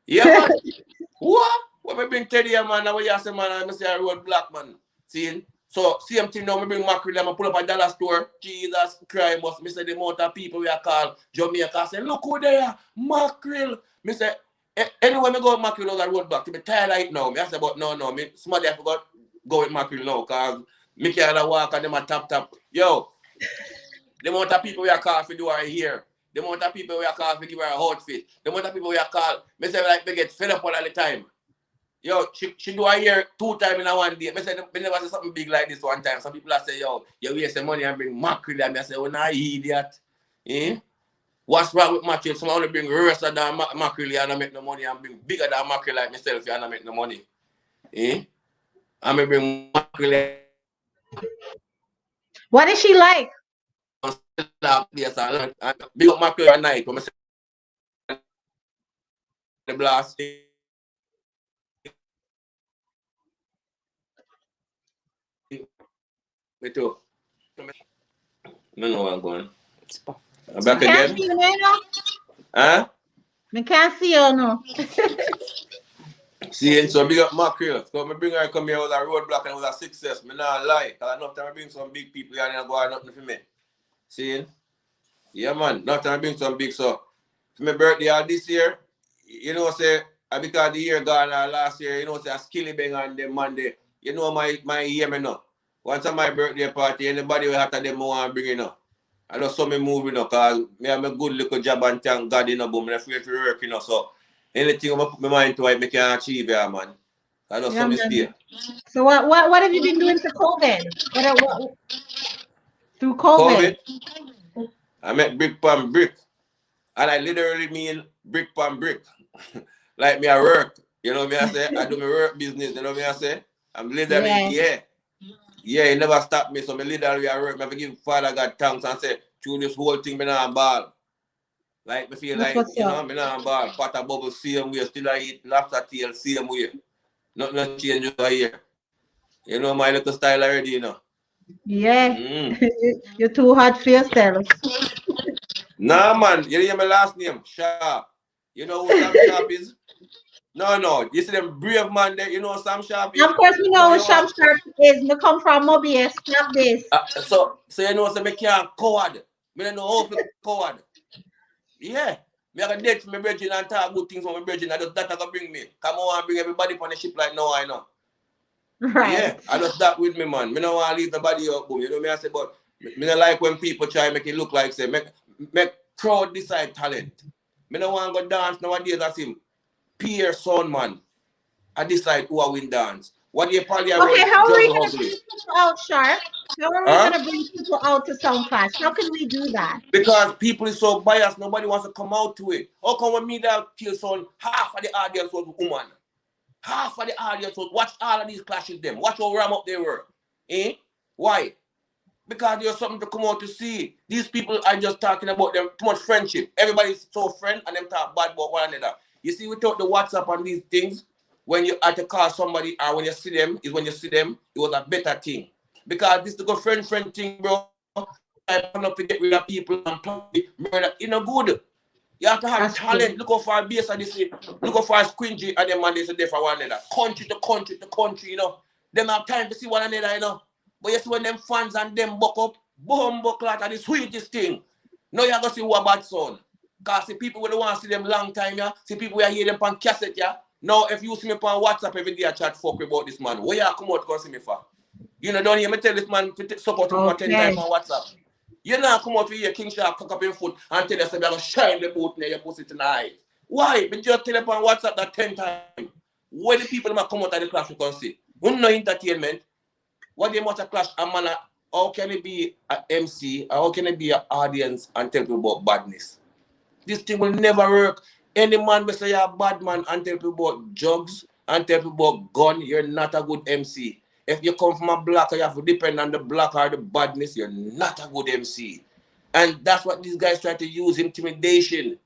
Yeah, man. What? When me bring Teddy here, man, now you say, man, I say a road block, man. See? So, same thing now, me bring mackerel, I pull up a dollar store. Jesus Christ, must me say the amount of people we are called Jamaica. Say, look who there, mackerel. Me say, anyway, me go with mackerel on the road block. Me tired right now. Me I say, but no, me somebody I forgot go with mackerel now, because me can't walk and them a tap. Yo, the amount of people we are called for do our hair. The amount of people we are called for give our outfit. The amount of people we are called, me say like they get fed up all the time. Yo, she do her hair 2 times in a one day. Me say me never say something big like this one time. Some people say, yo, you waste the money and bring mackerel. And I say, oh, nah, idiot. Eh? What's wrong with mackerel? Someone only bring worser than mackerel and I make no money and bring bigger than mackerel like myself and I make no money. Eh? I'm going to bring mackerel. What is she like? Big up mackerel at night. When I say the blast. Me too. No know where I'm going. I'm back again. Can't see you now? Huh? I can't see you now. See, so big up mackerel. So I bring her come here with a roadblock and it was a success. Me not lie. Because enough time I bring some big people here and I go on nothing for me. See? Yeah, man. Enough time I bring some big so. For my birthday this year, you know, say, because the year gone last year, you know, say a skilly bang on them Monday. You know my year me now. Once on my birthday party, anybody will have to them want to bring it now. I just saw me moving now because I have a good little job and thank God in a boom. I'm afraid to work, you know. So anything I put my mind to, I can achieve, yeah, man. I just saw me stay. So what have you been doing for COVID? What through COVID? I met brick pan brick. And I literally mean brick pan brick. Like me I work. You know me I say? I do my work business. You know me I say? I'm literally, yeah, it never stopped me. So me literally I work. I give Father God thanks and say, through this whole thing, me not ball. Like me feel like, you know, me not ball. Pot of bubble same way. Still I eat lobster tail same way. Nothing change over here. You know my little style already, you know. Yeah. You're too hot for yourself. Nah, man. You hear my last name? Sharp. You know who Sam Sharp is? No. You see them brave man there. You know Sam Sharp is? Of course, we know who Sam Sharp is. Me come from Mobius. Stop this. So you know, so me can't coward. Me don't know how to coward. Yeah. Me have a date for my brethren and talk good things for my brethren. I just that I bring me. Come on and bring everybody on the ship like now I know. Right. Yeah. I just that with me, man. Me don't want to leave the body up, boom. You know me I say, but me don't like when people try make it look like say make crowd decide talent. Me don't want to go dance nowadays as him. Peer son, man. I decide who I win dance. What do you probably okay, how are we going to bring people out, Sharp? How are we going to bring people out to Sound Clash? How can we do that? Because people is so biased, nobody wants to come out to it. How come when me that kill son, half of the audience was woman? Half of the audience was watch all of these clashes them. Watch how ram up they were. Eh? Why? Because there's something to come out to see. These people are just talking about them too much friendship. Everybody's so friend and them talk bad about one another. You see, without the WhatsApp and these things, when you have to call somebody or when you see them, it was a better thing. Because this is the good friend thing, bro. I want to get rid of people and murder. You know, good. You have to have talent. Look how far base of this. Look how far squingy and them man they say they for one another. Country to country, you know. Them have time to see one another, you know. But you see when them fans and them buck up, boom, buck like the sweetest thing. Now you're going to see who a bad son. Because see people when want to see them long time, yeah. See people who hear them on cassette, yeah. Now if you see me on WhatsApp every day, I chat fuck about this man. Where you come out to go see me for? You know, don't hear me tell this man to support him for 10 times on WhatsApp. You know, come out to hear King Shark cock up your foot and tell us I'm going to shine the boot near your pussy tonight. Why? But just tell him on WhatsApp that 10 times. when the people might come out of the clash, you can see. When no entertainment, what they must a clash, a man, how can it be an MC, or how can it be an audience and tell people about badness? This thing will never work. Any man will say you're a bad man and tell people about drugs and tell people about gun, you're not a good MC. If you come from a block, you have to depend on the block or the badness, you're not a good MC. And that's what these guys try to use, intimidation.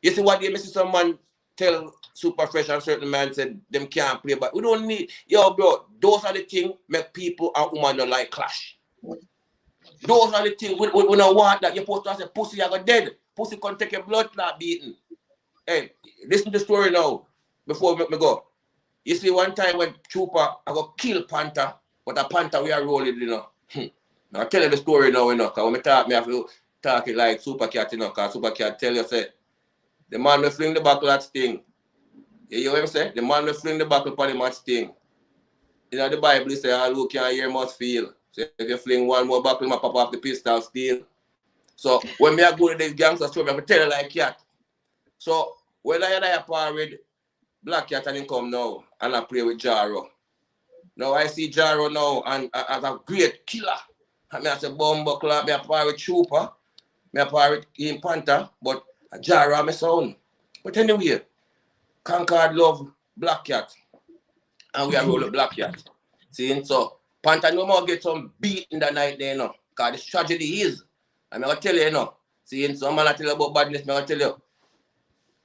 You see what they see someone tell Super Fresh and certain man said them can't play, but we don't need, yo bro, those are the things make people and women don't like clash. Those are the things we don't want that. You're supposed to say pussy you go dead. Pussy can take your blood clot beating. Hey, listen to the story now before we go. You see one time when Trooper I go kill Panther, but a Panther we are rolling, you know. I'll tell you the story now, you know, because when I talk, I have to talk it like Super Cat, you know, because Super Cat tell you, say, the man will fling the buckle at Sting. You hear what I'm saying? The man will fling the buckle upon him at Sting. You know, the Bible says, all who can hear must feel. So if you fling one more buckle, you pop off the pistol steel. So when me I go to this gangster story, I have to tell you like Cat. So when I a par with Black Cat and he come now, and I play with Jaro. Now I see Jaro now and as a great killer. I mean, I say Bumbo Club, me a par with Trooper, me a par with him Panther, but Jaro my son. But anyway, Concord love Black Cat. And we are rolling Black Cat. See, so Panther no more get some beat in the night there, you know. Because this tragedy is. I'm going to tell you, you know. See, so I'm going to tell you about badness, I'm going to tell you.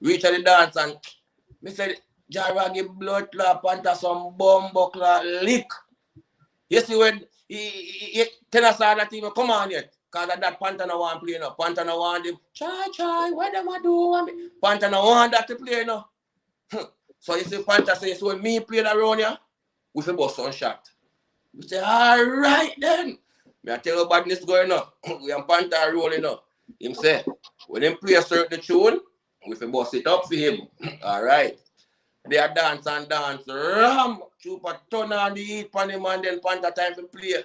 Reach at the dance and me said, Jara give blood clot, Panther some bumbo clot lick. You see when he tell us all that even come on yet. Because that Panther no want play, you know. Panther no want him. Try, what them I do? Panther no want that to play, you know. So you see Panther say, so when me play around here, we feel about some shot. We say, all right then. Me I tell you badness going on. We and Panther rolling up. Him say, when him play a certain tune, we feel bust it up for him. All right. They are dance and dance. Ram! Trooper turn on the heat pan him and then Panther time to play.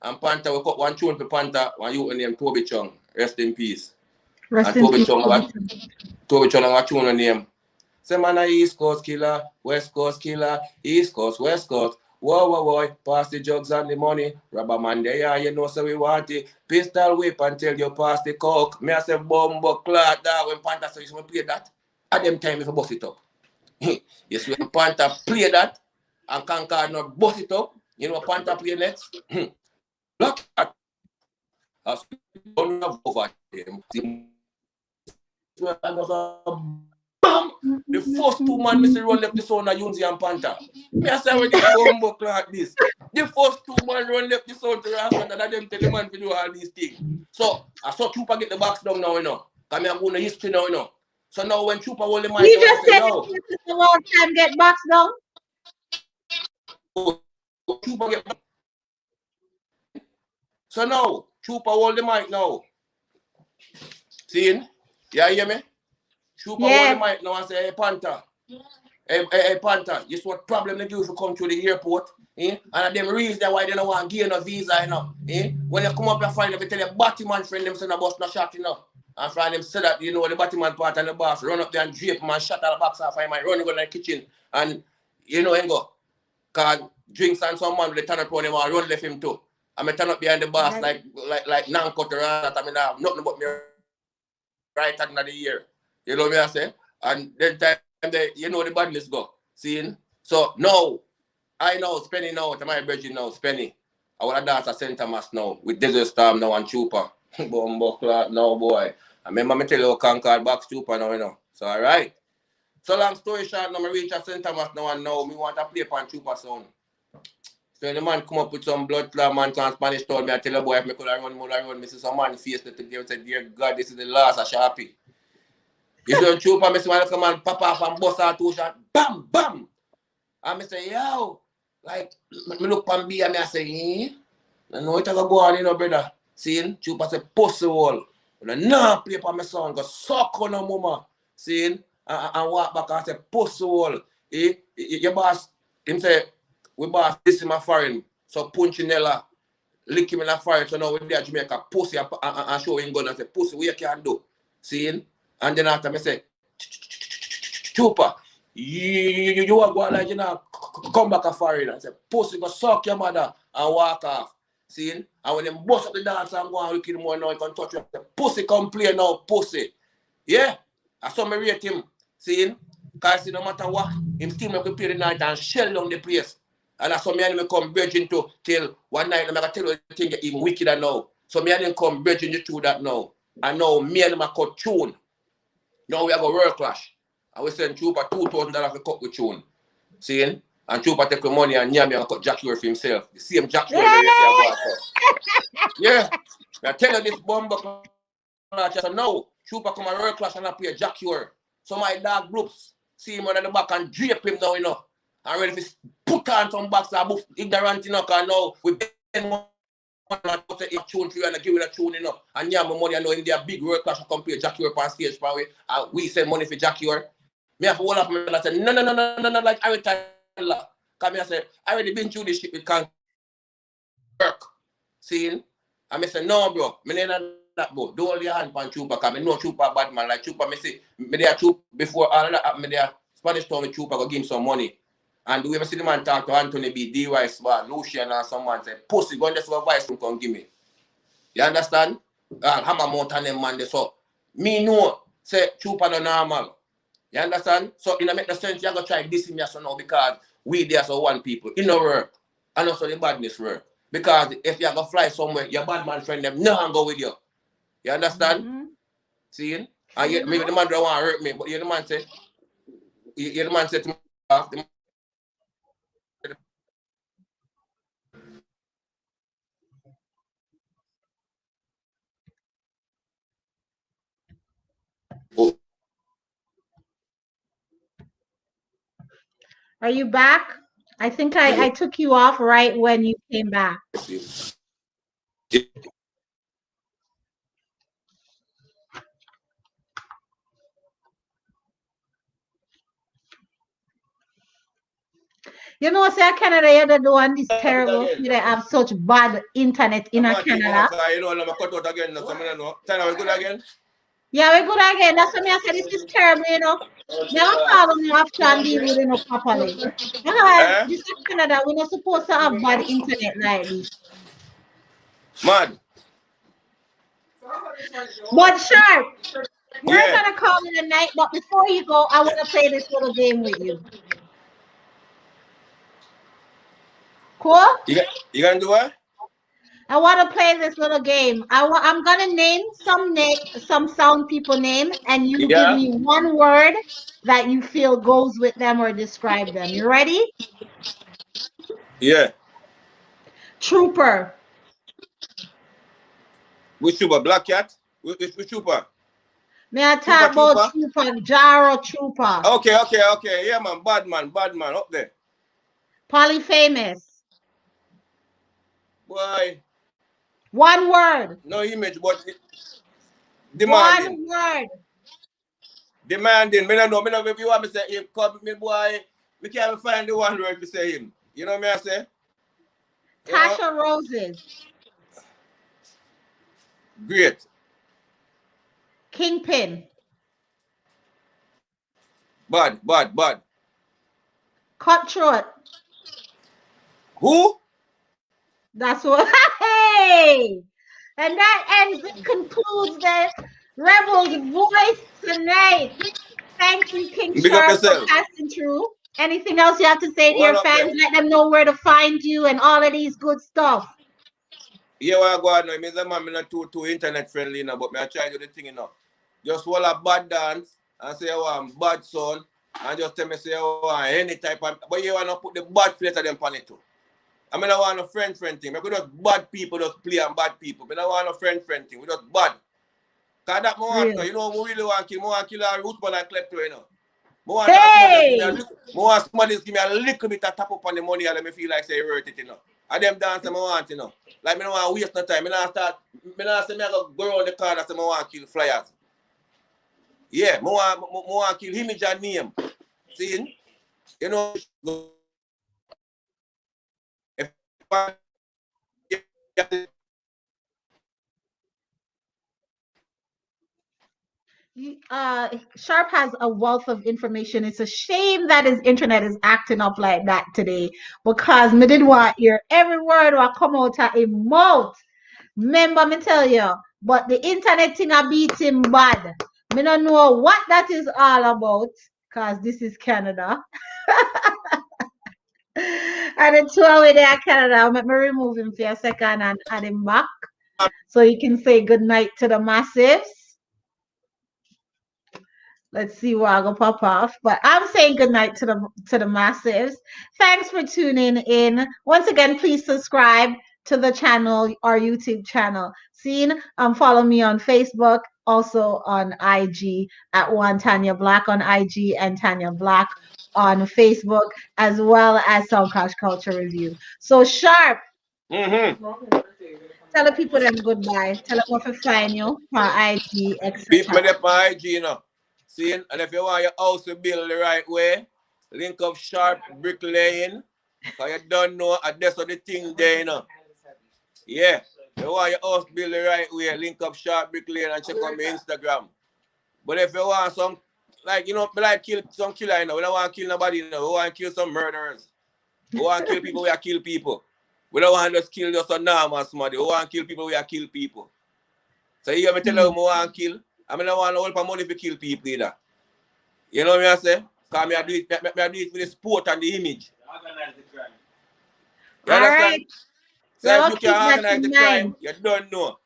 And Panther will cut one tune for Panther, one you named Toby Chung. Rest in peace. Rest and in peace. Toby Chung have a tune on name. Say man a East Coast killer, West Coast killer, East Coast, West Coast. Whoa, pass the drugs and the money. Rubber man there, you know so we want it. Pistol whip until you pass the coke. Me I say bumbo clot that when Panther says you play that. At them time if you bust it up. You see when Panther play that and Concord not bust it up. You know what Panther play next? Look at us over him. Bam! The first two man me say run left the sound of Yunzi and Panther. Me I say when the bumbo clock this. The first two man run left the sound to Rasta and them tell the man to do all these things. So I saw Trooper get the box down now, you know. Because me I'm going to history now, you know. So now when Trooper hold the mic, you just said no. The one time get box down. Trooper get back. So now Trooper hold the mic now. See? You hear me? Trooper hold the mic now and say, hey Panther. Hey Panther, you see what problem they give if you come to the airport? Eh? And them reason why they don't want to give no visa, you know. Eh? When you come up and find them, you tell your Batman friend them send a bus no shot, you know. And find them say that, you know, the Batman part and the boss run up there and drape him and shut all the box off and run go in the kitchen. And, you know, and go. Because drinks and some man, they turn up on him and run left him too. And I turn up behind the boss like non-cutter and I mean, I have nothing but me right hand of the year. You know what I say? And then time they, you know the badness go. See? So now, I know Spenny now, to my virgin now, Spenny. I want to dance at St. Thomas now, with Desert Storm now and Trooper. Bumbo clock now, boy. I remember me tell you Concord box Trooper now, you know. So, all right. So, long story short, now I reach at St. Thomas now and now, me want to play upon Trooper sound. So, the man come up with some blood clot man from Spanish told me, I tell the boy, if I could run, me see some man face that together said, dear God, this is the last of Sharpie. You see, Trooper, me see one come and pop off and bust out 2 shots, bam, bam. And I say, yo, like, me look pan B and I say, I know it go on, you know, brother. See, Trooper say, pussy wall. And I nah play for my son, go suck on a mama. See, and walk back and say, pussy wall. Your boss, him say, we boss this in my foreign. So Punchinella, lick him in the foreign. So now we there Jamaica, pussy and show him gun and say, pussy, what you can do? See, and then after me say, Trooper, You are going like, you know, come back a foreign and say, pussy, go suck your mother and walk off. See? And when them bust up the dance and go and look in more now, you can touch you. Pussy come play now, pussy. Yeah? I saw me rate him. See? Because no matter what, him still make me play the night and shell down the place. And that's what me and him come bridging to till one night, I'm going to tell you the thing get even wickeder now. So me and him come bridging you through that now. And now me and him a cut tune. Now we have a world clash. I was send Trooper $2,000 to cut with tune. See? And Trooper take the money and Nyami and cut Jackie for himself. The same Jackie where you see a go out. Yeah. I tell you this bomber clash. So now Trooper come a world clash and I play Jackie. So my dog groups see him on the back and drape him now, you know. And ready to put on some box and buff ignorant, you know, because now we bend money and put a tune for you and give it a tune, you know. And yeah, my money, I know in their big world clash, I come play Jackie on stage for we. And we send money for Jackie. Me have to hold up and I say, no, like I retire. Because I say, I already been through this shit, it can't work. See? And I say, no, bro, me never that, bro. Don't hold your hand on Trooper, because I know Trooper bad man. Like Trooper, me say, me there Trooper, before all of that happened, me there Spanish town with Trooper, go give him some money. And do we ever see the man talk to Anthony B, D.Y. Smart, Lucian, and someone say, pussy, go and just advice from come give me. You understand? Hammer mountain them man, so me know, say, Trooper no normal. You understand? So it make the sense you going to try this in so now because we there so one people. It no work. And also the badness work. Because if you going to fly somewhere, your bad man friend them no go with you. You understand? Mm-hmm. See? And yet, maybe the man don't want to hurt me, but you the man say, you the man say to me, Are you back? I think I took you off right when you came back. You know, say Canada, you don't do on this terrible. They have such bad internet in Canada. You know, I'm cut out again. No, know. Tell me, good again? Yeah, we're good again. That's what I said. This is terrible, you know. Never call me after and deal with it properly. Because this is Canada. We're not supposed to have bad internet like this. Mad. But Sharp, we're gonna call it a night. But before you go, I want to play this little game with you. Cool? You gonna do what? I want to play this little game. I'm gonna name some sound people name, and you give me one word that you feel goes with them or describe them. You ready? Yeah. Trooper. Which trooper? Black Cat? Which trooper? May I talk about Trooper? Jaro Trooper. Okay. Yeah, man. Bad man. Up there. Polyfamous. Boy. One word. No image, but demanding. One word. Demanding. Me no know. Me know if you want me say him, come me boy. Me can't find the one word to say him. You know me I say? Tasha Roses. Great. Kingpin. Bad. Cutthroat. Who? That's what. Hey! And that concludes the Rebels Voice tonight. Thank you, King Sharp, for passing through. Anything else you have to say to your fans? Let them know where to find you and all of these good stuff. Yeah, what I go on now. Me say man, me not too internet friendly now, but me I try to do the thing, you know. Just hold a bad dance and say I want bad son and just tell me say I want any type of, but you want to put the bad flavor them on it too. I mean, I want a friend thing. I could just bad people just play and bad people. But I want a friend thing. We just bad. Cause that more you know, we really want to kill our root and klepto, you know. More somebody give me a little bit of tap up on the money and let me feel like say worth it, you know. And them dance I want, you know. Like me don't want to waste no time. Me not say me I go around the car and say I want to kill flyers. Yeah, me want to kill image and name. See? You know, Sharp has a wealth of information. It's a shame that his internet is acting up like that today because me did want hear every word will come out of him mouth. Remember me tell you, but the internet thing a beat him bad. Me don't know what that is all about because this is Canada. And the two away there Canada, let me remove him for a second and add him back so you can say good night to the massives. Let's see what I go pop off. But I'm saying good night to the massives. Thanks for tuning in. Once again, please subscribe to the channel, our YouTube channel. Follow me on Facebook, also on IG at one Tanya Black on IG and Tanya Black on Facebook, as well as Soundclash Culture Review. So Sharp. Tell the people them goodbye. Tell them what to find you for IG, etc. People there on IG, you know. See, and if you want your house to build the right way, link up Sharp Bricklaying. Because you don't know, that's what the thing there, you know. Yeah. You want your house built the right way, link up Sharp Bricklaying and check out my Instagram. But if you want some, like, you know, like kill some killer, you know, we don't want to kill nobody, you know. We want to kill some murderers. We want to kill people, we are kill people. We don't want to just kill just a normal somebody. We want to kill people, we are kill people. So you have me tell you who I want to kill. I mean, I want to hold for money to kill people either. You know what I say? Because I do it for the sport and the image. You understand? Right. So if you can organize the crime, you don't know. All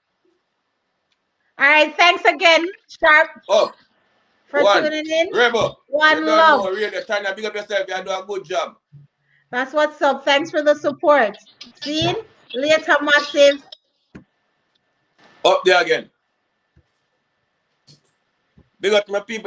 right. Thanks again, Sharp. For tuning in. Rebel. One love. Know, really, Tanya, big up yourself. You do a good job. That's what's up. Thanks for the support. See? Later, massive. Up there again. Big up to my people.